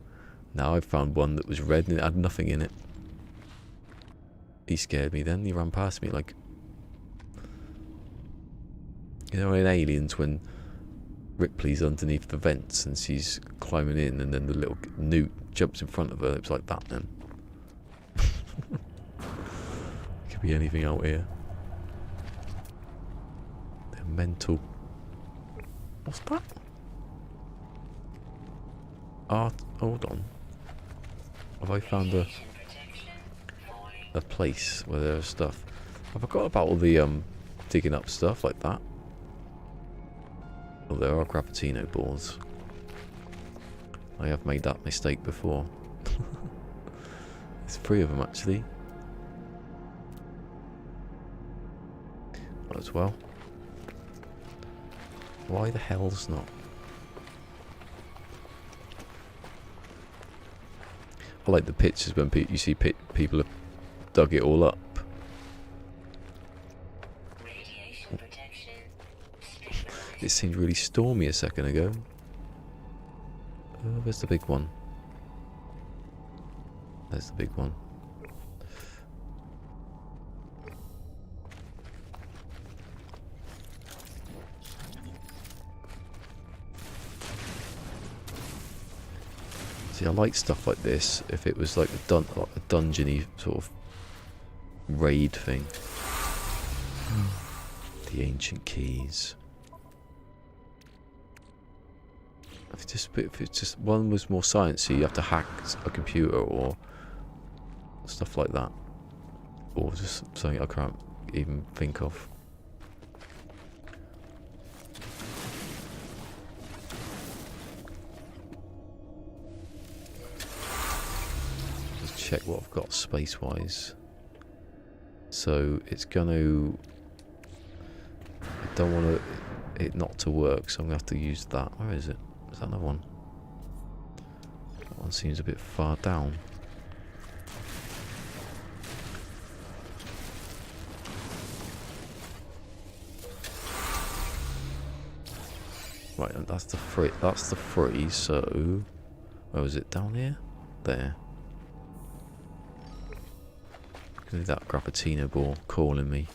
now I found one that was red and it had nothing in it. He scared me then. He ran past me like... You know in Aliens when Ripley's underneath the vents and she's climbing in and then the little newt jumps in front of her. It was like that then. Could be anything out here. They're mental. What's that? Art. Hold on. Have I found a place where there's stuff? I forgot about all the digging up stuff like that. Oh, there are Gravitino balls. I have made that mistake before. There's 3 of them actually. Might as well. Why the hell's not? I like the pictures when you see people have dug it all up. It seemed really stormy a second ago. Oh, where's the big one? There's the big one. See, I like stuff like this. If it was like a dungeony sort of raid thing. The ancient keys. If it's just one was more sciencey, you have to hack a computer or stuff like that, or just something I can't even think of. Just check what I've got space-wise. So it's gonna. I don't want it not to work, so I'm gonna have to use that. Where is it? Is that another one? That one seems a bit far down. Right, and that's the free. That's the free. So, where was it? Down here? There. Look at that Grappatino ball calling me.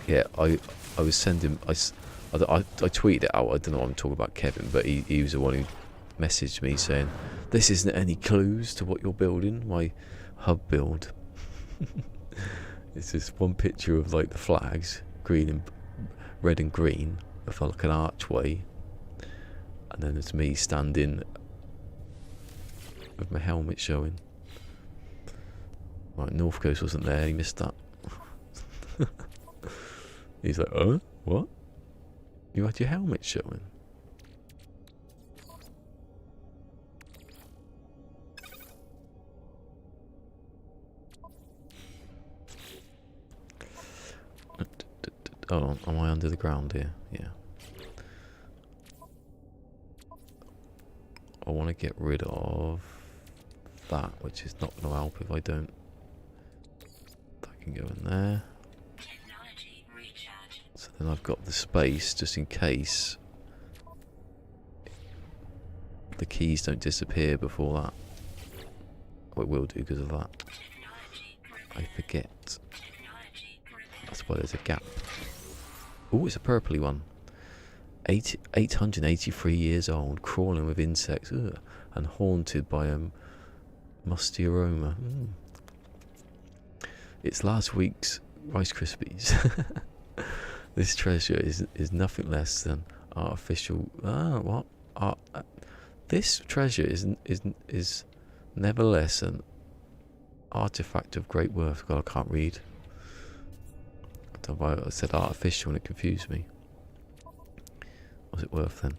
Yeah, I was sending. I tweeted it out. I don't know what I'm talking about, Kevin, but he was the one who messaged me saying, "This isn't any clues to what you're building. My hub build." It's just one picture of like the flags, green and red and green, with like an archway, and then it's me standing with my helmet showing. Right, North Coast wasn't there. He missed that. He's like, "Oh, what? You had your helmet showing?" Hold on, am I under the ground here? Yeah. I want to get rid of that, which is not going to help if I don't. That can go in there. So then I've got the space just in case the keys don't disappear before that. Oh, it will do because of that. I forget. That's why there's a gap. Oh, it's a purpley one. 883 years old, crawling with insects, and haunted by a musty aroma. It's last week's Rice Krispies. This treasure is nothing less than artificial. This treasure is nevertheless an artifact of great worth. God, I can't read. I don't know why I said artificial and it confused me. What's it worth then?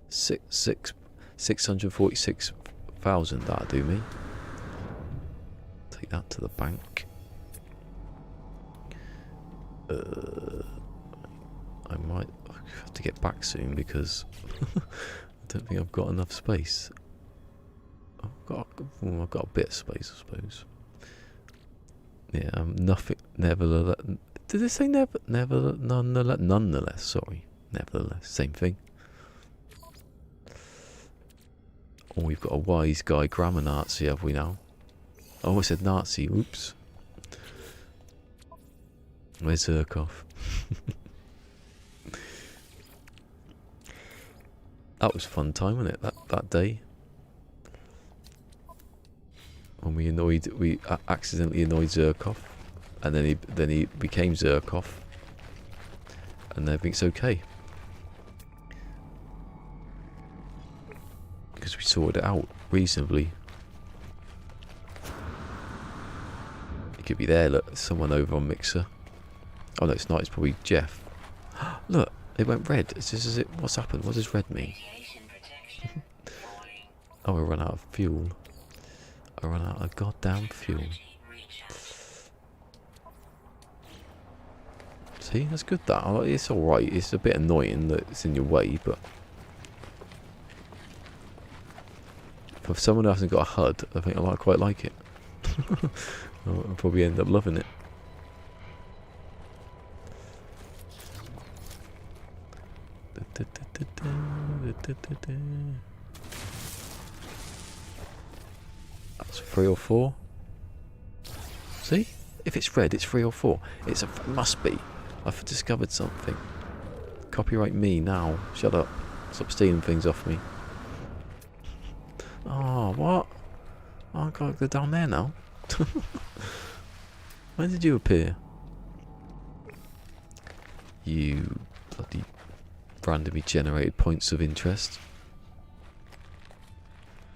646,000. That'll do me. Take that to the bank. I might have to get back soon because I don't think I've got enough space. I've got a bit of space, I suppose. Yeah, nothing. Nevertheless, did they say nonetheless? Sorry, nevertheless, same thing. Oh, we've got a wise guy grammar Nazi, have we now? Oh, I said Nazi. Oops. Where's Zerkov? That was a fun time, wasn't it? That day when we accidentally annoyed Zerkov, and then he became Zerkov, and everything's okay because we sorted it out reasonably. It could be there. Look, someone over on Mixer. Oh no, it's not. It's probably Jeff. Look, it went red. It's just as it. What's happened? What does red mean? Oh, I run out of fuel. I run out of goddamn fuel. See, that's good. That it's all right. It's a bit annoying that it's in your way, but for someone who hasn't got a HUD, I think I quite like it. I'll probably end up loving it. That's 3 or 4. See? If it's red, it's 3 or 4. It must be. I've discovered something. Copyright me now. Shut up. Stop stealing things off me. Oh, what? Oh, I've got to go down there now. When did you appear? You bloody randomly generated points of interest.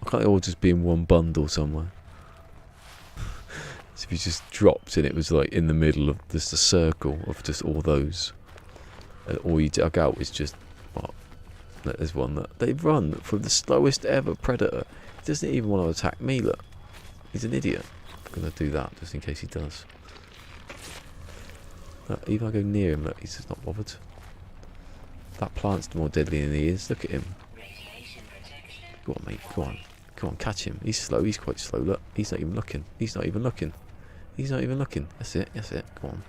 Why can't they all just be in one bundle somewhere? So if you just dropped and it was like in the middle of just a circle of just all those. And all you dug out is just, what? There's one that they run from the slowest ever predator. He doesn't even want to attack me, look. He's an idiot. I'm going to do that just in case he does. Look, even if I go near him, look, he's just not bothered. That plant's more deadly than he is. Look at him. Go on, mate. Go on. Come on, catch him. He's slow. He's quite slow. Look, he's not even looking. He's not even looking. He's not even looking. That's it. That's it. Go on.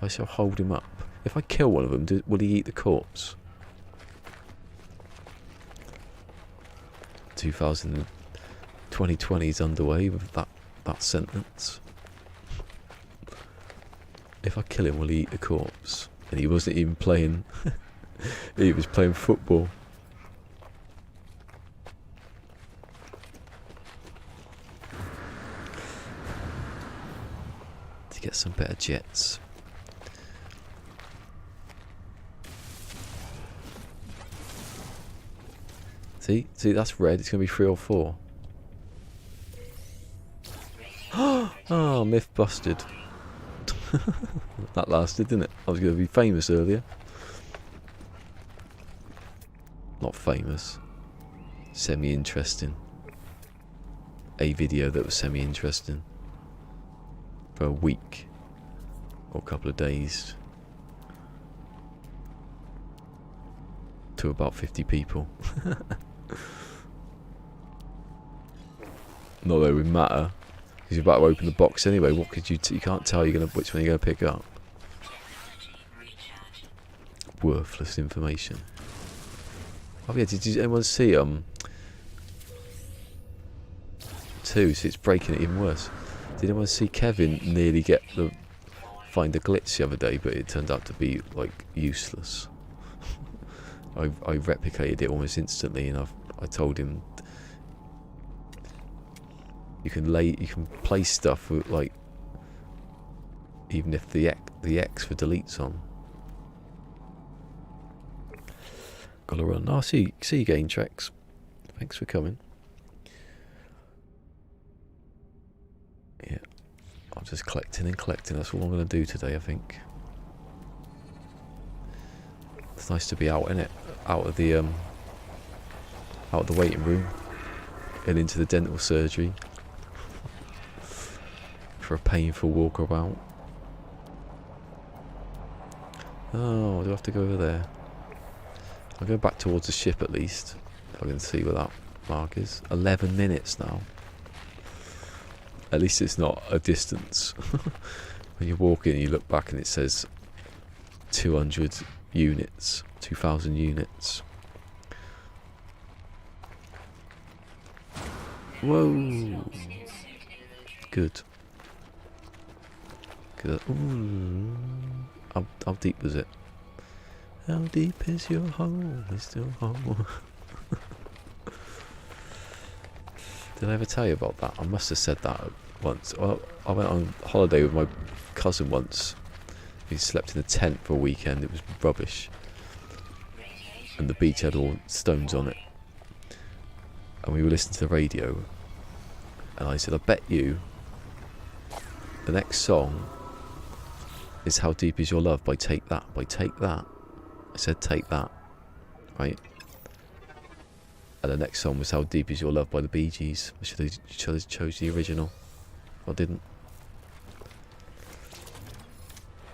I shall hold him up. If I kill one of them, will he eat the corpse? 2020 is underway with that sentence. If I kill him, will he eat the corpse? And he wasn't even playing. He was playing football. To get some better jets. See, that's red. It's going to be 3 or 4. Oh, myth busted. That lasted, didn't it? I was going to be famous earlier. Not famous. Semi-interesting. A video that was semi-interesting. For a week. Or a couple of days. To about 50 people. Not that it would matter. Because you're about to open the box anyway. What could you... you can't tell which one you're going to pick up. Worthless information. Oh yeah, did anyone see 2, so it's breaking it even worse. Did anyone see Kevin nearly find a glitch the other day, but it turned out to be like useless. I replicated it almost instantly, and I told him you can play stuff with, like, even if the X for delete's on. Gotta run. Oh, see you again, Trex. Thanks for coming. Yeah, I'm just collecting and collecting. That's all I'm gonna do today, I think. It's nice to be out, innit? Out of the waiting room and into the dental surgery for a painful walk about. Oh, do I have to go over there? I'll go back towards the ship at least, if I can see where that mark is. 11 minutes now. At least it's not a distance. When you're walking and you look back and it says 200 units, 2,000 units. Whoa! Good. Good. Ooh. How deep was it? How deep is your hole, Mr. Hole? Did I ever tell you about that? I must have said that once. Well, I went on holiday with my cousin once. He slept in a tent for a weekend. It was rubbish. And the beach had all stones on it. And we were listening to the radio. And I said, I bet you the next song is How Deep Is Your Love by Take That. By Take That. I said Take That. Right? And the next song was How Deep Is Your Love by the Bee Gees. I should have chose the original. I didn't.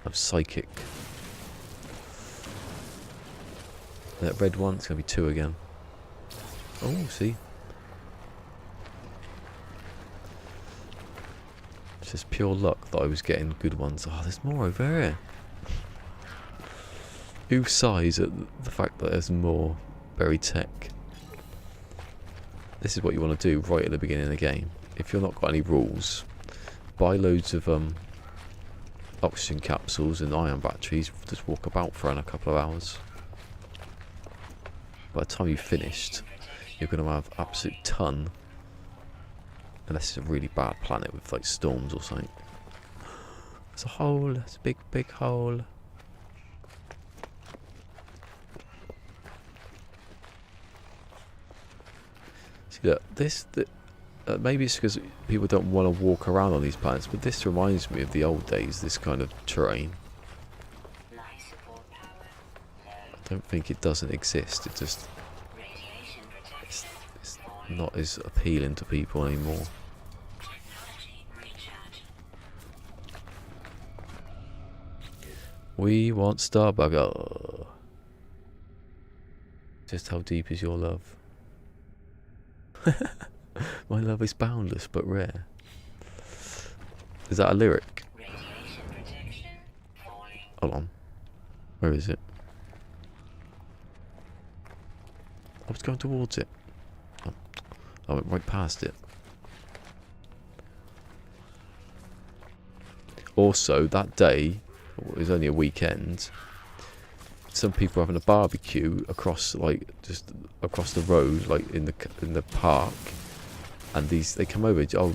I'm psychic. That red one, it's going to be 2 again. Oh, see? It's just pure luck that I was getting good ones. Oh, there's more over here. Who sighs at the fact that there's more buried tech? This is what you want to do right at the beginning of the game. If you've not got any rules, buy loads of oxygen capsules and ion batteries. Just walk about for a couple of hours. by the time you've finished, you're going to have absolute ton. Unless it's a really bad planet with like storms or something. It's a hole. It's a big, big hole. See, look, maybe it's because people don't want to walk around on these planets, but this reminds me of the old days, this kind of terrain. Life support power. I don't think it doesn't exist, it just, Radiation protection. it's not as appealing to people anymore. Technology recharge. We want Starbugger. Just how deep is your love? My love is boundless but rare. Is that a lyric? Radiation protection. Falling. Hold on. Where is it? I was going towards it. Oh, I went right past it. Also, that day, it was only a weekend, some people were having a barbecue across, like, just across the road, like in the park. And they come over. Oh,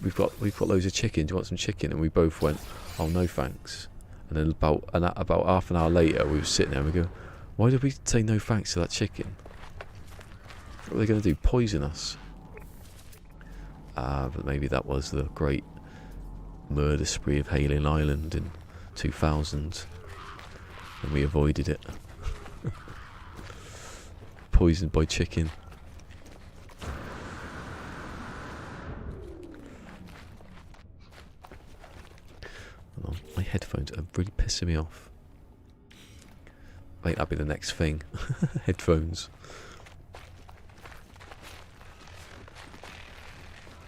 we've got loads of chicken. Do you want some chicken? And we both went, oh no thanks. And then about half an hour later, we were sitting there and we go, why did we say no thanks to that chicken? What are they going to do? Poison us? But maybe that was the great murder spree of Hailing Island in 2000, and we avoided it. Poisoned by chicken. Oh, my headphones are really pissing me off. Wait, that'll be the next thing. Headphones.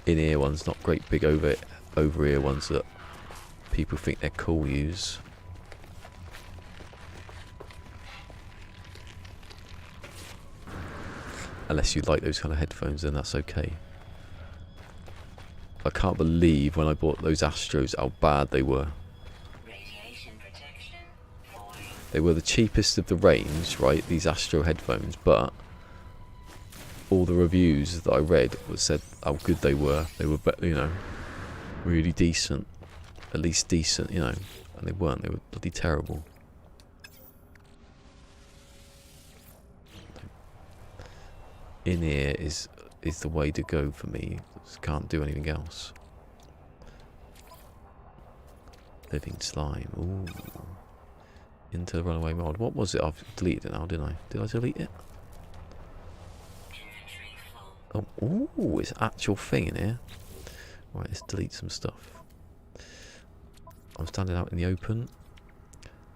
In-ear ones, not great big over-ear ones that people think they're cool use. Unless you like those kind of headphones, then that's okay. I can't believe when I bought those Astros how bad they were. Radiation protection. Falling. They were the cheapest of the range, right? These Astro headphones, but all the reviews that I read said how good they were. They were, you know, really decent, at least decent, you know. And they weren't. They were bloody terrible. In-ear is the way to go for me. Just can't do anything else. Living slime. Ooh. Into the runaway mod. What was it? I've deleted it now, didn't I? Did I delete it? Inventory full. Oh, ooh, it's an actual thing in here. Right, let's delete some stuff. I'm standing out in the open.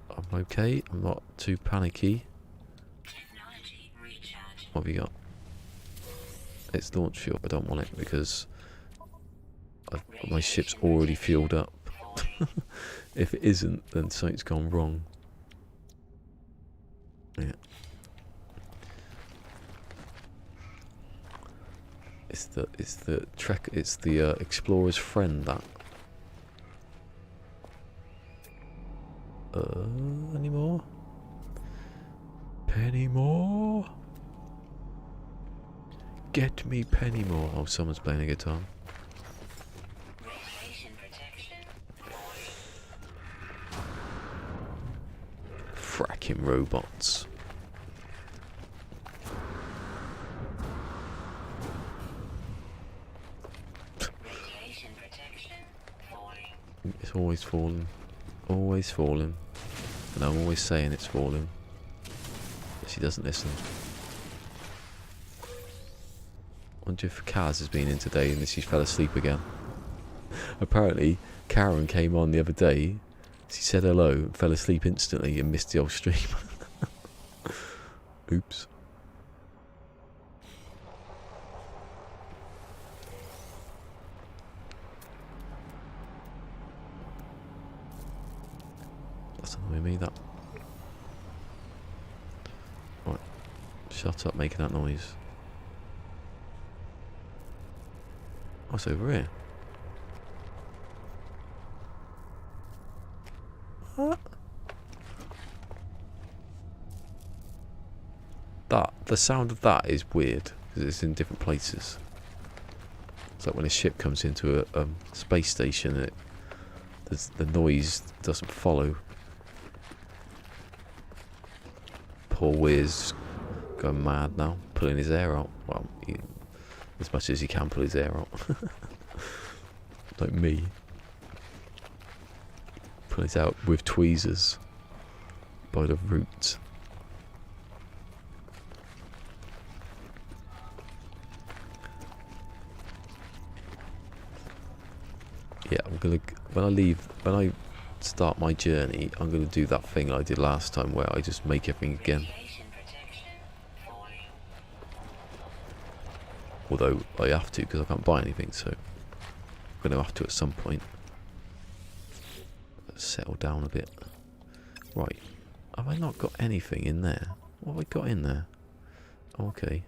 I'm okay. I'm not too panicky. Technology recharge. What have you got? It's launch fuel. I don't want it because my ship's already fueled up. If it isn't, then something's gone wrong. Yeah. It's the explorer's friend, that. Any more? Penny more? Get me penny more. Oh, someone's playing a guitar. Radiation protection. Fracking robots. Radiation protection. Falling. It's always falling. Always falling. And I'm always saying it's falling. But she doesn't listen. I wonder if Kaz has been in today and she fell asleep again. Apparently, Karen came on the other day. She said hello and fell asleep instantly and missed the whole stream. Oops. That's annoying me, that. Right. Shut up making that noise. What's over here? What? That the sound of that is weird because it's in different places. It's like when a ship comes into a space station, the noise doesn't follow. Poor Weir's going mad now, pulling his hair out. Well, as much as he can pull his hair out. Like me. Pull it out with tweezers by the roots. Yeah, I'm gonna, when I start my journey, I'm gonna do that thing I did last time where I just make everything again. Radiation protection falling. Although I have to because I can't buy anything, so I'm gonna have to at some point. Let's settle down a bit. Right, have I not got anything in there? What have I got in there? Oh, okay.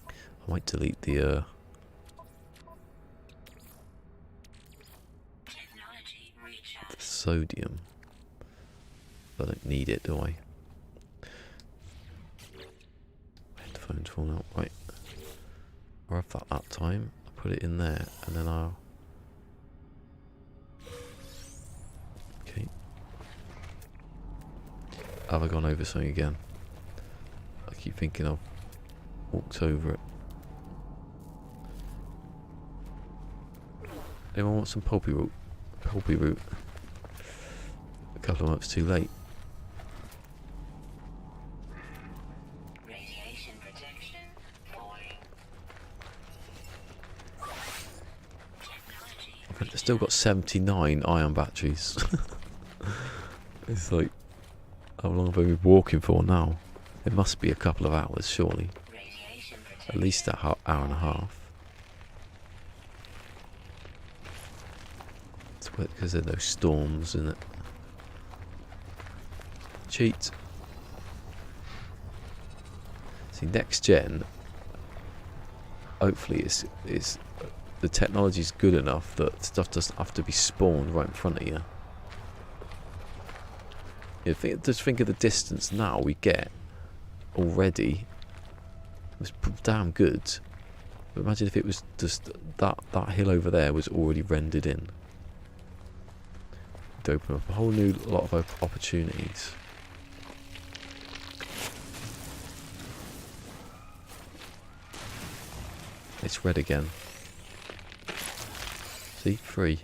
I might delete the Technology recharge. sodium. I don't need it, do I? Headphones falling out. Right. I'll have that time. I'll put it in there and then I'll... Okay. Have I gone over something again? I keep thinking I've walked over it. Anyone want some pulpy root? Pulpy root. A couple of months too late. Radiation protection falling. Technology I've still got 79 ion batteries. It's like, how long have I been walking for now? It must be a couple of hours, surely. radiation At protection. least an hour and a half. It's because there are no storms in it. Cheat. See, next gen, hopefully it's the technology's good enough that stuff doesn't have to be spawned right in front of you. Just think of the distance now we get already. It's damn good. But imagine if it was just that hill over there was already rendered in. It'd open up a whole new lot of opportunities. It's red again. See? 3.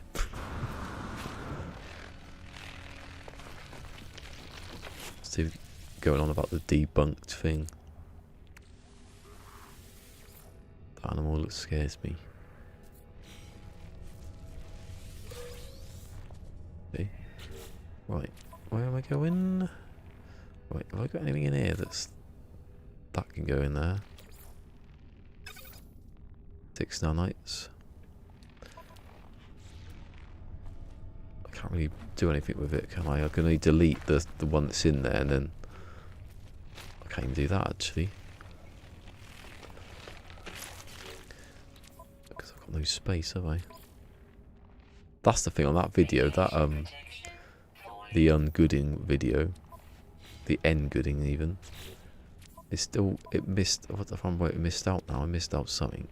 Still going on about the debunked thing. The animal that scares me. See? Right. Where am I going? Right, have I got anything in here that can go in there? 6 nanites. I can't really do anything with it, can I? I can only delete the one that's in there, and then I can't even do that actually because I've got no space, have I? That's the thing on that video, that the ungooding video, the n-gooding even. It's still, it missed. What if I'm it missed out now? I missed out something.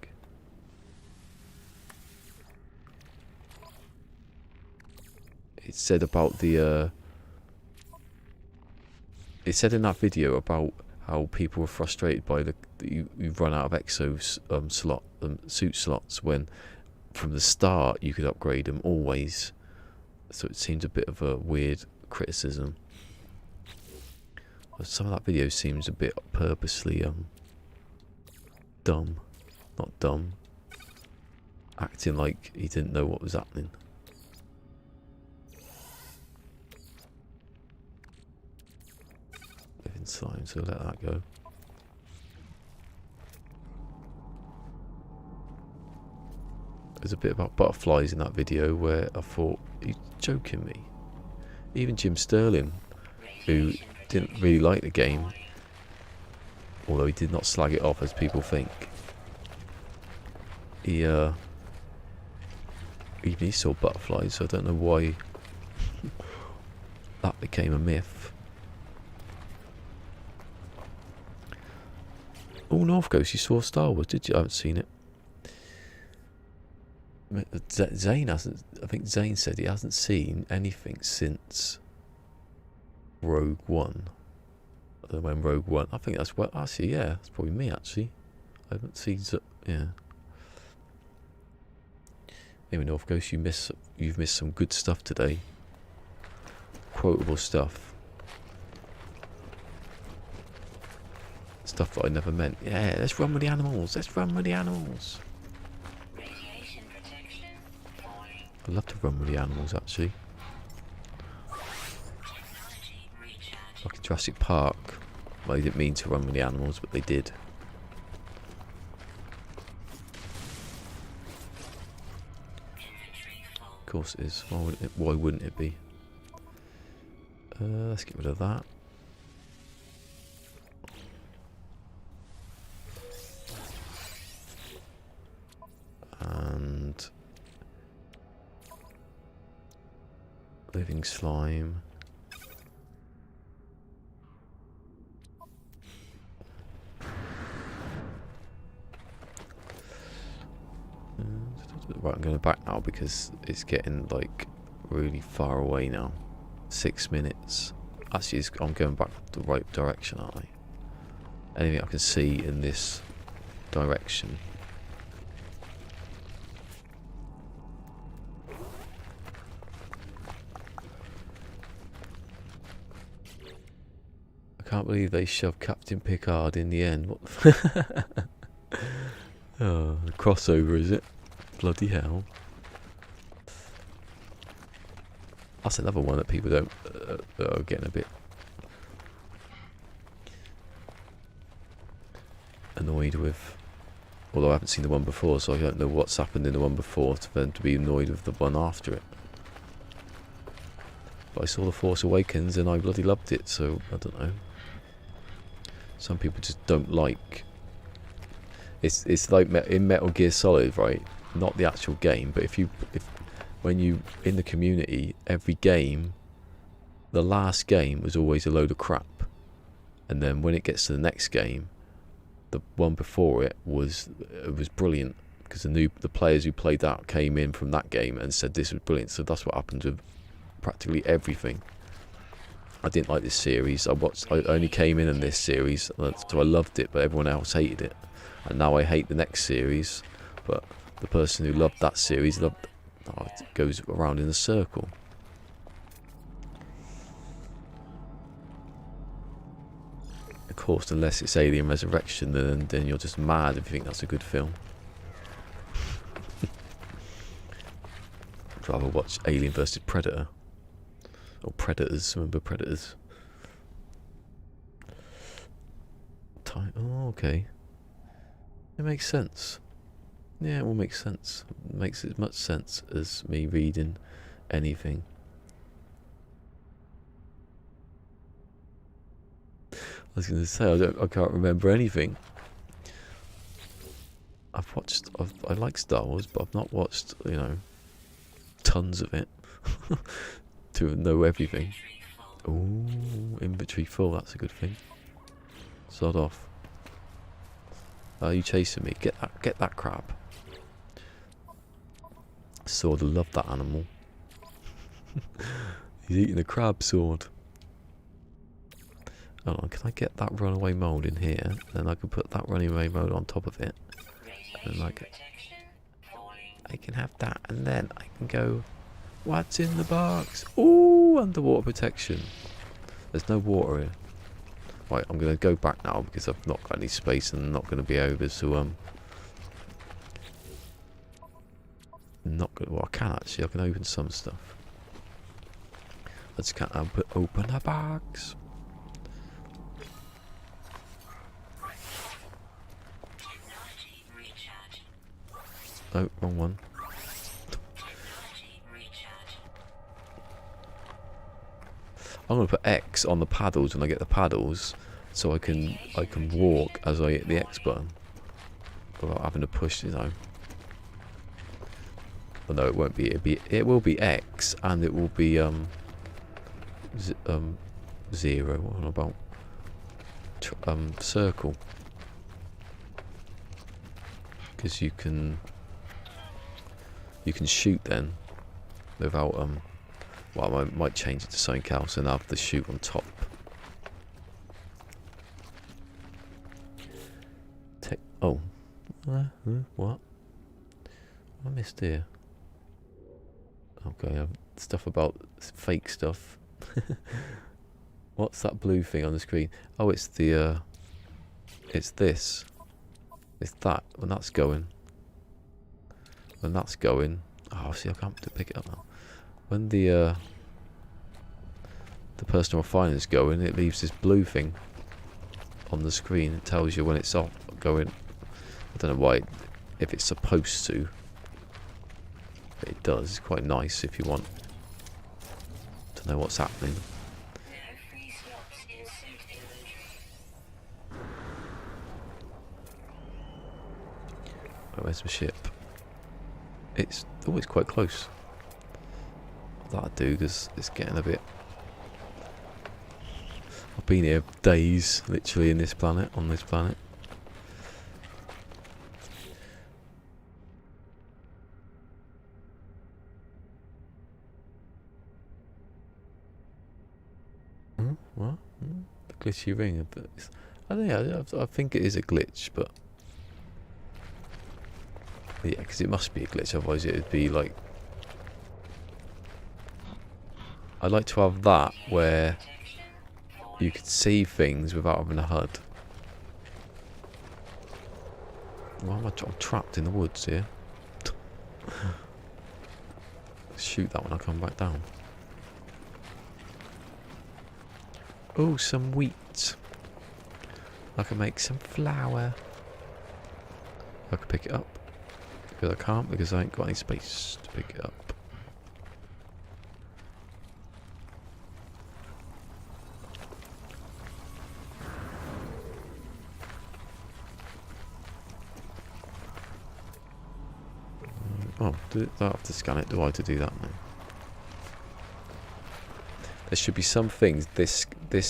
It said about the it said in that video about how people were frustrated by you run out of suit slots when from the start you could upgrade them always. So it seems a bit of a weird criticism. Some of that video seems a bit purposely dumb, not dumb, acting like he didn't know what was happening. Living slime, so let that go. There's a bit about butterflies in that video where I thought, are you joking me? Even Jim Sterling, who didn't really like the game, although he did not slag it off as people think, even he saw butterflies, so I don't know why that became a myth. Oh, North Coast, you saw Star Wars, did you? I haven't seen it. Zane hasn't. I think Zane said he hasn't seen anything since Rogue One. I don't know when Rogue One. I think that's what. Actually, yeah, that's probably me. Actually, I haven't seen. Yeah. Anyway, North Coast, you've missed some good stuff today. Quotable stuff. Stuff that I never meant. Yeah, let's run with the animals. Let's run with the animals. Radiation protection falling. I'd love to run with the animals, actually. Technology recharge. Like in Jurassic Park. Well, they didn't mean to run with the animals, but they did. Inventory full. Of course it is. Why wouldn't it be? Let's get rid of that. And living slime. Right, I'm going back now because it's getting like really far away now. 6 minutes. Actually, I'm going back the right direction, aren't I? Anything I can see in this direction. I can't believe they shoved Captain Picard in the end. What the oh, the crossover, is it? Bloody hell. That's another one that people don't are getting a bit annoyed with. Although I haven't seen the one before, so I don't know what's happened in the one before for them to be annoyed with the one after it. But I saw The Force Awakens and I bloody loved it, so I don't know. Some people just don't like. It's like in Metal Gear Solid, right? Not the actual game, but when you in the community, every game, the last game was always a load of crap, and then when it gets to the next game, the one before it was brilliant because the players who played that came in from that game and said this was brilliant. So that's what happened with practically everything. I didn't like this series. I only came in this series, so I loved it, but everyone else hated it, and now I hate the next series. But the person who loved that series it goes around in a circle. Of course, unless it's Alien Resurrection, then you're just mad if you think that's a good film. I'd rather watch Alien vs Predator. Or Predators, remember Predators? Oh, okay. It makes sense. Yeah, it will make sense. It makes as much sense as me reading anything. I was going to say, I can't remember anything. I like Star Wars, but I've not watched, tons of it to know everything. Ooh, inventory full, that's a good thing. Sod off. Are you chasing me? Get that crab. Sword, I love that animal. He's eating a crab sword. Hold on, can I get that runaway mode in here? Then I can put that runaway mode on top of it. And I can have that, and then I can go, what's in the box? Ooh, underwater protection. There's no water here. Right, I'm going to go back now because I've not got any space and I'm not going to be over, so well, I can actually. I can open some stuff. I just can't open a box. Oh, wrong one. I'm gonna put X on the paddles when I get the paddles, so I can walk as I hit the X button without having to push, Well, no, it won't be. It will be X, and it will be 0. What about circle? is you can shoot then without well, I might change it to something else and have the shoot on top. Oh, what? I missed here. Okay, stuff about fake stuff. What's that blue thing on the screen? Oh, it's the it's this. It's that. When that's going. When that's going. Oh, see, I can't pick it up now. When the personal finer is going, it leaves this blue thing on the screen. It tells you when it's off going. I don't know why, if it's supposed to. But it does. It's quite nice if you want to know what's happening. No free slots in suit inventory. Oh, where's my ship? It's always quite close. That'll do, because it's getting a bit... I've been here days, literally, on this planet. What? The glitchy ring. I don't know, I think it is a glitch, but... Yeah, because it must be a glitch, otherwise it would be like... I'd like to have that where you could see things without having a HUD. Why am I'm trapped in the woods here. Shoot that when I come back down. Oh, some wheat. I can make some flour. I can pick it up. Because I can't, because I ain't got any space to pick it up. Oh, do I have to scan it? Do I have to do that now? There should be some things this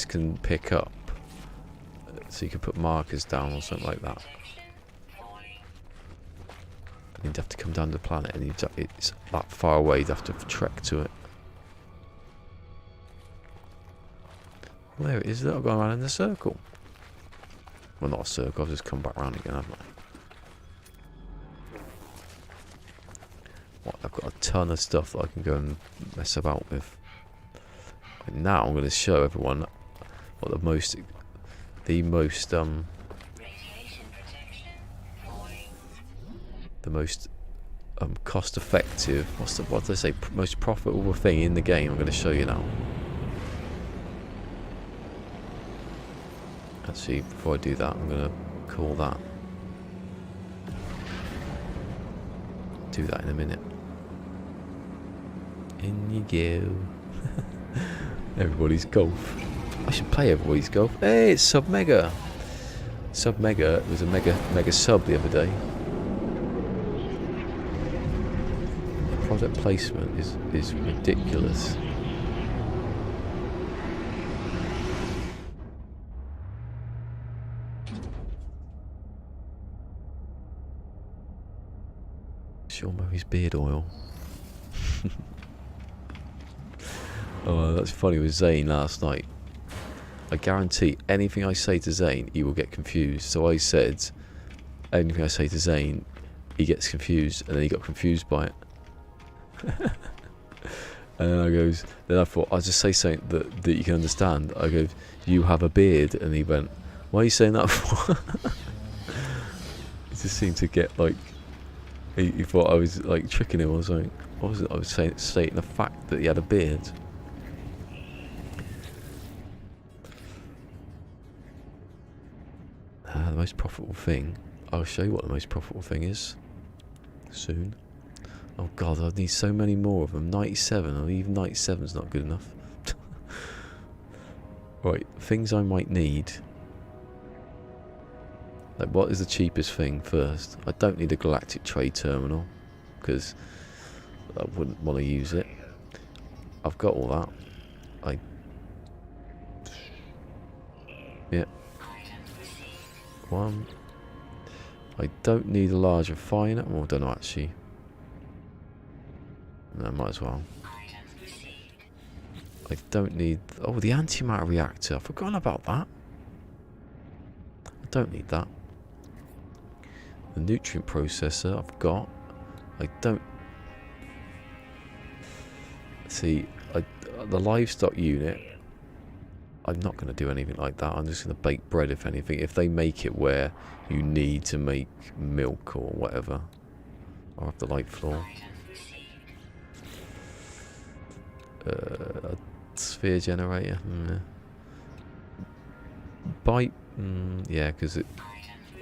can pick up. So you can put markers down or something like that. You'd have to come down to the planet, and it's that far away, you'd have to trek to it. Well, there it is, I've gone around in a circle. Well, not a circle, I've just come back around again, haven't I? What, I've got a ton of stuff that I can go and mess about with. And now I'm going to show everyone what the most cost-effective, what do they say, most profitable thing in the game. I'm going to show you now. Actually, before I do that, I'm going to call that. Do that in a minute. In you go. Everybody's golf. I should play everybody's golf. Hey, it's Sub Mega. Sub Mega was a mega sub the other day. Product placement is ridiculous. Sean Murray's beard oil. Oh, that's funny with Zane last night. I guarantee anything I say to Zane, he will get confused. So I said, anything I say to Zane, he gets confused, and then he got confused by it. And then I thought, I'll just say something that you can understand. I go, you have a beard, and he went, why are you saying that for? He just seemed to get like, he thought I was like tricking him or something. What was it? I was stating the fact that he had a beard. The most profitable thing. I'll show you what the most profitable thing is soon. Oh god, I need so many more of them. 97, or even 97's not good enough. Right, things I might need. Like, what is the cheapest thing first? I don't need a galactic trade terminal, because I wouldn't want to use it. I've got all that. Yeah. One. I don't need a large refiner. Well, I don't know actually. No, might as well. I don't need... Oh, the antimatter reactor. I've forgotten about that. I don't need that. The nutrient processor I've got. I don't... See, the livestock unit, I'm not going to do anything like that. I'm just going to bake bread, if anything. If they make it where you need to make milk or whatever, I'll have the light floor. A sphere generator. Bite. Yeah, because it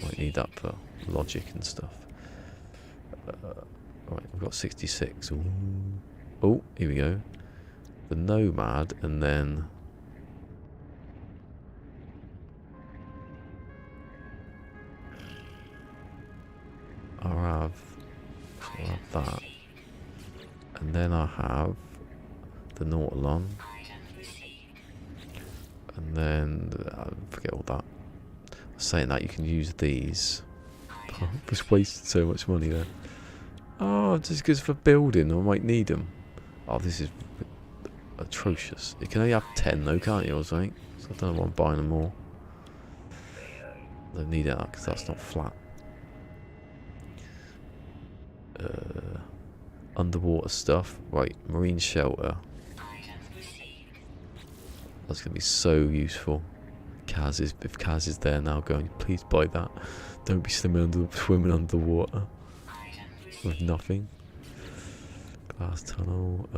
might need that for logic and stuff. Right, we've got 66. Ooh. Oh, here we go. The Nomad, and then... I'll have that. And then I have the Nautilon. And then... forget all that. Saying that, you can use these. I just wasted so much money there. Oh, just because for building, I might need them. Oh, this is atrocious. You can only have 10 though, can't you, or something? So I don't know why I'm buying them all. I don't need that because that's not flat. Underwater stuff. Right, marine shelter. That's going to be so useful. Kaz is, if Kaz is there now going, please buy that. Don't be swimming under the water with nothing. Glass tunnel.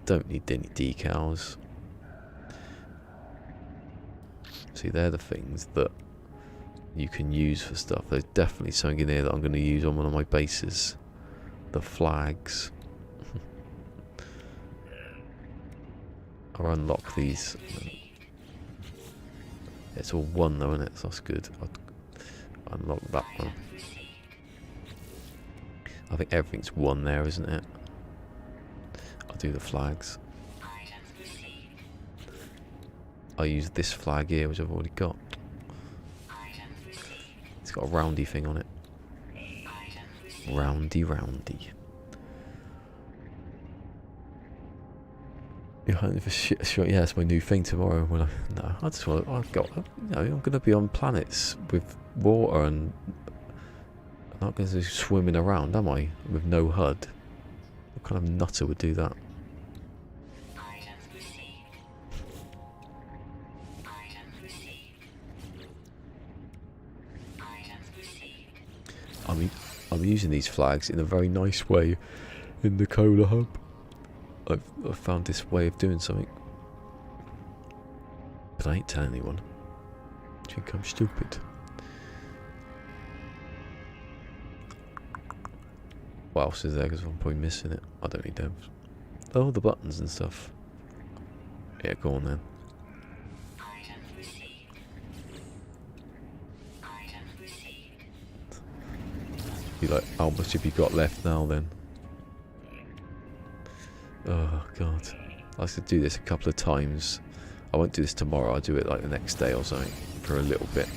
Don't need any decals. See, they're the things that you can use for stuff. There's definitely something in here that I'm going to use on one of my bases. The flags. I'll unlock these. It's all one though, isn't it? So that's good. I'll unlock that one. I think everything's one there, isn't it? I'll do the flags. I'll use this flag here, which I've already got. It's got a roundy thing on it. Roundy, roundy. You're hunting for shit. Sure, yeah, that's my new thing tomorrow. When I just want. I've got. You know, I'm going to be on planets with water, and I'm not going to be swimming around, am I? With no HUD. What kind of nutter would do that? I'm using these flags in a very nice way in the Cola Hub. I've found this way of doing something. But I ain't telling anyone. I think I'm stupid. What else is there? Because I'm probably missing it. I don't need those. Oh, the buttons and stuff. Yeah, go on then. Be like, how much have you got left now then? Oh god, I have to do this a couple of times. I won't do this tomorrow. I'll do it like the next day or something for a little bit.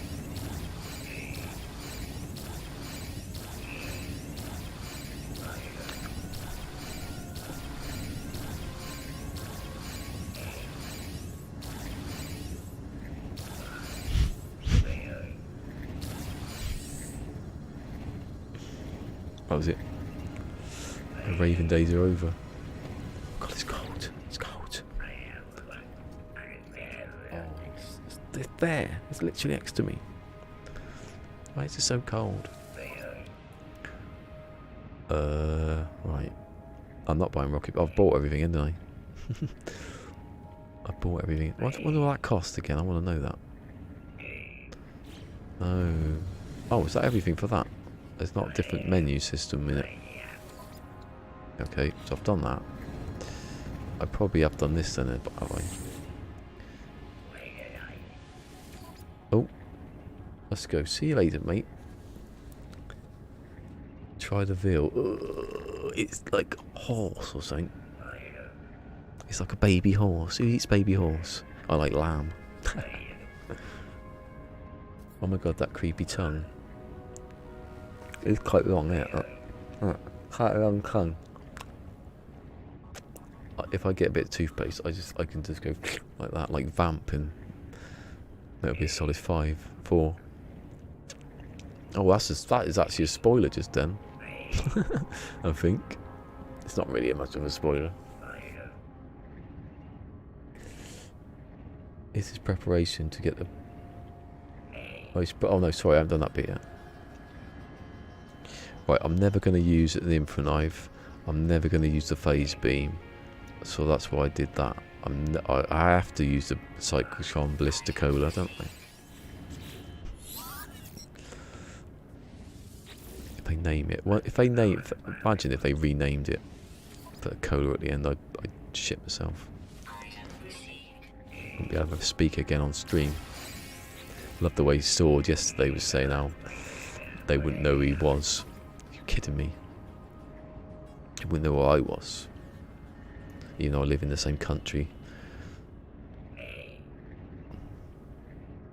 That was it. The Raven days are over. God, it's cold. It's cold. Oh, it's there. It's literally next to me. Why is it so cold? Right. I'm not buying rocket. I've bought everything, haven't I? I bought everything. What will that cost again? I want to know that. No. Oh, is that everything for that? There's not a different menu system in it. Okay, so I've done that. I probably have done this then, but have I? Oh, let's go. See you later, mate. Try the veal. It's like a horse or something. It's like a baby horse. Who eats baby horse? I like lamb. Oh my god, that creepy tongue. It's quite long, isn't it? Quite a long tongue. If I get a bit of toothpaste, I can just go like that, like Vamp, and that'll be a solid 5, 4. Oh, that is actually a spoiler just then. I think it's not really much of a spoiler. This is preparation to get the. Oh no, sorry, I haven't done that bit yet. Right, I'm never going to use the infra knife. I'm never going to use the phase beam. So that's why I did that. I have to use the cyclotron ballisticola, don't I? If they name it, well, imagine if they renamed it, put a cola at the end, I'd shit myself. Wouldn't be able to speak again on stream. Love the way Sword yesterday was saying how they wouldn't know who he was. Are you kidding me? You wouldn't know who I was. You know, I live in the same country.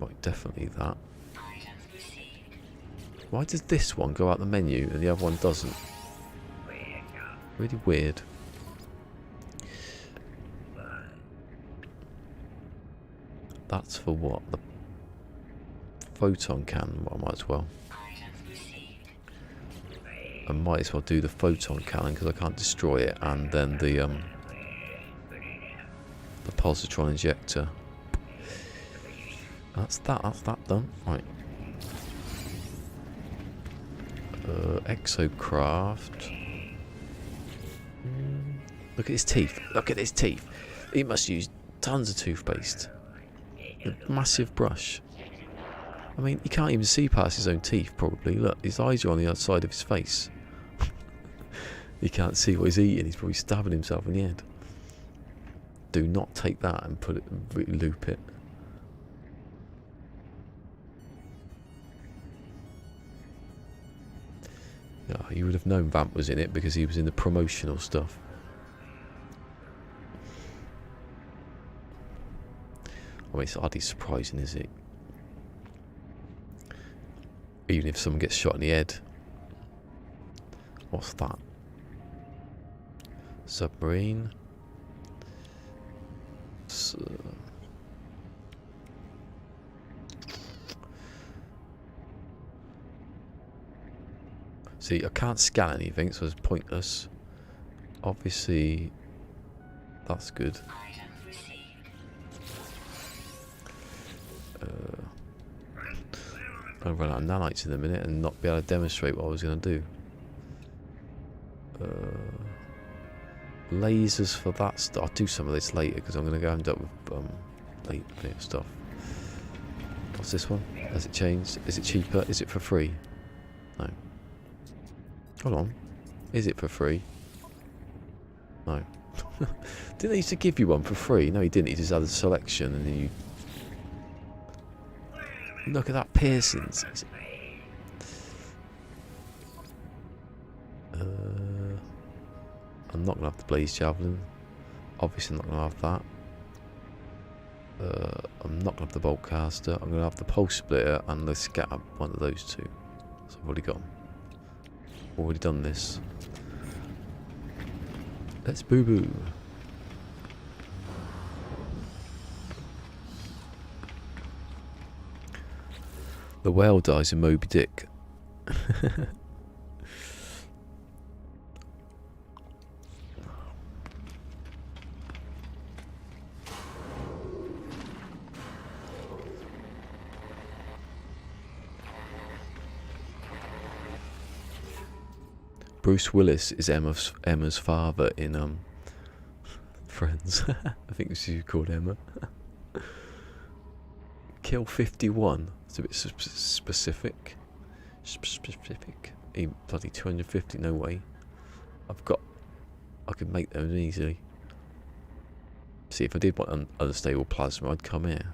Right, definitely that. Why does this one go out the menu and the other one doesn't? Really weird. That's for what? The photon cannon. Well, I might as well. I might as well do the photon cannon because I can't destroy it, and then the positron injector. That's that done. Right. Exocraft. Look at his teeth. Look at his teeth. He must use tons of toothpaste. A massive brush. I mean, he can't even see past his own teeth, probably. Look, his eyes are on the other side of his face. He can't see what he's eating. He's probably stabbing himself in the head. Do not take that and put it, loop it. Yeah, you would have known Vamp was in it because he was in the promotional stuff. I mean, it's hardly surprising, is it? Even if someone gets shot in the head. What's that? Submarine. See, I can't scan anything, so it's pointless. Obviously, that's good. I'm going to run out of nanites in a minute and not be able to demonstrate what I was going to do. Lasers for that stuff. I'll do some of this later because I'm going to go end up with later stuff. What's this one? Has it changed? Is it cheaper? Is it for free? No. Hold on. Is it for free? No. Didn't they used to give you one for free? No, he didn't. He just had a selection and then you... Look at that piercings. I'm not going to have the blaze javelin. Obviously not going to have that. I'm not going to have the bolt caster. I'm going to have the pulse splitter and the scatter, one of those two. So I've already got them. Already done this. Let's boo boo. The whale dies in Moby Dick. Bruce Willis is Emma's father in Friends. I think she's called Emma. Kill 51. It's a bit specific. Bloody 250. No way. I could make them easily. See, if I did want unstable plasma, I'd come here.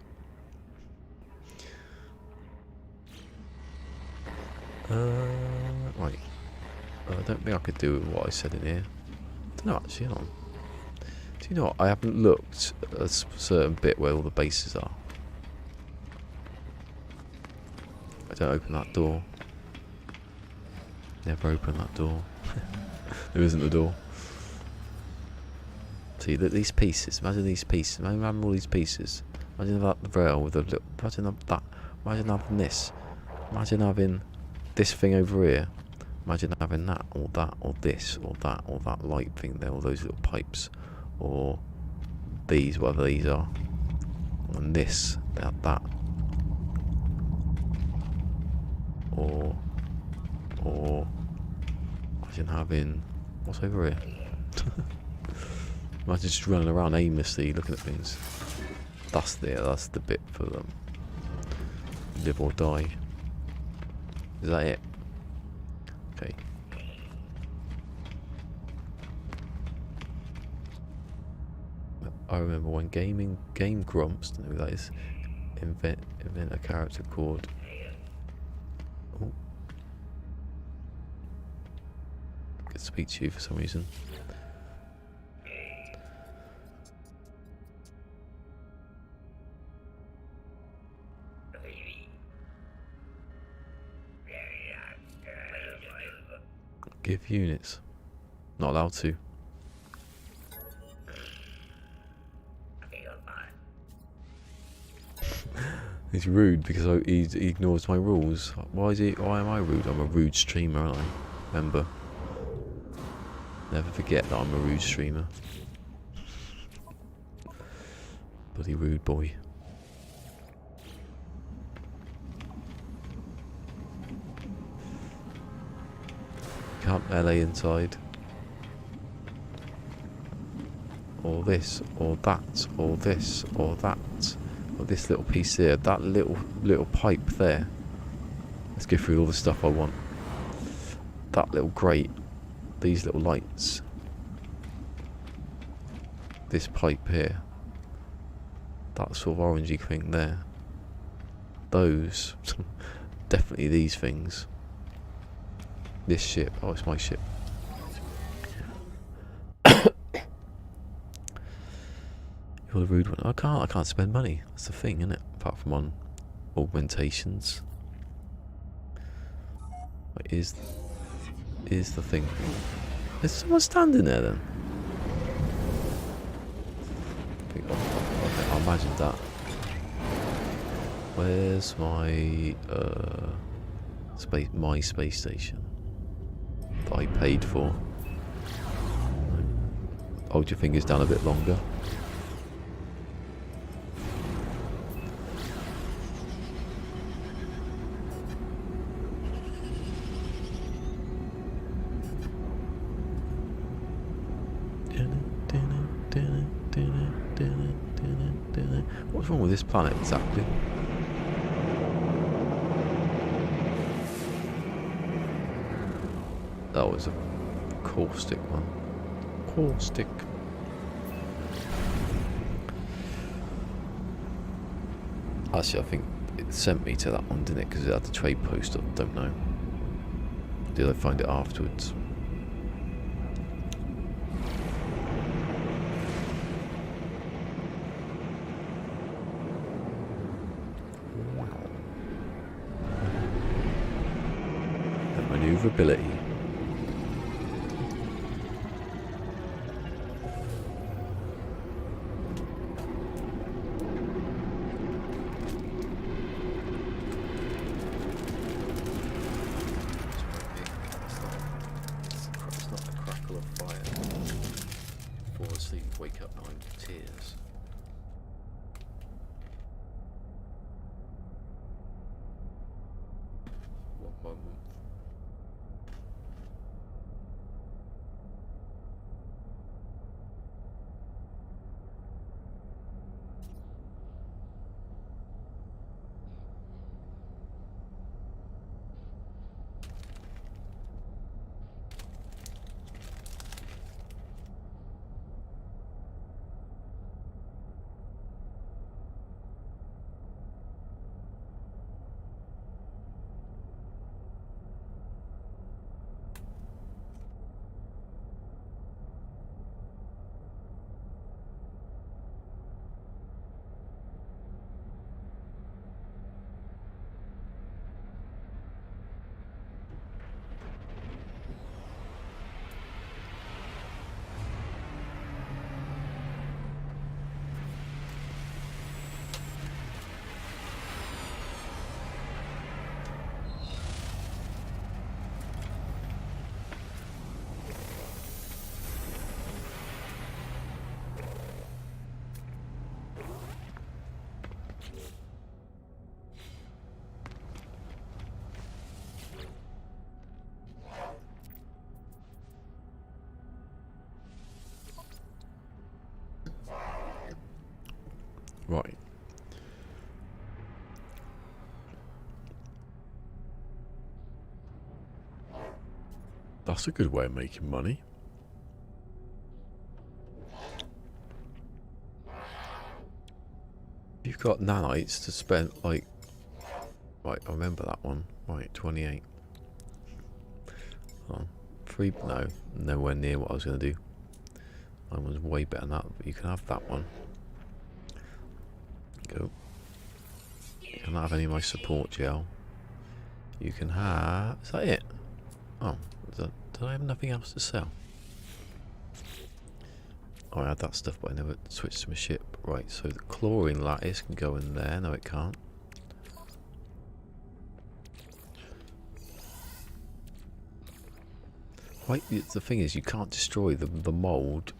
Right. I don't think I could do what I said in here. I don't know actually, hold on. Do you know what? I haven't looked at a certain bit where all the bases are. I don't open that door. Never open that door. There isn't a door. See, look, these pieces. Imagine these pieces. Imagine all these pieces. Imagine that rail with a little. Imagine that. Imagine having this. Imagine having this thing over here. Imagine having that, or this, or that light thing there, all those little pipes, or these, whatever these are, and this, that, or imagine having what's over here. Imagine just running around aimlessly looking at things. That's the bit for them. Live or die. Is that it? Okay. I remember when Game Grumps, don't know who that is, invent a character called. Oh. I could speak to you for some reason. Give units. Not allowed to. He's rude because he ignores my rules. Why am I rude? I'm a rude streamer, aren't I? Remember. Never forget that I'm a rude streamer. Bloody rude boy. Can't melee inside. Or this, or that, or this, or that. Or this little piece here. That little pipe there. Let's go through all the stuff I want. That little grate. These little lights. This pipe here. That sort of orangey thing there. Those. Definitely these things. This ship. Oh, it's my ship. You're the rude one. I can't spend money. That's the thing, isn't it? Apart from on augmentations. What is the thing? There's someone standing there then. I imagined that. Where's my space station that I paid for? Hold your fingers down a bit longer. What's wrong with this planet exactly? That was a caustic one. Caustic. Actually, I think it sent me to that one, didn't it? Because it had the trade post. I don't know. Did I find it afterwards? Maneuverability. It's not a crackle of fire. Fall asleep, wake up, and I'm in tears. One moment. Right. That's a good way of making money. You've got nanites to spend, like... Right, I remember that one. Right, 28. Oh, 3... No, nowhere near what I was going to do. Mine was way better than that, but you can have that one. Go. You cannot have any of my support gel. You can have... Is that it? Oh, did I have nothing else to sell? Oh, I had that stuff, but I never switched to my ship. Right, so the chlorine lattice can go in there. No, it can't. Right, the thing is, you can't destroy the mould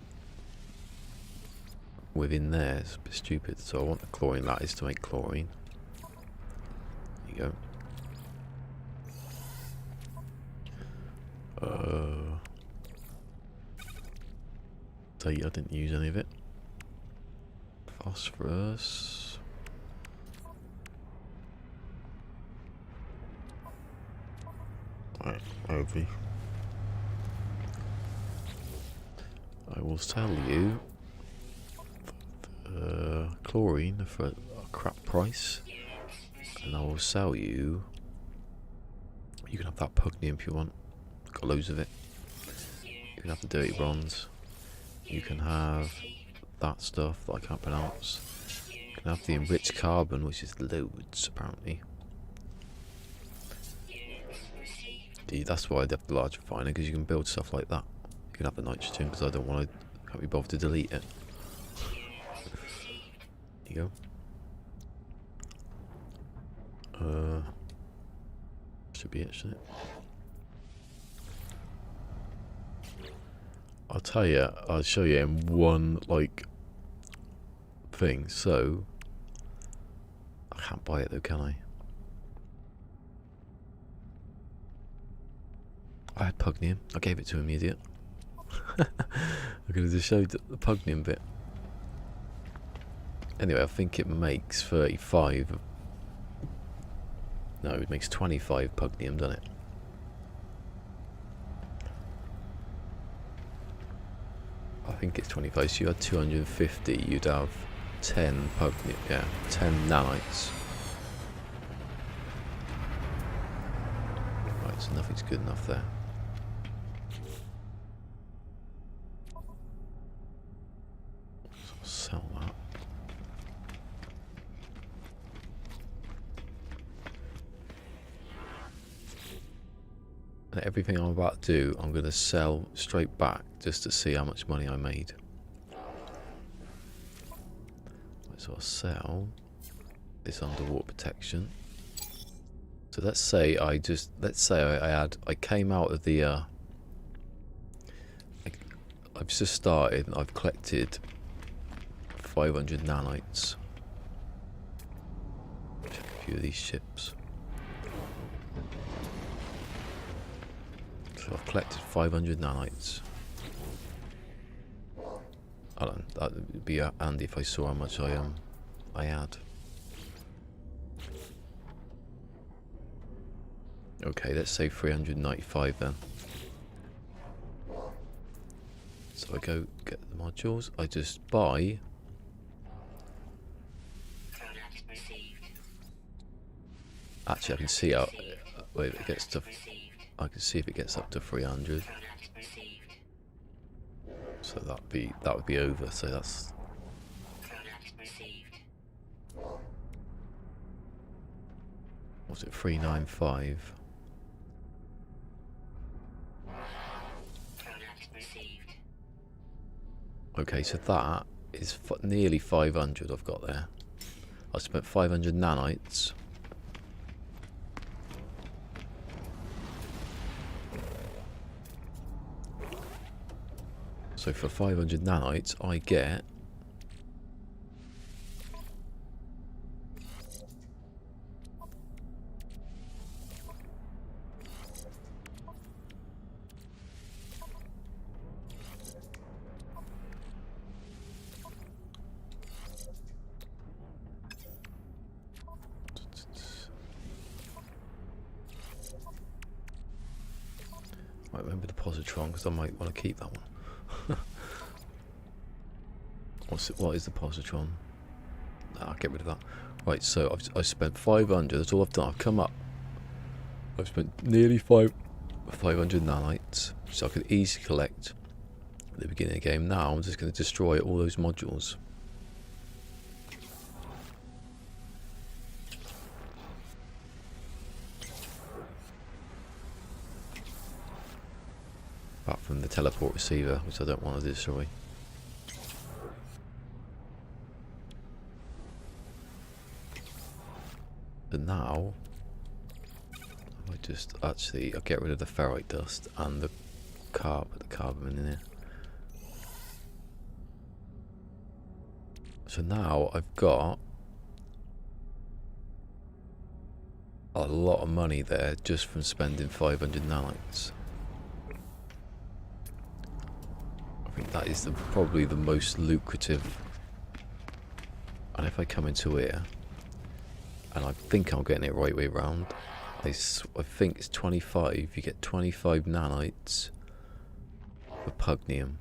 within there. It's a bit stupid. So I want the chlorine lattice to make chlorine. There you go. So I didn't use any of it. Phosphorus. Right, Ovi. I will sell you chlorine for a crap price, and I will sell you. You can have that pugnium if you want. Got loads of it. You can have the dirty bronze. You can have that stuff that I can't pronounce. You can have the enriched carbon, which is loads apparently. That's why I have the large refiner, because you can build stuff like that. You can have the nitrogen, because I don't want to. Can't be bothered to delete it. There you go. Should be it, shouldn't it? I'll tell you, I'll show you in one, like, thing. So, I can't buy it though, can I? I had pugnium. I gave it to him, you idiot. I could have just showed the pugnium bit. Anyway, I think it makes 35. No, it makes 25 pugnium, doesn't it? I think it's 25, so you had 250, you'd have 10 pugnium, yeah, 10 nanites. Right, so nothing's good enough there. So I'll sell that. And everything I'm about to do, I'm going to sell straight back just to see how much money I made. So I'll sell this underwater protection. So let's say I came out of the I've just started and I've collected 500 nanites. Check a few of these ships. So I've collected 500 nanites. I don't know, that would be handy if I saw how much I had. Okay, let's say 395 then. So I go get the modules. I just buy. Actually, I can see how. Wait, it gets to. I can see if it gets up to 300. So that would be over. So that's. What's it? 395. Okay, so that is nearly 500 I've got there. I spent 500 nanites. So for 500 nanites, I get... Right, remember the positron, because I might want to keep that one. What is the positron? Nah, I'll get rid of that. Right, so I've spent 500. That's all I've done. I've come up. I've spent nearly 500 nanites, so I could easily collect at the beginning of the game. Now I'm just going to destroy all those modules. Apart from the teleport receiver, which I don't want to destroy. But now, I'll get rid of the ferrite dust and the carbon in here. So now I've got a lot of money there just from spending 500 nanites. I think that is probably the most lucrative. And if I come into here, and I think I'm getting it right way round, I think it's 25. You get 25 nanites for pugnium.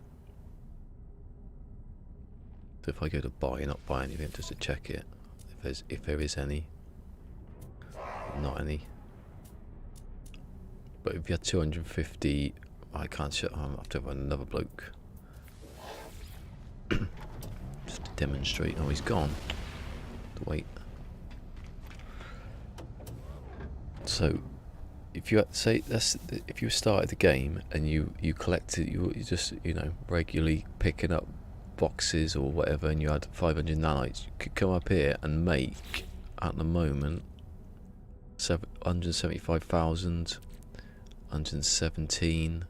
So if I go to buy, not buy anything, just to check it, if there is any, not any. But if you had 250, I can't shut. I have to have another bloke just to demonstrate. Oh, he's gone. Wait. So, if you had, say, if you started the game and you collected, you just regularly picking up boxes or whatever, and you had 500 nanites, you could come up here and make at the moment 175,000, 117.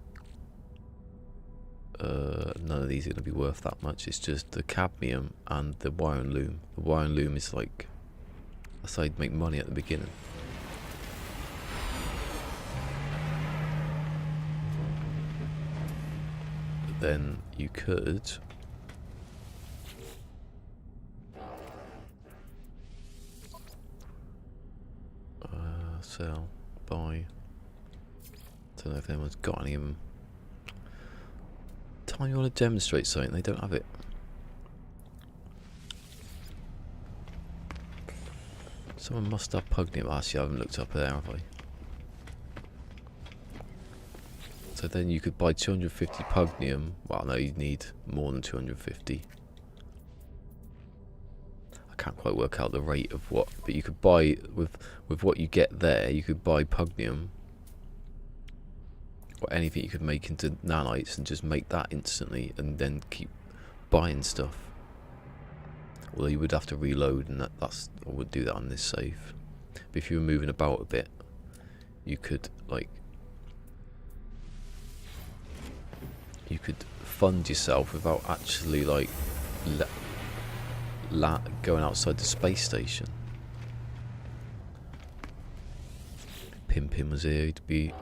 None of these are going to be worth that much. It's just the cadmium and the iron loom. The iron loom is like, that's how you'd make money at the beginning. Then you could sell, buy. Don't know if anyone's got any of them. Time you want to demonstrate something, they don't have it. Someone must have pugnium. Actually, I haven't looked up there, have I? So then you could buy 250 pugnium. Well, no, you'd need more than 250. I can't quite work out the rate of what, but you could buy with what you get there. You could buy pugnium or anything you could make into nanites and just make that instantly, and then keep buying stuff. Although you would have to reload, and that's I would do that on this save. But if you were moving about a bit, you could fund yourself without actually going outside the space station. Pimpin was here. You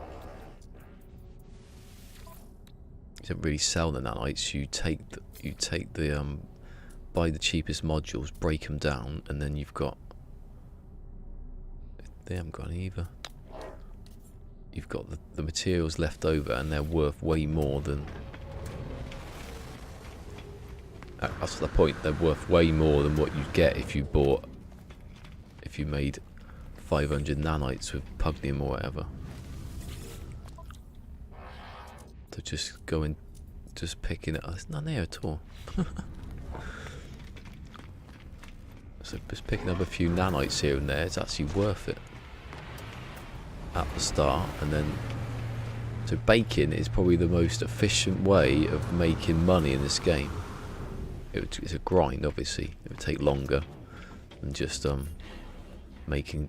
don't really sell the nanites. You take the buy the cheapest modules, break them down, and then you've got. They haven't got any either. You've got the materials left over, and they're worth way more than. That's the point. They're worth way more than what you'd get if you made 500 nanites with pugnium or whatever. So just going, just picking it up. There's none there at all. So just picking up a few nanites here and there, it's actually worth it at the start. And then, so baking is probably the most efficient way of making money in this game. It's a grind, obviously. It would take longer than just making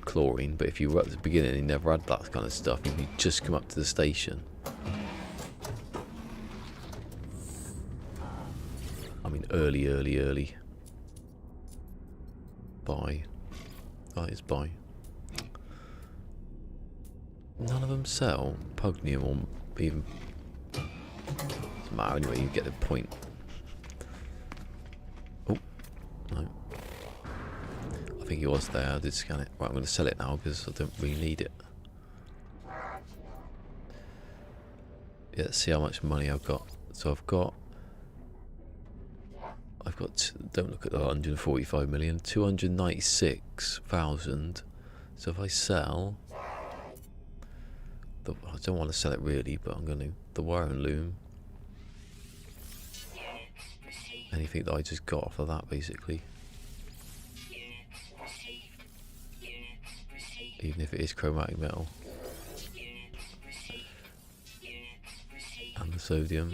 chlorine. But if you were at the beginning and you never had that kind of stuff, if you just come up to the station. I mean, early. Buy. That is buy. None of them sell pugnium or even. Doesn't matter anyway. You get the point. Oh no! I think he was there. I did scan it. Right, I'm going to sell it now because I don't really need it. Yeah, let's see how much money I've got. So I've got, don't look at the 145 million, 296,000. So if I sell, I don't want to sell it really, but I'm going to, the wire and loom. Anything that I just got off of that, basically. Even if it is chromatic metal. And the sodium.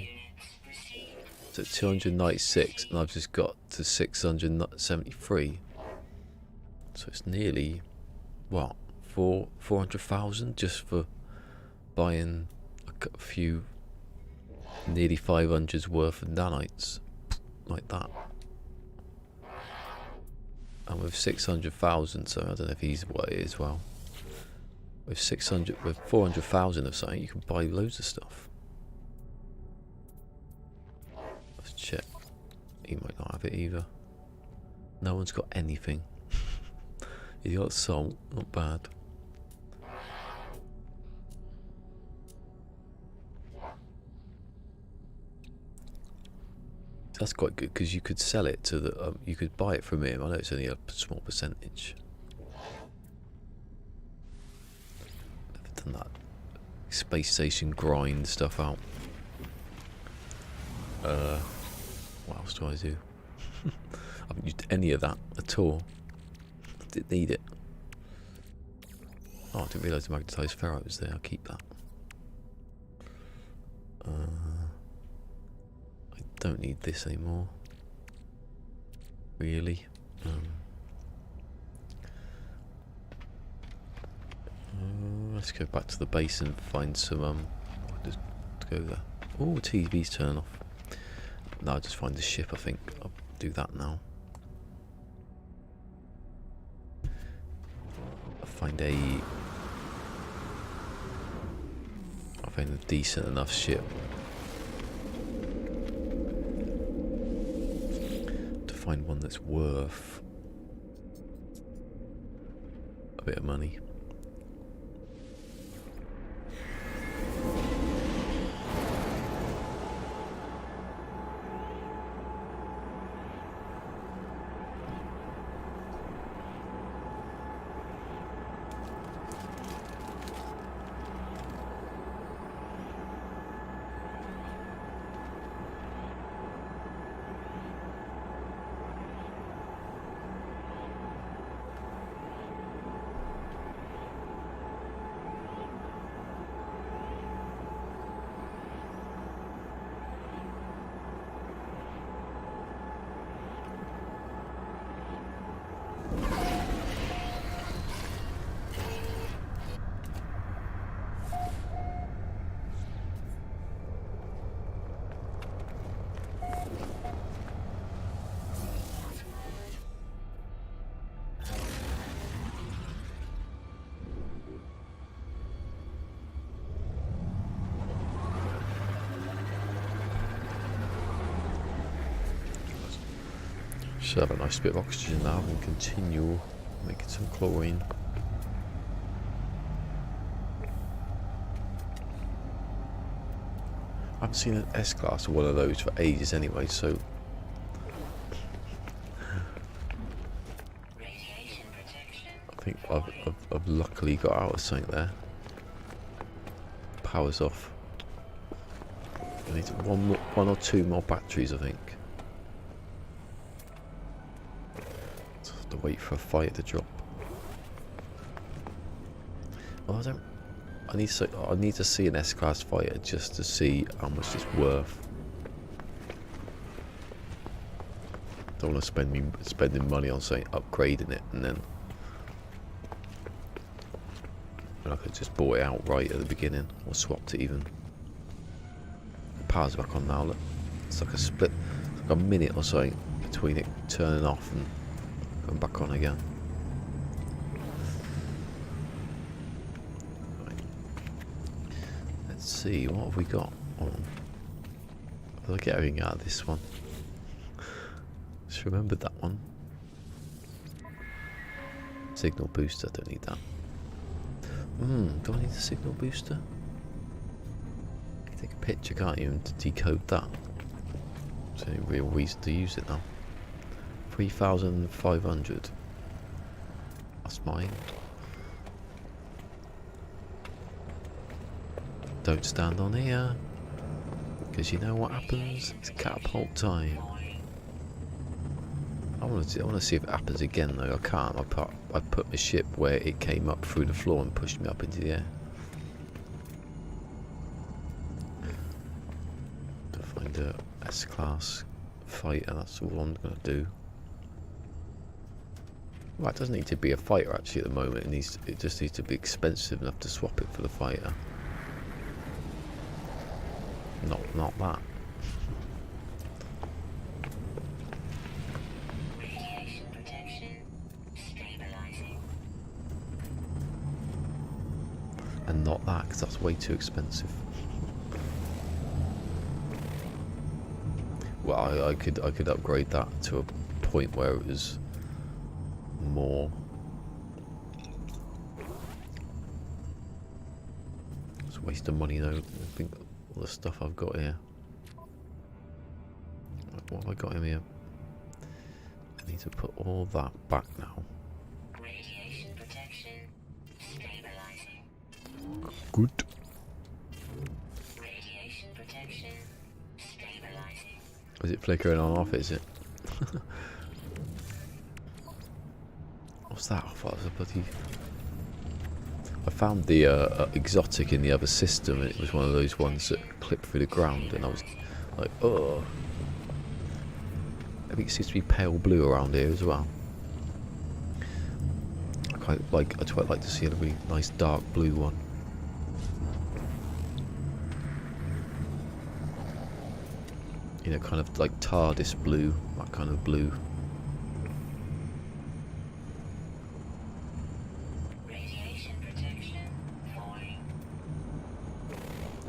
So 296, and I've just got to 673. So it's nearly, what, 400,000 just for buying a few, nearly 500's worth of nanites, like that. And with 600,000, so I don't know if he's what it is. Well, with 400,000 of something, you can buy loads of stuff. Let's check. He might not have it either. No one's got anything. He's got salt, not bad. That's quite good because you could sell it to the. You could buy it from him. I know it's only a small percentage. Never done that space station grind stuff out. What else do I do? I haven't used any of that at all. I didn't need it. Oh, I didn't realise the magnetised ferrite was there. I'll keep that. I don't need this anymore. Really. Let's go back to the base and find some. Just go there. Oh, TV's turn off. No, I'll just find the ship. I think I'll do that now. I'll find a decent enough ship to find one that's worth a bit of money. So have a nice bit of oxygen now and continue making some chlorine. I haven't seen an S-Class or one of those for ages anyway, so I think I've luckily got out of something there. Power's off. I need one or two more batteries, I think. To wait for a fire to drop. Well, I need to see an S-Class fighter just to see how much it's worth. Don't want to spending money on saying upgrading it and then I could just bought it outright at the beginning or swapped it even. The power's back on now. Look, it's like a split, it's like a minute or so between it turning off and going back on again. Right. Let's see, what have we got on? Did I get everything out of this one? Just remembered that one. Signal booster, don't need that. Do I need a signal booster? Take a picture, can't you, and decode that? There's any real reason to use it now. 3,500. That's mine. Don't stand on here, because you know what happens. It's catapult time. I want to see if it happens again though. I can't. I put my ship where it came up through the floor and pushed me up into the air. To find a S-class fighter. That's all I'm gonna do. Well, it doesn't need to be a fighter actually at the moment. It just needs to be expensive enough to swap it for the fighter. Not that. Radiation protection stabilizing. And not that, because that's way too expensive. Well, I could upgrade that to a point where it was more. It's a waste of money though. I think all the stuff I've got here. What have I got in here? I need to put all that back now. Radiation protection stabilizing. Good. Radiation protection stabilizing. Is it flickering on off, is it? What's that? I thought it was a bloody... I found the exotic in the other system, and it was one of those ones that clipped through the ground, and I was like, oh. I think it seems to be pale blue around here as well. I'd quite like to see a really nice dark blue one. You know, kind of like TARDIS blue, that kind of blue. Radiation protection falling.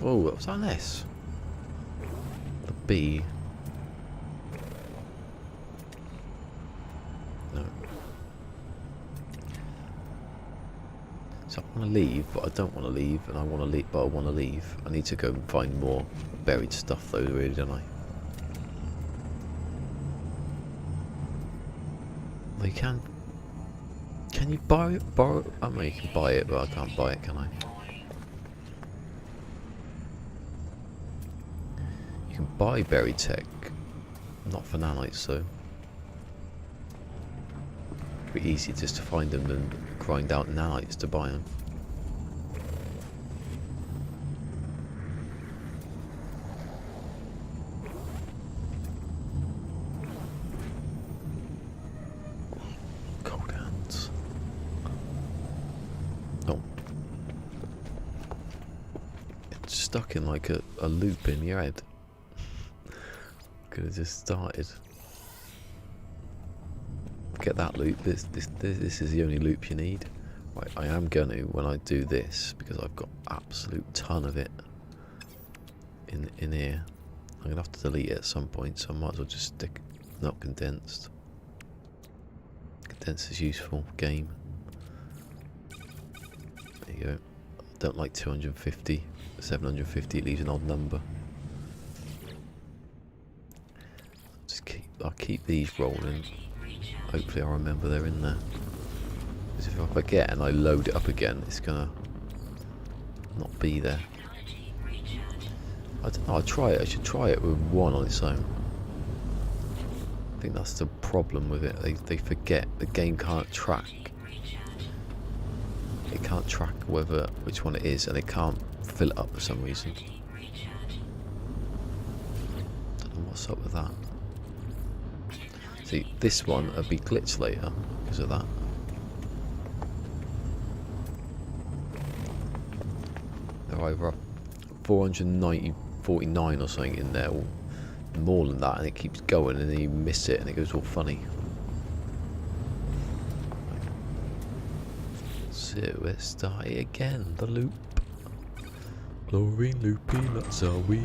Oh, what was that an S? The B. No. So I want to leave, but I don't want to leave, and I want to leave, but I want to leave. I need to go and find more buried stuff, though, really, don't I? Well, you can. Can you borrow? I mean, you can buy it, but I can't buy it, can I? You can buy buried tech, not for nanites, though. It'd be easy just to find them and grind out nanites to buy them. Cold hands. Oh. It's stuck in like a loop in your head. Could have just started. Get that loop. This is the only loop you need. Right, I am gonna when I do this, because I've got absolute ton of it in here. I'm gonna have to delete it at some point, so I might as well just stick not condensed. Condensed is useful game. There you go. I don't like 250. 750, it leaves an odd number. I'll keep these rolling. Hopefully I'll remember they're in there. Because if I forget and I load it up again, it's gonna not be there. I don't know, I'll try it. I should try it with one on its own. I think that's the problem with it. They forget. The game can't track. It can't track which one it is, and it can't fill it up for some reason. Don't know what's up with that. See, this one will be glitched later because of that. They're either 449 or something in there, or more than that, and it keeps going, and then you miss it, and it goes all funny. So let's start it again. The loop. Glory loopy, that's how we.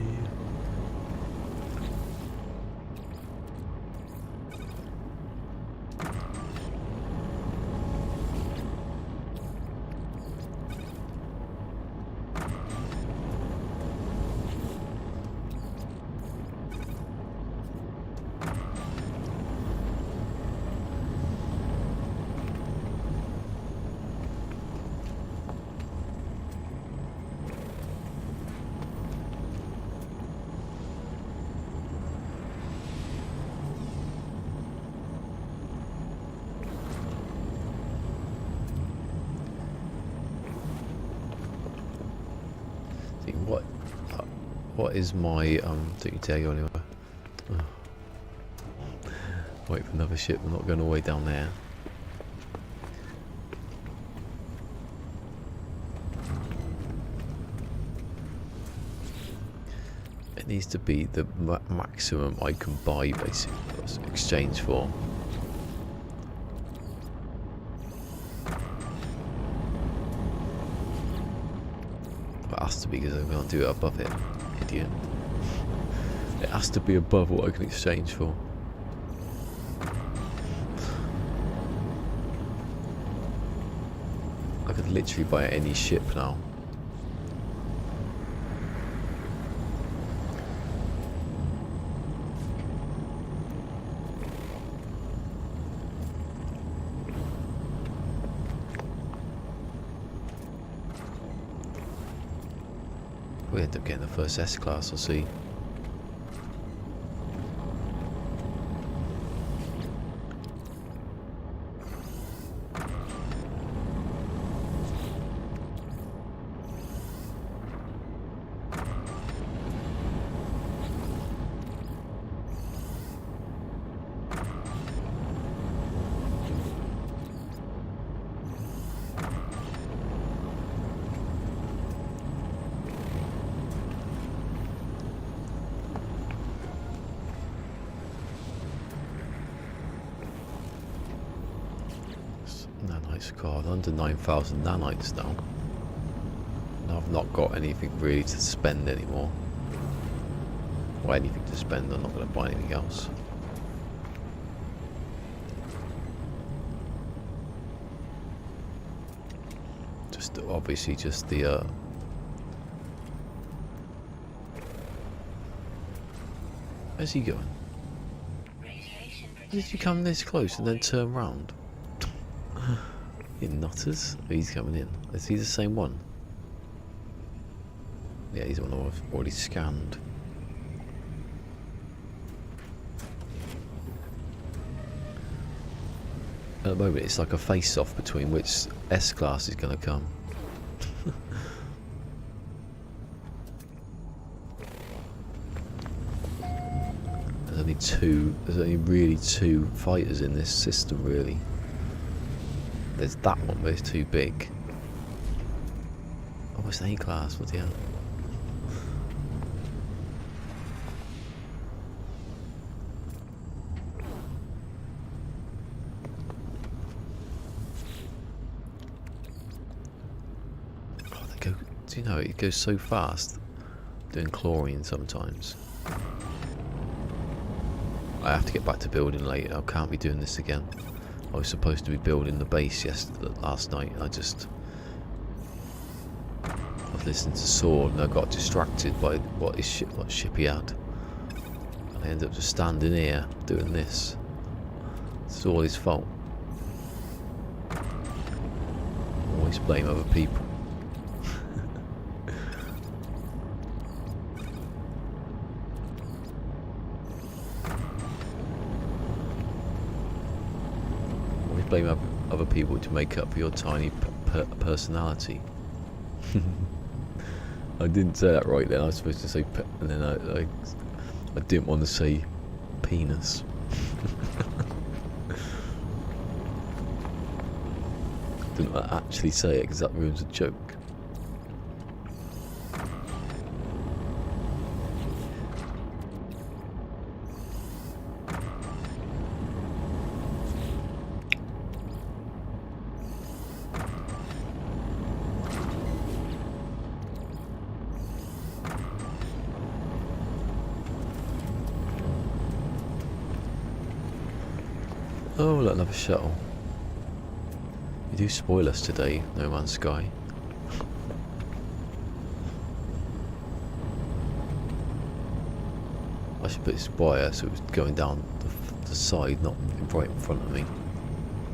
What is my don't you dare go anywhere. Oh. Wait for another ship. I'm not going all the way down there. It needs to be the maximum I can buy, basically, exchange for. It has to be, because I can't do it above it, idiot. It has to be above what I can exchange for. I could literally buy any ship now. We end up getting the first S-Class, I'll see. Nanites, God, under 9,000 nanites now. And I've not got anything really to spend anymore. Or anything to spend, I'm not going to buy anything else. Just obviously just the where's he going? Did you come this close and then turn round? You nutters. He's coming in. Is he the same one? Yeah, he's the one I've already scanned. At the moment it's like a face-off between which S-Class is going to come. There's only really two fighters in this system, really. There's that one, but it's too big. Oh, it's an A-Class, what the hell? Oh, they go, do you know, it goes so fast doing chlorine sometimes. I have to get back to building later. I can't be doing this again. I was supposed to be building the base last night. I was listening to Sword and I got distracted by what ship he had. And I ended up just standing here doing this. It's all his fault. Always blame other people. Blame other people to make up for your tiny personality. I didn't say that right then. I was supposed to say and then I didn't want to say penis. Didn't actually say it because that ruins a joke. Oh, look, another shuttle. You do spoil us today, No Man's Sky. I should put this wire so it was going down the side, not right in front of me.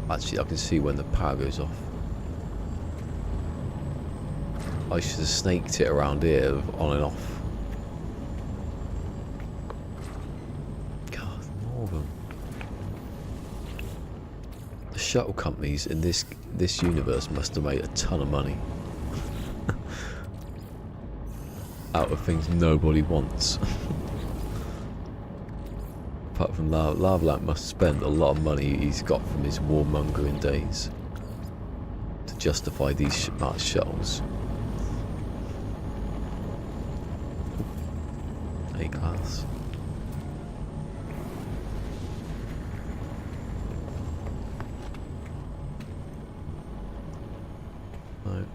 Actually, I can see when the power goes off. I should have snaked it around here, on and off. God, more of them. The shuttle companies in this universe must have made a ton of money. out of things nobody wants. Apart from Lava Lamp must spend a lot of money he's got from his warmongering days to justify these amount of shuttles. A-class. No,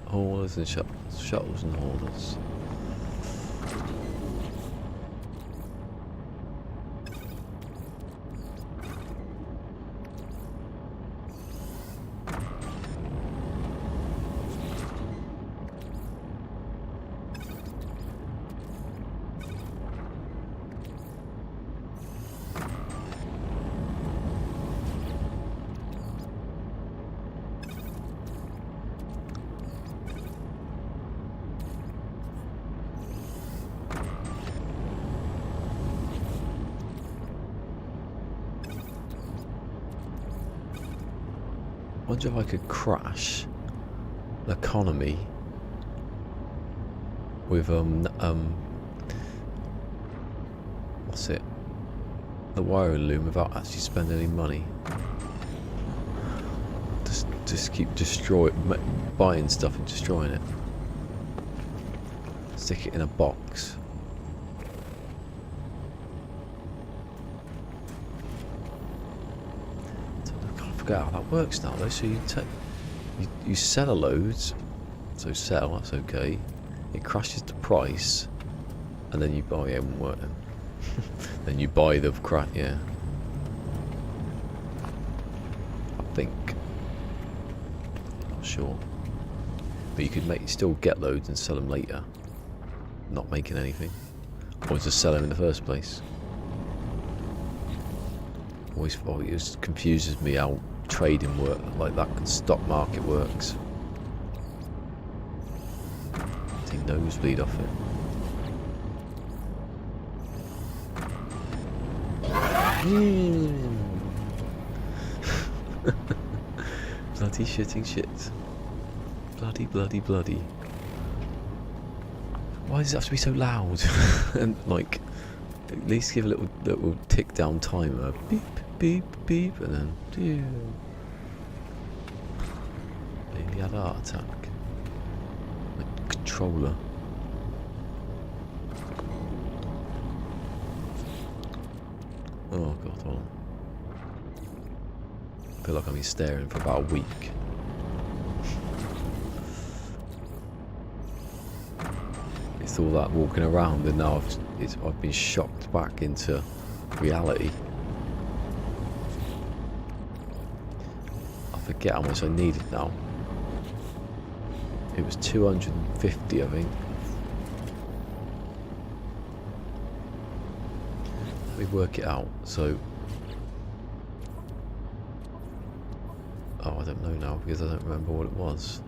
haulers and shuttles and haulers. I wonder if I could crash the economy with what's it? The wiring loom without actually spending any money. Just keep buying stuff and destroying it. Stick it in a box. How that works now though. So you sell a loads, so sell, that's okay. It crashes the price, and then you buy it. Won't work then. Then you buy the crap, yeah. I think, not sure, but you could still get loads and sell them later, not making anything, or just sell them in the first place. It just confuses me how trading work like that, and stock market works. Take nosebleed off it. Bloody shitting shit. Bloody. Why does it have to be so loud? And like, at least give a little tick down timer. Beep, beep, beep, and then he had a heart attack. Like controller. Oh god, hold on. I feel like I've been staring for about a week. It's all that walking around, and now I've been shocked back into reality. I forget how much I needed now. It was 250, I think. Let me work it out. So, oh, I don't know now because I don't remember what it was.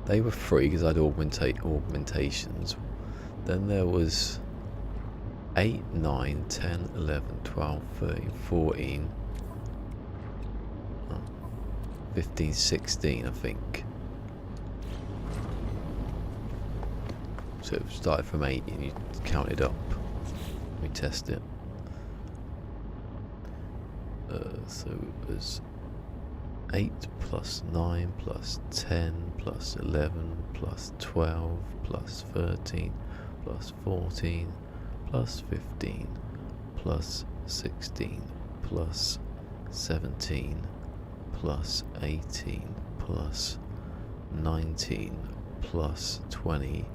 They were free because I'd augmentations. Then there was 8, 9, 10, 11, 12, 13, 14, 15, 16, I think. So it started from 8 and you count it up. Let me test it. So it was 8 plus 9 plus 10 plus 11 plus 12 plus 13 plus 14 plus 15 plus 16 plus 17 plus 18 plus 19 plus 20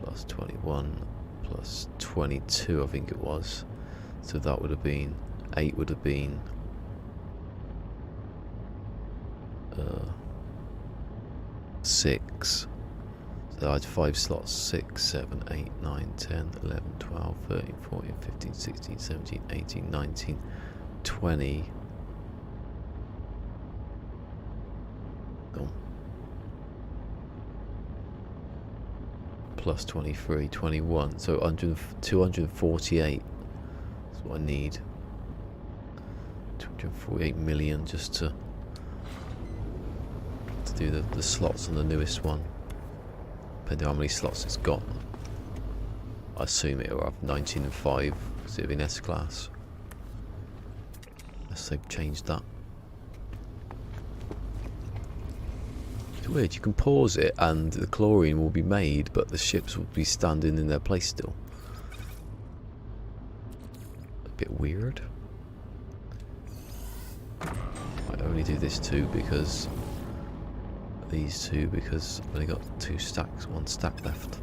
plus 21 plus 22, I think it was. So that would have been 8 would have been 6. So I had 5 slots: 6, 7, 8, 9, 10, 11, 12, 13, 14, 15, 16, 17, 18, 19, 20. Gone. Plus 23, 21. So 248 is what I need. 248 million just to do the slots on the newest one. Depending on how many slots it's got. I assume it'll have 19 and 5 because it'll be an S class. Unless they've changed that. It's weird, you can pause it and the chlorine will be made, but the ships will be standing in their place still. A bit weird. I only do this two because these two because I've only got 2 stacks, 1 stack left.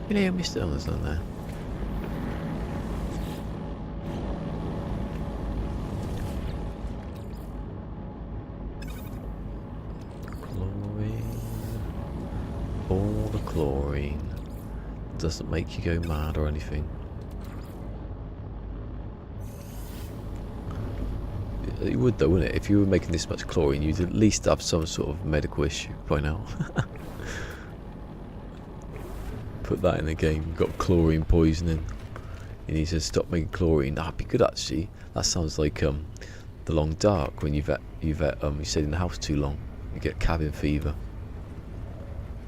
You know, Mr. Owners down there. Chlorine. All the chlorine. Doesn't make you go mad or anything. It would though, wouldn't it? If you were making this much chlorine, you'd at least have some sort of medical issue by now. Put that in the game. You've got chlorine poisoning. You need to stop making chlorine. That'd be good actually. That sounds like the Long Dark when you stayed in the house too long. You get cabin fever.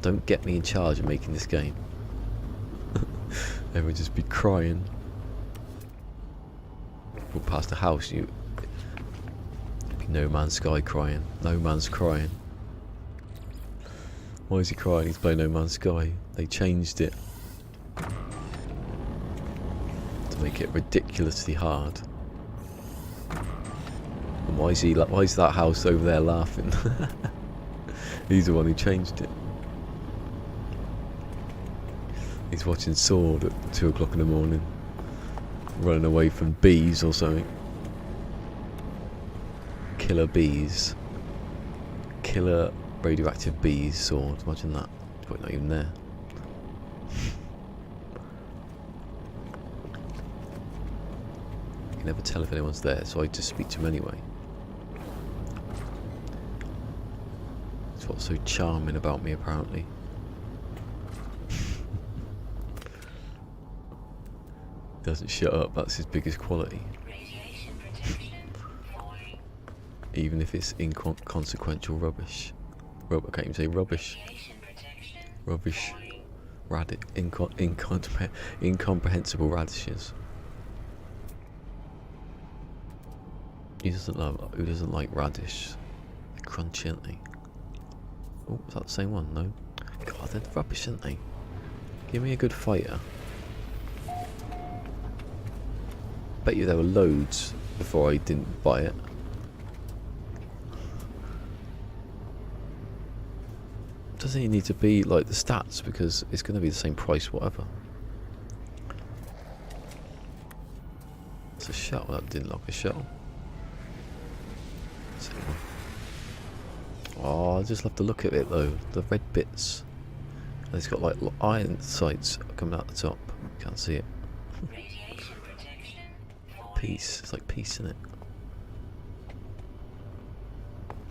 Don't get me in charge of making this game. Everyone just be crying. Walk past a house, you be No Man's Sky crying. No Man's crying. Why is he crying? He's playing No Man's Sky. They changed it to make it ridiculously hard. And why is that house over there laughing? He's the one who changed it. He's watching Sword at 2 o'clock in the morning, running away from bees or something. Killer bees. Killer radioactive bees, Sword. Imagine that. Probably not even there. You can never tell if anyone's there, so I just speak to him anyway. That's what's so charming about me, apparently. Doesn't shut up, that's his biggest quality. Radiation protection falling. Even if it's inconsequential rubbish. I can't even say rubbish. Radiation protection Rubbish. falling. Incomprehensible radishes. Who doesn't like radish? They're crunchy, aren't they? Oh, is that the same one? No. God, they're rubbish, aren't they? Give me a good fighter. Bet you there were loads before I didn't buy it. Doesn't it need to be like the stats because it's going to be the same price whatever. It's a shell. That didn't look like a shell. Oh, I just love to look at it though. The red bits. And it's got like iron sights coming out the top. Can't see it. Radiation protection falling. Peace. It's like peace, isn't it?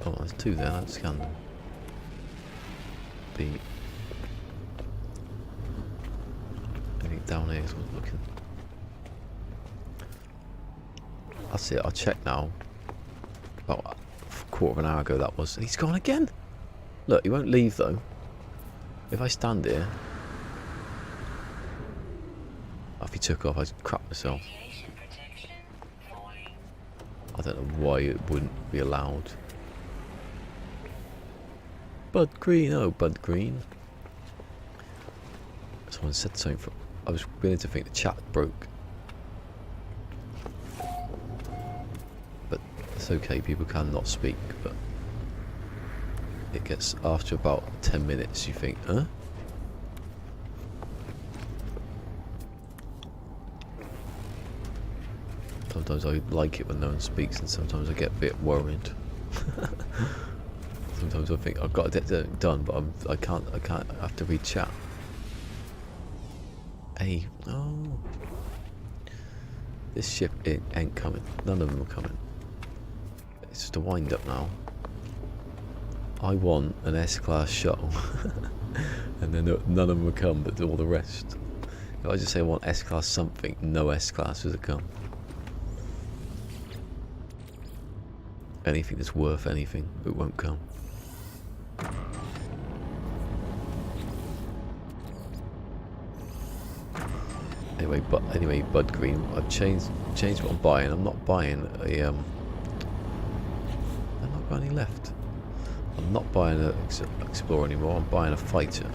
Oh, there's 2 there. Let's scan them. Anything down here is worth looking. That's it. I'll check now. About a quarter of an hour ago that was. He's gone again. Look, he won't leave though. If I stand here, if he took off, I'd crap myself. Radiation protection falling. I don't know why it wouldn't be allowed. Bud Green, oh Bud Green. Someone said something. I was beginning to think the chat broke. But it's okay, people can not speak, but it gets after about 10 minutes you think, huh? Sometimes I like it when no one speaks and sometimes I get a bit worried. Sometimes I think I've got to get it done, but I can't. I have to read chat. Hey, oh, this ship ain't coming. None of them are coming. It's just a wind up now. I want an S-class shuttle, and then none of them will come, but all the rest. If I just say I want S-Class something, no S-Classes will come. Anything that's worth anything, it won't come. Anyway, Bud Green, I've changed what I'm buying. I'm not buying a I've not got any left. I'm not buying an Explorer anymore. I'm buying a fighter,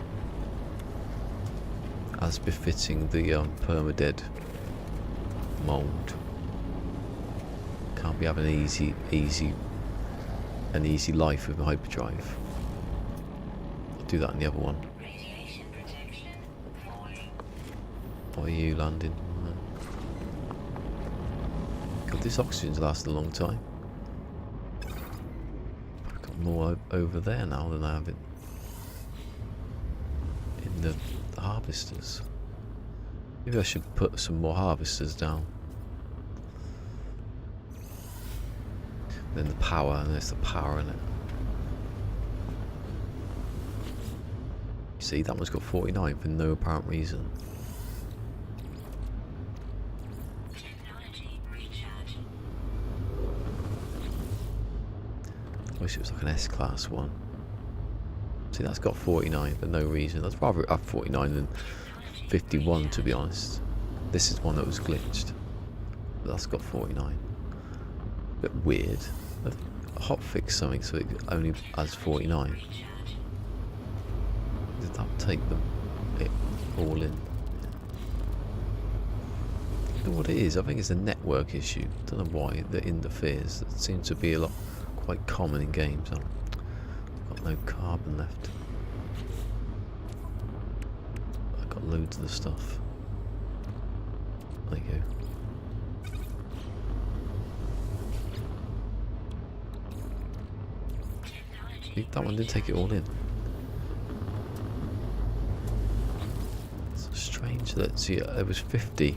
as befitting the Permadeath mould. Can't be having an easy life with hyperdrive. I'll do that in the other one. Radiation protection falling. Why are you landing? God, this oxygen's lasted a long time. I've got more over there now than I have in the harvesters. Maybe I should put some more harvesters down. Then the power, and there's the power in it. See, that one's got 49 for no apparent reason. Technology recharge. I wish it was like an S-Class one. See, that's got 49 for no reason. I'd rather have 49 than 51, to be honest. This is one that was glitched. But that's got 49. Bit weird. Hotfix something so it only has 49. Did that take it all in? I don't know what it is. I think it's a network issue. Don't know why that interferes. It seems to be quite common in games. I've got no carbon left. I've got loads of the stuff. There you go. That one did take it all in. It's strange that, see, it was 50.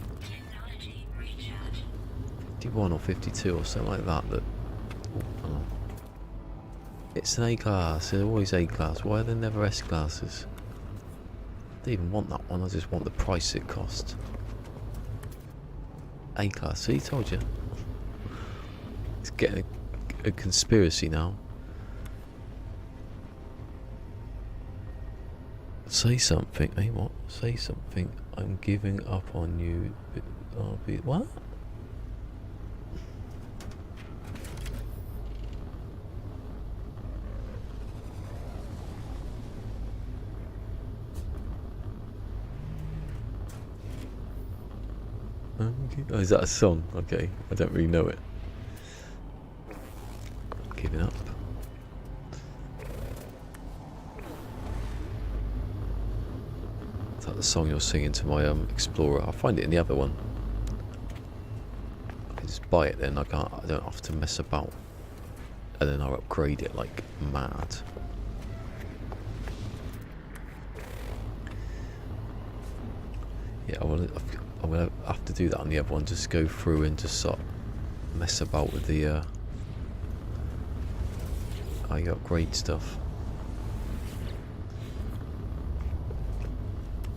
51 or 52 or something like that. Oh. It's an A-Class, they're always A-Class. Why are there never S-Classes? I don't even want that one, I just want the price it cost. A-Class, see, told you. It's getting a conspiracy now. Say something. Hey, what? Say something. I'm giving up on you. I'll be what? Oh, is that a song? Okay, I don't really know it. Giving up. The song you're singing to my Explorer. I'll find it in the other one. I can just buy it then. I don't have to mess about. And then I'll upgrade it like mad. Yeah, I'm gonna have to do that on the other one. Just go through and just sort of mess about with the how you upgrade stuff.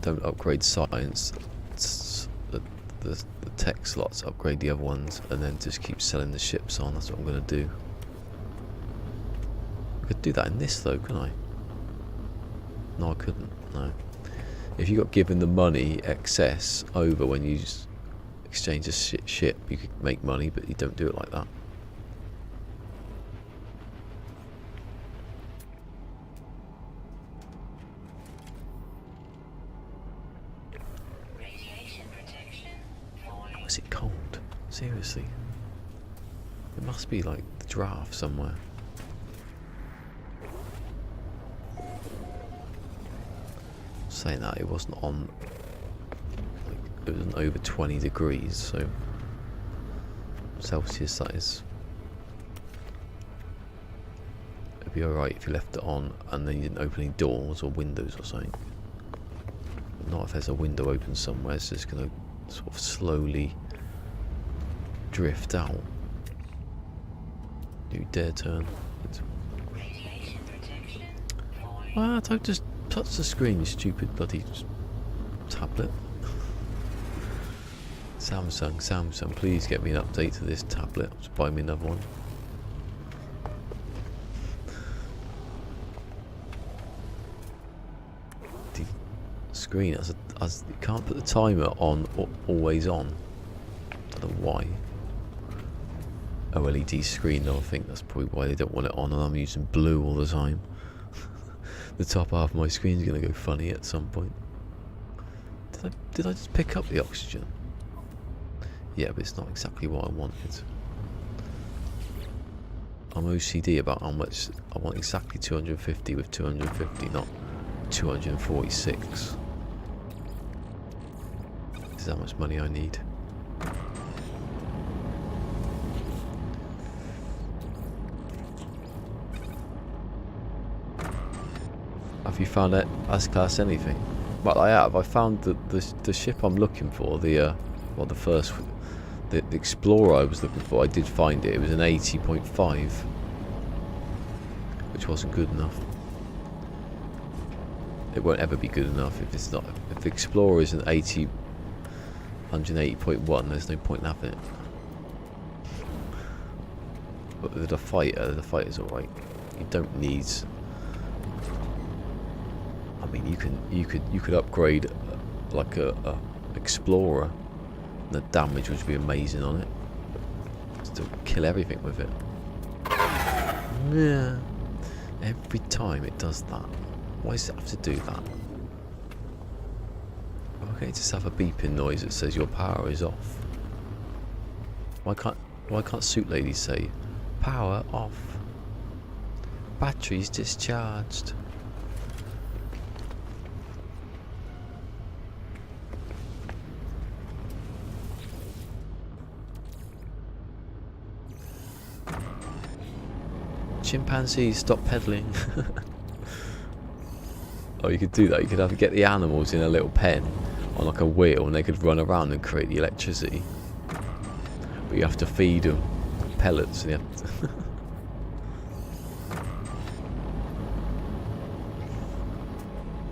Don't upgrade science, the tech slots, upgrade the other ones, and then just keep selling the ships on. That's what I'm going to do. I could do that in this though, couldn't I? No, I couldn't, no. If you got given the money excess over when you exchange a ship, you could make money, but you don't do it like that. Is it cold? Seriously? It must be like the draft somewhere. Saying that, it wasn't on, like, it wasn't over 20 degrees, so Celsius that is. It'd be alright if you left it on and then you didn't open any doors or windows or something. But not if there's a window open somewhere, it's just going to sort of slowly drift out. You dare turn. What? Don't just touch the screen, you stupid bloody tablet. Samsung, please get me an update to this tablet. Just buy me another one. The screen, as you can't put the timer on or always on. I don't know why. OLED screen though, I think that's probably why they don't want it on, and I'm using blue all the time. The top half of my screen is going to go funny at some point. Did I just pick up the oxygen? Yeah, but it's not exactly what I wanted. I'm OCD about how much I want. Exactly 250 with 250, not 246. This is how much money I need. Have you found that S-Class anything? Well, I have. I found the ship I'm looking for, the Explorer I was looking for. I did find it. It was an 80.5, which wasn't good enough. It won't ever be good enough if it's not. If the Explorer is an 180.1, there's no point in having it. But with the fighter's alright. You don't need. I mean, you could upgrade like a Explorer, and the damage would be amazing on it. Still kill everything with it. Yeah. Every time it does that. Why does it have to do that? Okay, just have a beeping noise that says your power is off. Why can't suit ladies say power off? Batteries discharged. Chimpanzees, stop peddling. Oh, you could do that. You could get the animals in a little pen on like a wheel, and they could run around and create the electricity. But you have to feed them pellets, and you have to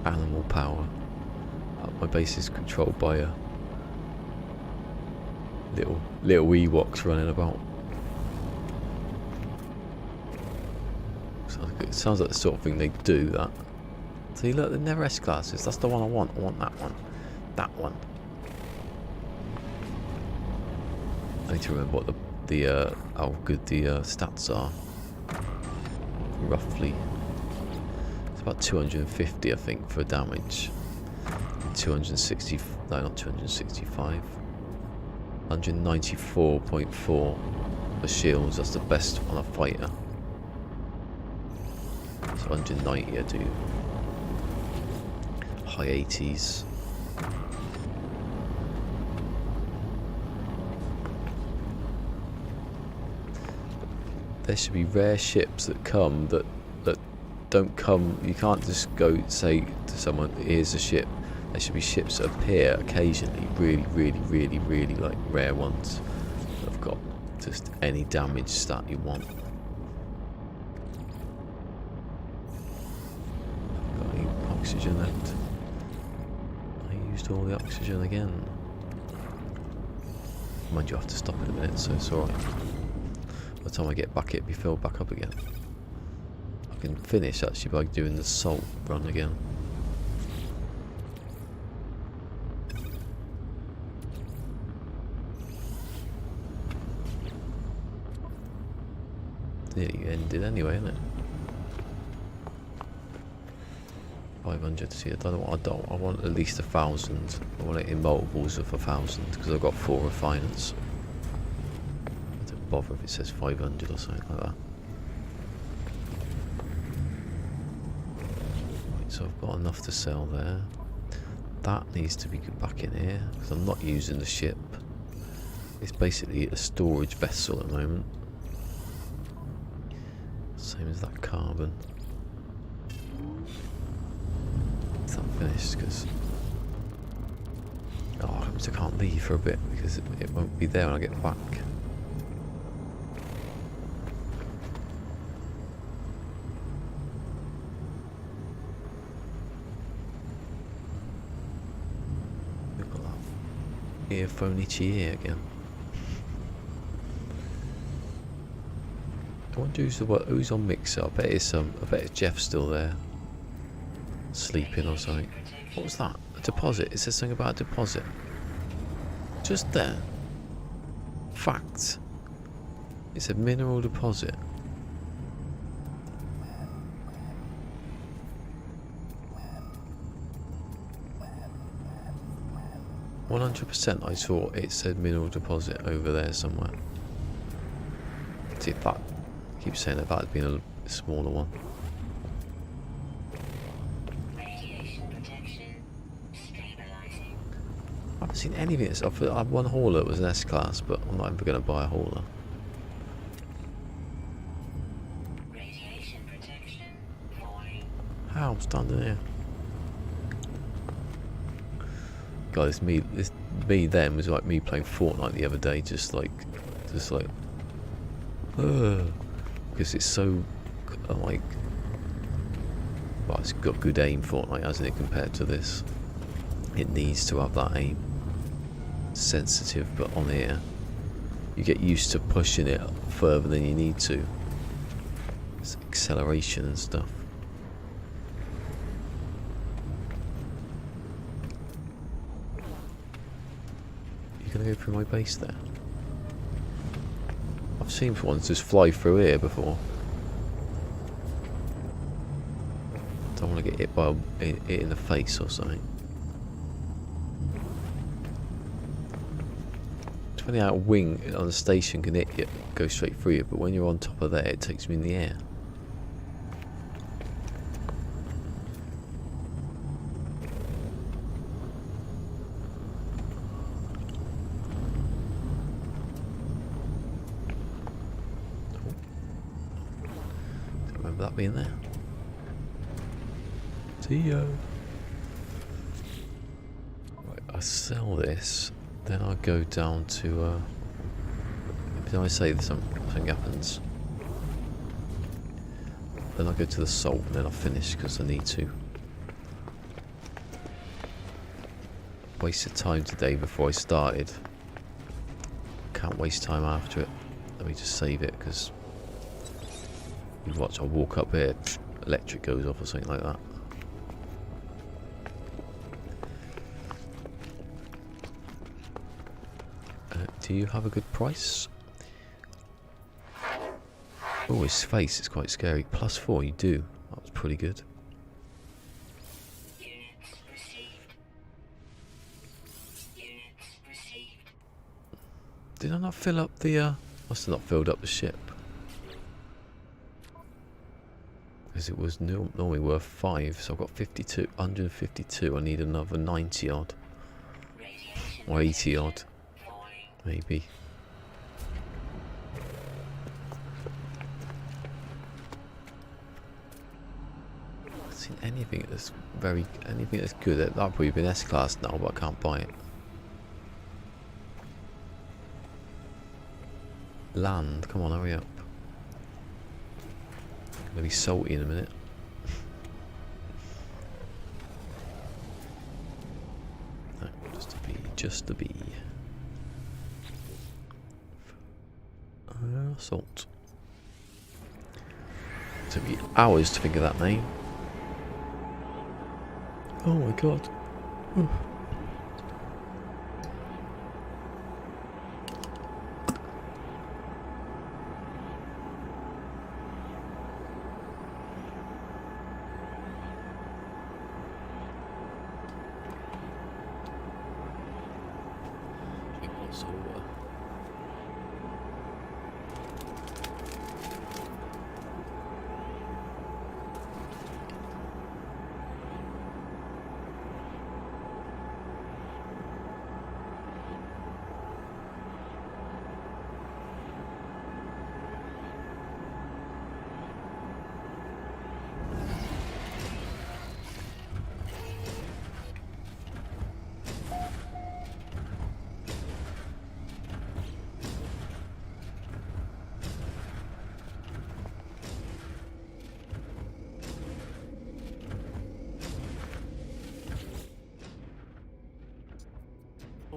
animal power. My base is controlled by a little Ewoks running about. It sounds like the sort of thing they do, that. See, look, they're never S-Classes. That's the one I want. I want that one. That one. I need to remember what how good the stats are. Roughly. It's about 250, I think, for damage. 260... No, not 265. 194.4 for shields. That's the best on a fighter. 190 I do. High 80s. There should be rare ships that come that don't come. You can't just go say to someone, here's a ship. There should be ships that appear occasionally, really like rare ones that have got just any damage stat you want. Oxygen left. I used all the oxygen again. Mind you, I have to stop in a minute, so it's alright. By the time I get back, it'll be filled back up again. I can finish actually by doing the salt run again. Nearly ended anyway, isn't it? 500 to see. I don't know what I don't. I want at least 1,000. I want it in multiples of 1,000 because I've got 4 refiners. I don't bother if it says 500 or something like that. Right, so I've got enough to sell there. That needs to be back in here because I'm not using the ship. It's basically a storage vessel at the moment. Same as that carbon. Finished because I can't leave for a bit because it won't be there when I get back. Look at that. earphone itchy ear again. I wonder who's on mixer. I bet it's Jeff still there, sleeping or something. What was that? A deposit? It says something about a deposit. Just there. Fact. It's a mineral deposit. %. I saw it said mineral deposit over there somewhere. See if that. I keep saying about it being a smaller one. Radiation protection. Stabilizing. I haven't seen anything. I had one hauler that was an S-Class, but I'm not ever going to buy a hauler. Radiation protection. Falling. How? I'm standing here. God, this me then was like me playing Fortnite the other day, just like, because it's so, like, well, it's got good aim, Fortnite, hasn't it, compared to this? It needs to have that aim. Sensitive, but on here, you get used to pushing it further than you need to. It's acceleration and stuff. You gonna go through my base there? I've seen ones just fly through here before. Don't want to get hit by it in the face or something. 20 out wing on the station can hit you, go straight through you, but when you're on top of there, it takes me in the air. That being there. See ya. Right, I sell this, then I go down to. Then I say something happens. Then I go to the salt, and then I'll finish because I need to. Wasted time today before I started. Can't waste time after it. Let me just save it because. You watch, I'll walk up here, electric goes off or something like that. Do you have a good price? Oh, his face is quite scary. +4, you do. That was pretty good. Units received. Units received. Did I not fill up the, must have not filled up the ship. Because it was normally worth 5, so I've got 52, 152. I need another 90 odd. Radiation Or 80 odd, falling. maybe. I haven't seen anything that's good. That'll probably be an S-Class now, but I can't buy it. Land, come on, hurry up. Gonna be salty in a minute. No, just a bee. Salt. It took me hours to think of that name. Oh my god. Oof.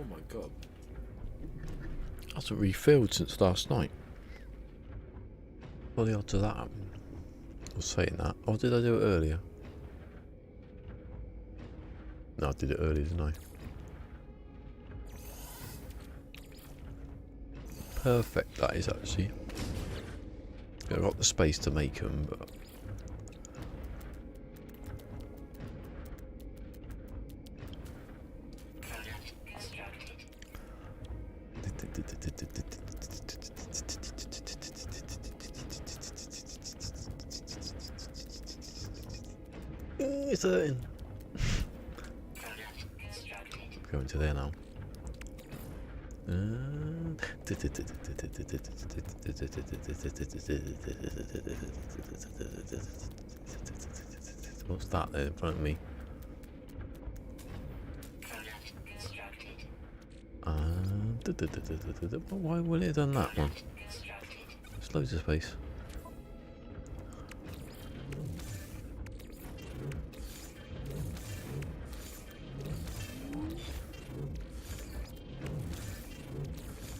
Oh my god. Hasn't refilled since last night. What are the odds of that happening? I was saying that. Or did I do it earlier? No, I did it earlier, didn't I? Perfect, that is actually. I got the space to make them, but. Product constructed. It's hurting. Product constructed. Going to there now. What's that there in front of me? Product constructed. Why wouldn't it have done that one? Constructed. There's loads of space.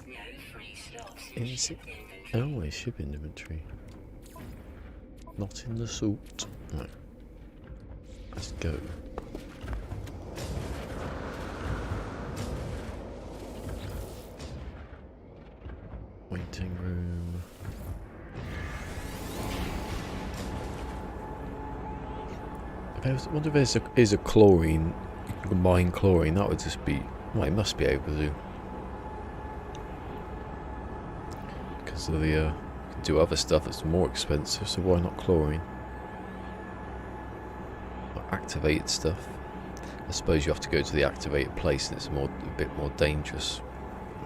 No free slots in Is ship it? inventory. Oh, it's shipping inventory. Not in the salt. Right. Let's go. Waiting room. I wonder if there is a chlorine. You can combine chlorine. That would just be. Well, it must be able to. Because of the. You can do other stuff that's more expensive, so why not chlorine? Or activated stuff. I suppose you have to go to the activated place and it's a bit more dangerous.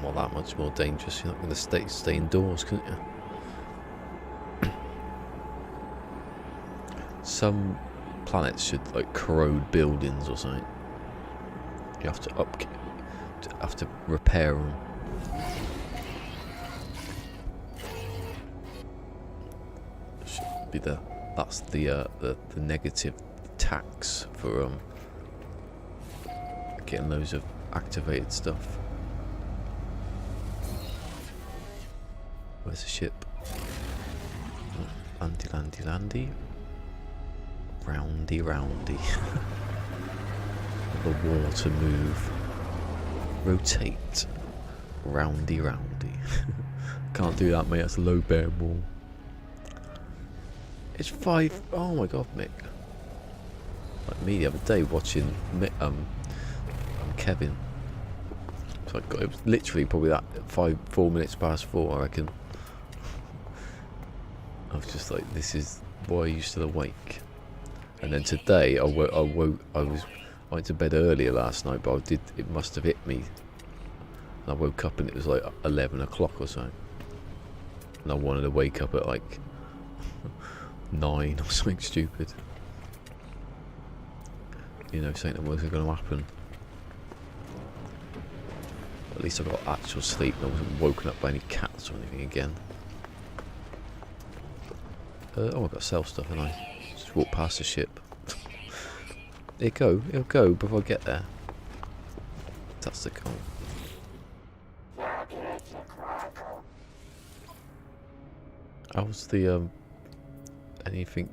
Not that much more dangerous. You're not going to stay indoors, couldn't you? Some planets should like corrode buildings or something. You have to repair them. Should be that's the negative tax for getting loads of activated stuff. Where's the ship? Landy, landy, landy. Roundy, roundy. The water move. Rotate. Roundy, roundy. Can't do that, mate. That's a low bear ball. It's 5. Oh my god, Mick. Like me the other day watching Kevin. So it was literally probably that 4 minutes past 4, I reckon. I was just like, this is why are you still awake? And then today I went to bed earlier last night, but it must have hit me. And I woke up and it was like 11 o'clock or so. And I wanted to wake up at like 9 or something stupid. You know, something that wasn't going to happen. At least I got actual sleep and I wasn't woken up by any cats or anything again. Oh, I've got to sell stuff, and I just walk past the ship. It'll go before I get there. That's the goal. How's the anything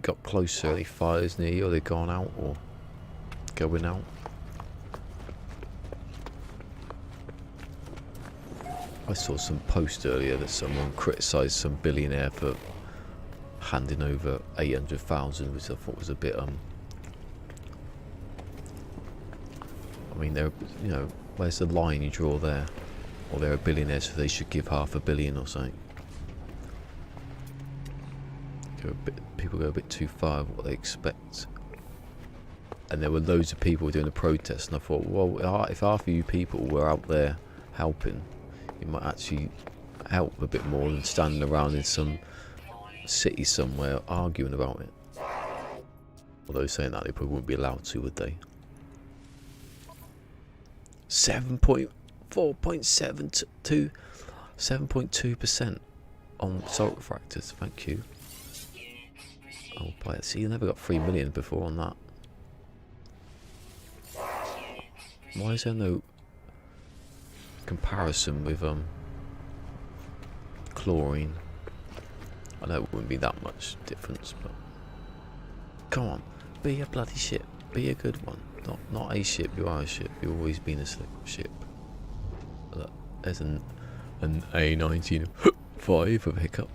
got closer? Any fires near you? Are they gone out or going out? I saw some post earlier that someone criticised some billionaire for handing over 800,000, which I thought was a bit I mean, they're, you know, where's the line you draw there? Or they're a billionaire, so they should give $500 million or something. People go a bit too far of what they expect. And there were loads of people doing a protest, and I thought, well, if half of you people were out there helping, you might actually help a bit more than standing around in some city somewhere arguing about it. Although saying that, they probably wouldn't be allowed to, would they? 7.2% on salt refractors. Thank you. I'll buy it. See, you never got 3 million before on that. Why is there no comparison with chlorine. I know it wouldn't be that much difference, but come on, be a bloody ship, be a good one. Not a ship. You are a ship. You've always been a ship. Look, there's an A19 of hiccup.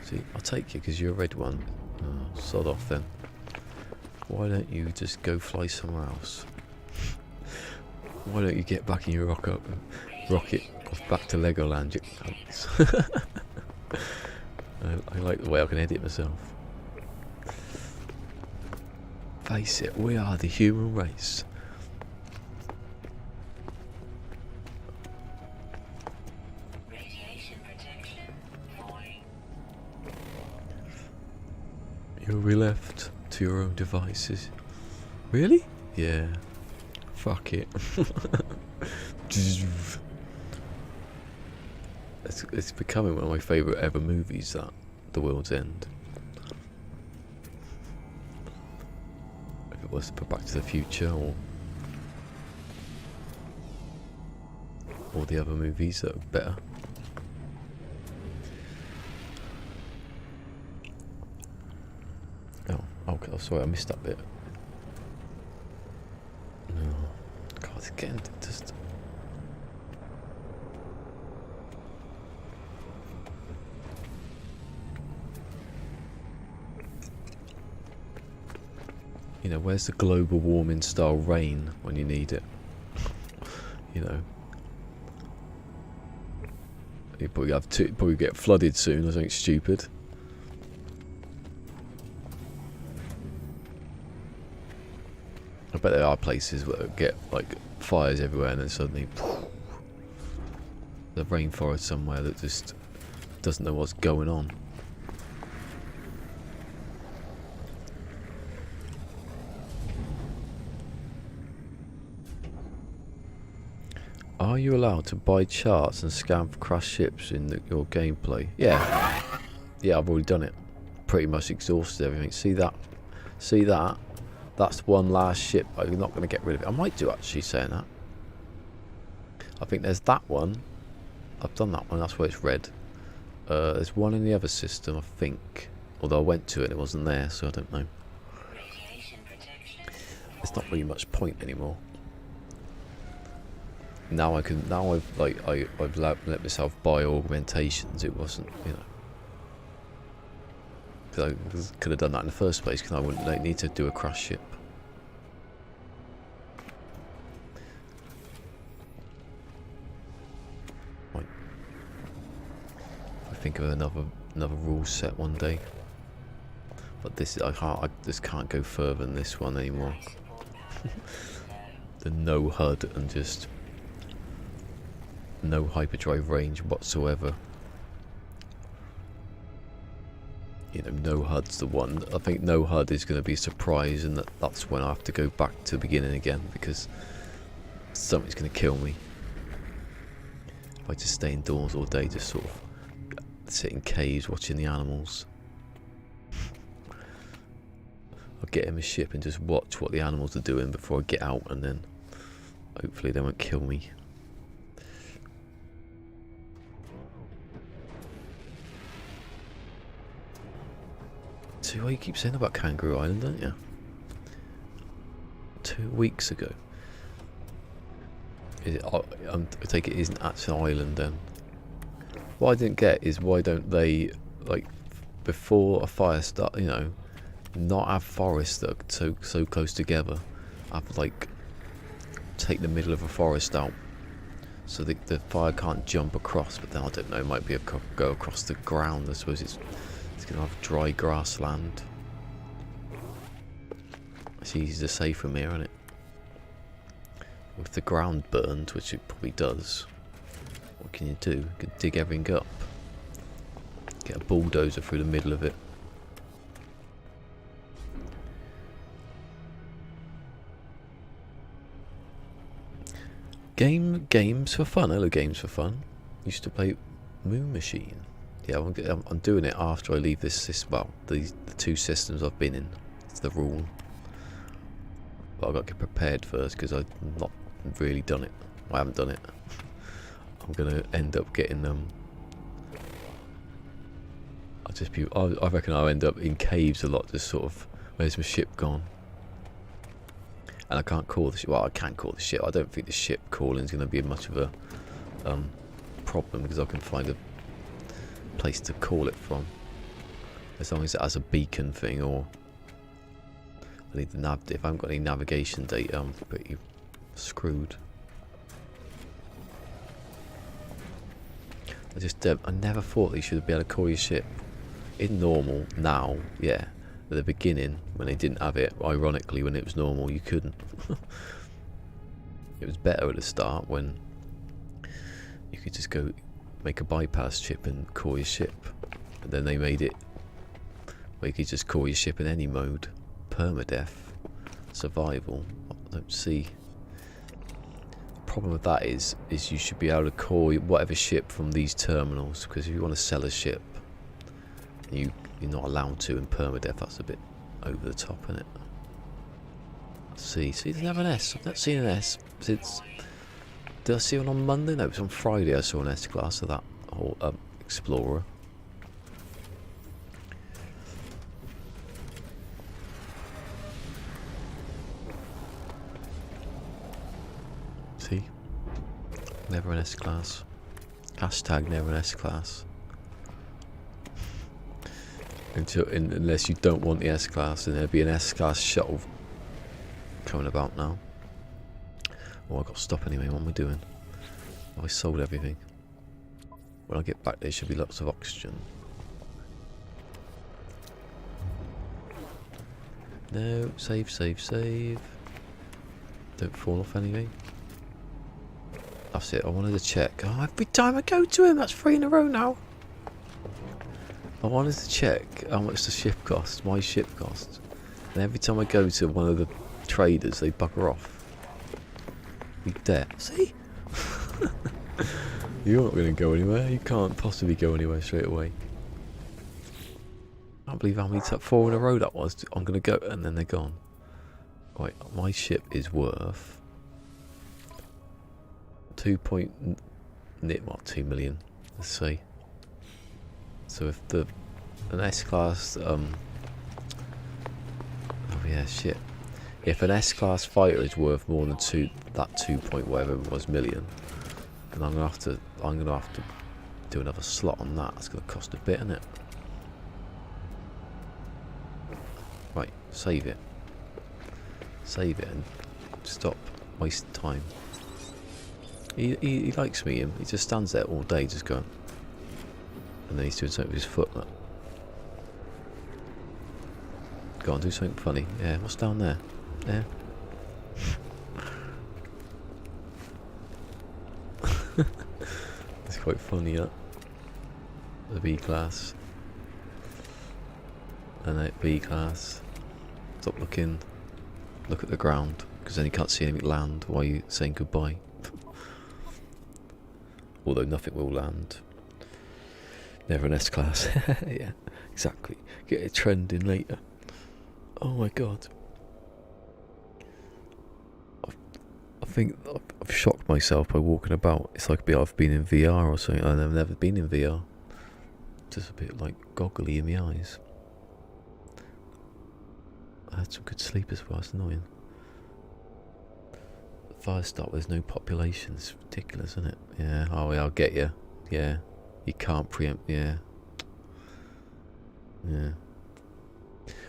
See, I'll take you because you're a red one. Oh, sod off then. Why don't you just go fly somewhere else? Why don't you get back in your rocket off back to Legoland, you cunts. I like the way I can edit myself. Face it, we are the human race. Radiation protection falling. You'll be left to your own devices. Really? Yeah. Fuck it. It's becoming one of my favourite ever movies, that The World's End. If it was to put Back to the Future or the other movies that are better. Oh, sorry, I missed that bit. No. God, it's getting just... You know, where's the global warming style rain when you need it? You know. You probably get flooded soon or something stupid. I bet there are places where get like fires everywhere and then suddenly the rainforest somewhere that just doesn't know what's going on. Are you allowed to buy charts and scan for crashed ships in your gameplay? Yeah. Yeah, I've already done it. Pretty much exhausted everything. See that? See that? That's one last ship. I'm not going to get rid of it. I might do, actually, saying that. I think there's that one. I've done that one. That's where it's red. There's one in the other system, I think. Although I went to it and it wasn't there, so I don't know. There's not really much point anymore. Now I can. Now I've let myself buy augmentations. It wasn't, you know. Because I could have done that in the first place, because I wouldn't need to do a crash ship. Right. I think of another rule set one day. But this I just can't go further than this one anymore. The no HUD and just no hyperdrive range whatsoever. You know, no HUD's the one. I think no HUD is going to be a surprise, and that's when I have to go back to the beginning again, because something's going to kill me. If I just stay indoors all day, just sort of sit in caves watching the animals. I'll get in a ship and just watch what the animals are doing before I get out, and then hopefully they won't kill me. See what you keep saying about Kangaroo Island, don't you? 2 weeks ago. Is it, I take it isn't actually an island then. What I didn't get is why don't they, like, before a fire start, you know, not have forests that are so close together. Have, like, take the middle of a forest out so the fire can't jump across. But then I don't know, it might be go across the ground. I suppose it's going to have dry grassland. It's easy to say from here, isn't it? If the ground burned, which it probably does, what can you do? You can dig everything up. Get a bulldozer through the middle of it. Games for fun. Hello, Games for Fun. Used to play Moon Machine. Yeah, I'm doing it after I leave this well, the 2 systems I've been in. It's the rule. But I've got to get prepared first because I've not really done it. I haven't done it. I'm gonna end up getting I reckon I'll end up in caves a lot, just sort of, where's my ship gone? And I can't call the ship. Well, I can call the ship. I don't think the ship calling is going to be much of a problem because I can find a place to call it from. As long as it has a beacon thing, or I need the nav. If I haven't got any navigation data, I'm pretty screwed. I never thought that you should be able to call your ship in normal. Now, yeah. At the beginning, when they didn't have it, ironically, when it was normal, you couldn't. It was better at the start when you could just go make a bypass chip and call your ship. And then they made it where you could just call your ship in any mode. Permadeath. Survival. I don't see. The problem with that is you should be able to call whatever ship from these terminals, because if you want to sell a ship, you're not allowed to in Permadeath. That's a bit over the top, isn't it? Let's see, it doesn't have an S. I've not seen an S since. Did I see one on Monday? No, it was on Friday I saw an S class of that whole Explorer. See? Never an S class. Hashtag never an S class. Unless you don't want the S class, and there'll be an S class shuttle coming about now. Oh, I've got to stop anyway. What am I doing? Oh, I sold everything. When I get back, there should be lots of oxygen. No, save. Don't fall off anything. That's it. I wanted to check. Oh, every time I go to him, that's 3 in a row now. I wanted to check how much the ship costs, my ship costs. And every time I go to one of the traders, they bugger off. You dare. See? You're not going to go anywhere. You can't possibly go anywhere straight away. I can't believe how many 4 in a row that was. I'm going to go, and then they're gone. Right, my ship is worth 2 million. Let's see. So if an S-class, oh yeah, shit. If an S-class fighter is worth more than 2 point whatever it was million, then I'm gonna have to do another slot on that. It's gonna cost a bit, isn't it? Right, save it and stop wasting time. He likes me. He just stands there all day, just going. And then he's doing something with his foot. Look. Go on, do something funny. Yeah, what's down there? Yeah. It's quite funny, that. The B class. And then B class. Stop looking. Look at the ground, because then you can't see anything land while you're saying goodbye. Although nothing will land. Never an S class. Yeah, exactly. Get it trending later. Oh my god. I think I've shocked myself by walking about. It's like I've been in VR or something. I've never been in VR. Just a bit like goggly in the eyes. I had some good sleep as well. It's annoying. Fire start. There's no population. It's ridiculous, isn't it? Yeah. Oh yeah, I'll get you. Yeah. You can't preempt. Yeah. Yeah.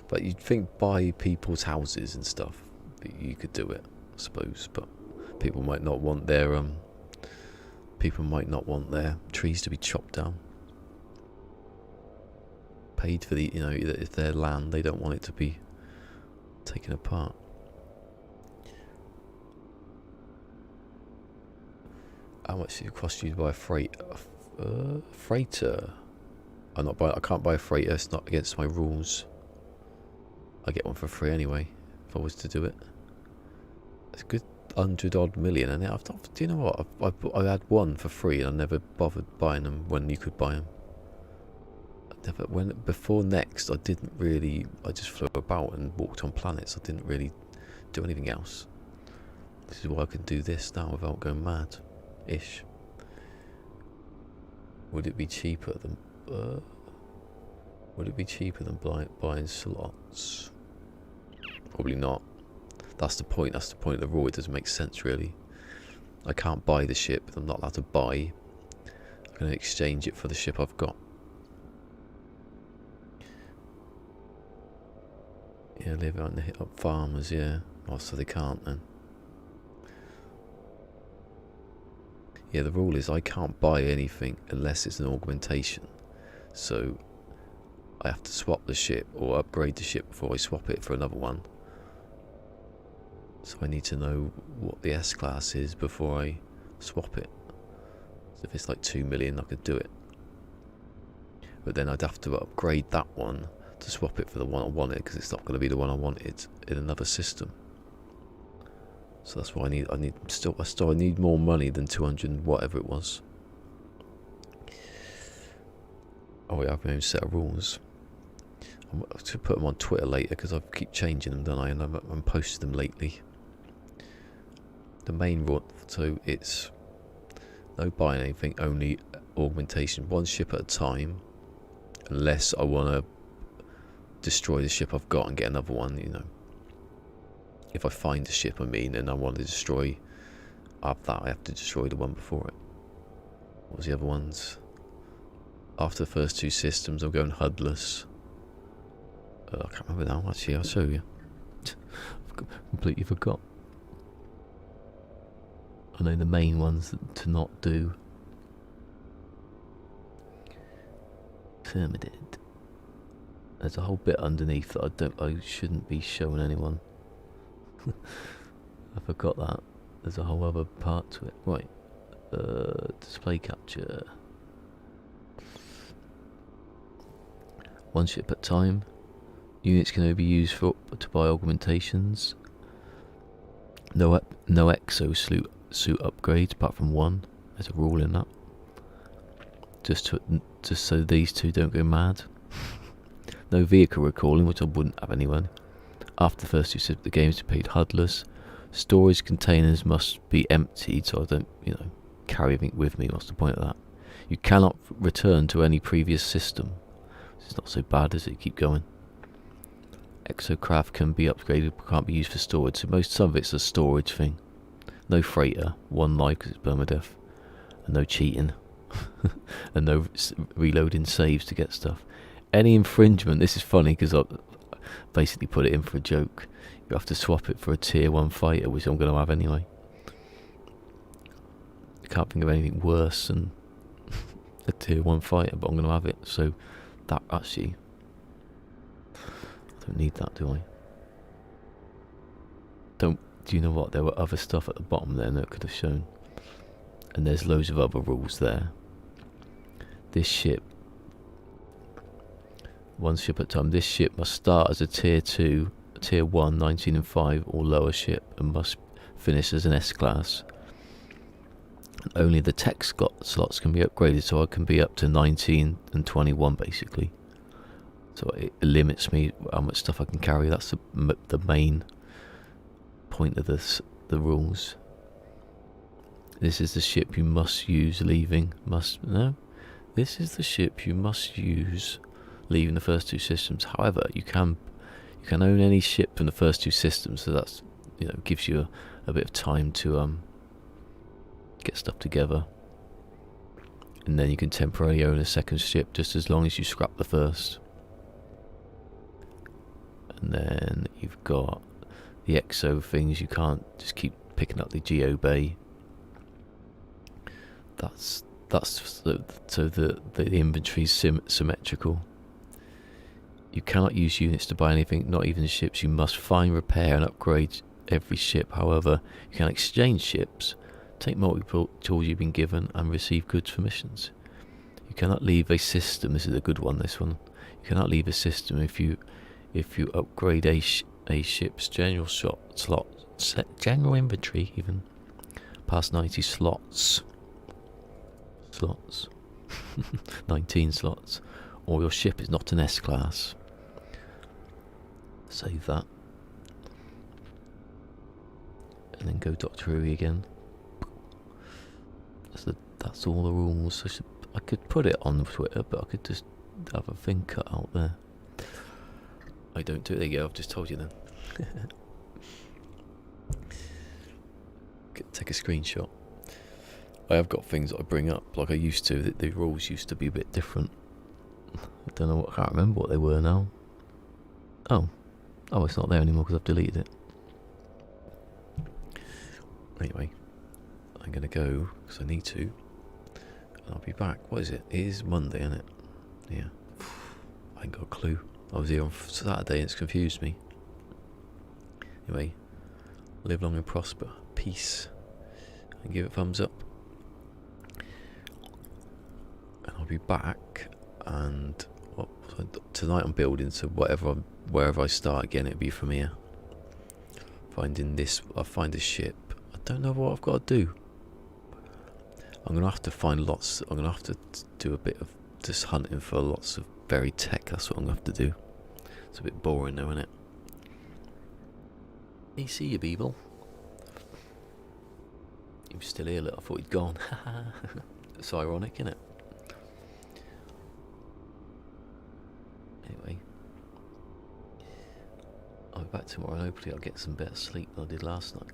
But you'd think by people's houses and stuff, you could do it, I suppose. But people might not want their trees to be chopped down. Paid for the, if their land, they don't want it to be taken apart. How much does it cost you to buy a freighter? I can't buy a freighter. It's not against my rules. I get one for free anyway, if I was to do it. It's a good 100 odd million, and do you know what? I had one for free, and I never bothered buying them when you could buy them. Before Next, I just flew about and walked on planets. I didn't really do anything else. This is why I can do this now without going mad. Ish. Would it be cheaper than buying slots? Probably not. That's the point. That's the point of the rule. It doesn't make sense really. I can't buy the ship. I'm not allowed to buy. I'm going to exchange it for the ship I've got. Yeah, live out in the hit up farmers. Yeah. Oh, so they can't then. Yeah, the rule is I can't buy anything unless it's an augmentation. So I have to swap the ship or upgrade the ship before I swap it for another one. So I need to know what the S class is before I swap it. So if it's like 2 million, I could do it. But then I'd have to upgrade that one to swap it for the one I wanted, because it's not going to be the one I wanted in another system. So that's why I need more money than 200 whatever it was. Oh, I have my own set of rules. I'm going to put them on Twitter later because I keep changing them, don't I? And I'm posting them lately. The main rule, so it's no buying anything, only augmentation, one ship at a time, unless I want to destroy the ship I've got and get another one, you know. If I find a ship, I mean, and I want to destroy after that, I have to destroy the one before it. What was the other ones? After the first 2 systems, I'm going HUDless. I can't remember now, actually, I'll show you. I've completely forgot. I know the main ones to not do. Permadeath. There's a whole bit underneath that I shouldn't be showing anyone. I forgot that. There's a whole other part to it. Right. Display capture. One ship at a time. Units can only be used to buy augmentations. No exosuit upgrades apart from one. There's a rule in that. Just so these two don't go mad. No vehicle recalling, which I wouldn't have anyway. After the first 2 systems, the games are paid HUDless. Storage containers must be emptied, so I don't, carry everything with me. What's the point of that? You cannot return to any previous system. It's not so bad, as it? Keep going. Exocraft can be upgraded, but can't be used for storage. So some of it's a storage thing. No freighter, 1 life because it's Permadeath, and no cheating, and no reloading saves to get stuff. Any infringement, this is funny because I basically put it in for a joke. You have to swap it for a tier 1 fighter, which I'm going to have anyway. I can't think of anything worse than a tier 1 fighter, but I'm going to have it. So that actually, I don't need that, do I? Do you know what? There were other stuff at the bottom there that could have shown. And there's loads of other rules there. This ship, one ship at a time. This ship must start as a tier 2, tier 1, 19 and 5 or lower ship, and must finish as an S class. And only the tech slots can be upgraded, so I can be up to 19 and 21 basically. So it limits me how much stuff I can carry. That's the main point of the rules. This is the ship you must use leaving. This is the ship you must use leaving the first 2 systems. However, you can own any ship from the first 2 systems, so that's gives you a bit of time to get stuff together, and then you can temporarily own a second ship just as long as you scrap the first. And then you've got the exo things. You can't just keep picking up the Geo Bay. That's so the inventory's symmetrical. You cannot use units to buy anything, not even ships. You must find, repair and upgrade every ship. However, you can exchange ships, take multiple tools you've been given, and receive goods for missions. You cannot leave a system. This is a good one, this one. You cannot leave a system if you upgrade a ship's general general inventory even past 90 slots. 19 slots, or your ship is not an S class. Save that. and then go Doctor Who again. That's all the rules. I could put it on Twitter, but I could just have a thing cut out there. I don't do it. There you go, I've just told you then. Take a screenshot. I have got things that I bring up like I used to. The rules used to be a bit different. I don't know. I can't remember what they were now. Oh, it's not there anymore because I've deleted it. Anyway, I'm gonna go because I need to, and I'll be back. What is it? It is Monday, isn't it? Yeah. I ain't got a clue. I was here on Saturday and it's confused me. Anyway, live long and prosper. Peace. And give it a thumbs up. And I'll be back. And tonight I'm building, so wherever I start again, it'll be from here. I'll find a ship. I don't know what I've got to do. I'm gonna have to find lots. I'm gonna have to do a bit of just hunting for lots of buried tech. That's what I'm gonna have to do. It's a bit boring though, isn't it? Hey, see you, Beeble. He was still here. Look, I thought he'd gone. It's ironic, isn't it? Anyway, I'll be back tomorrow and hopefully I'll get some better sleep than I did last night.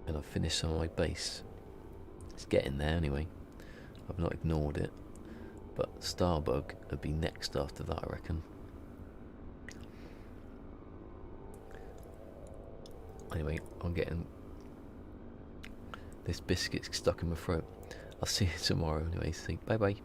And I've finished some of my base. It's getting there anyway. I've not ignored it. But Starbug would be next after that, I reckon. Anyway, I'm getting... This biscuit's stuck in my throat. I'll see you tomorrow anyway. Bye bye.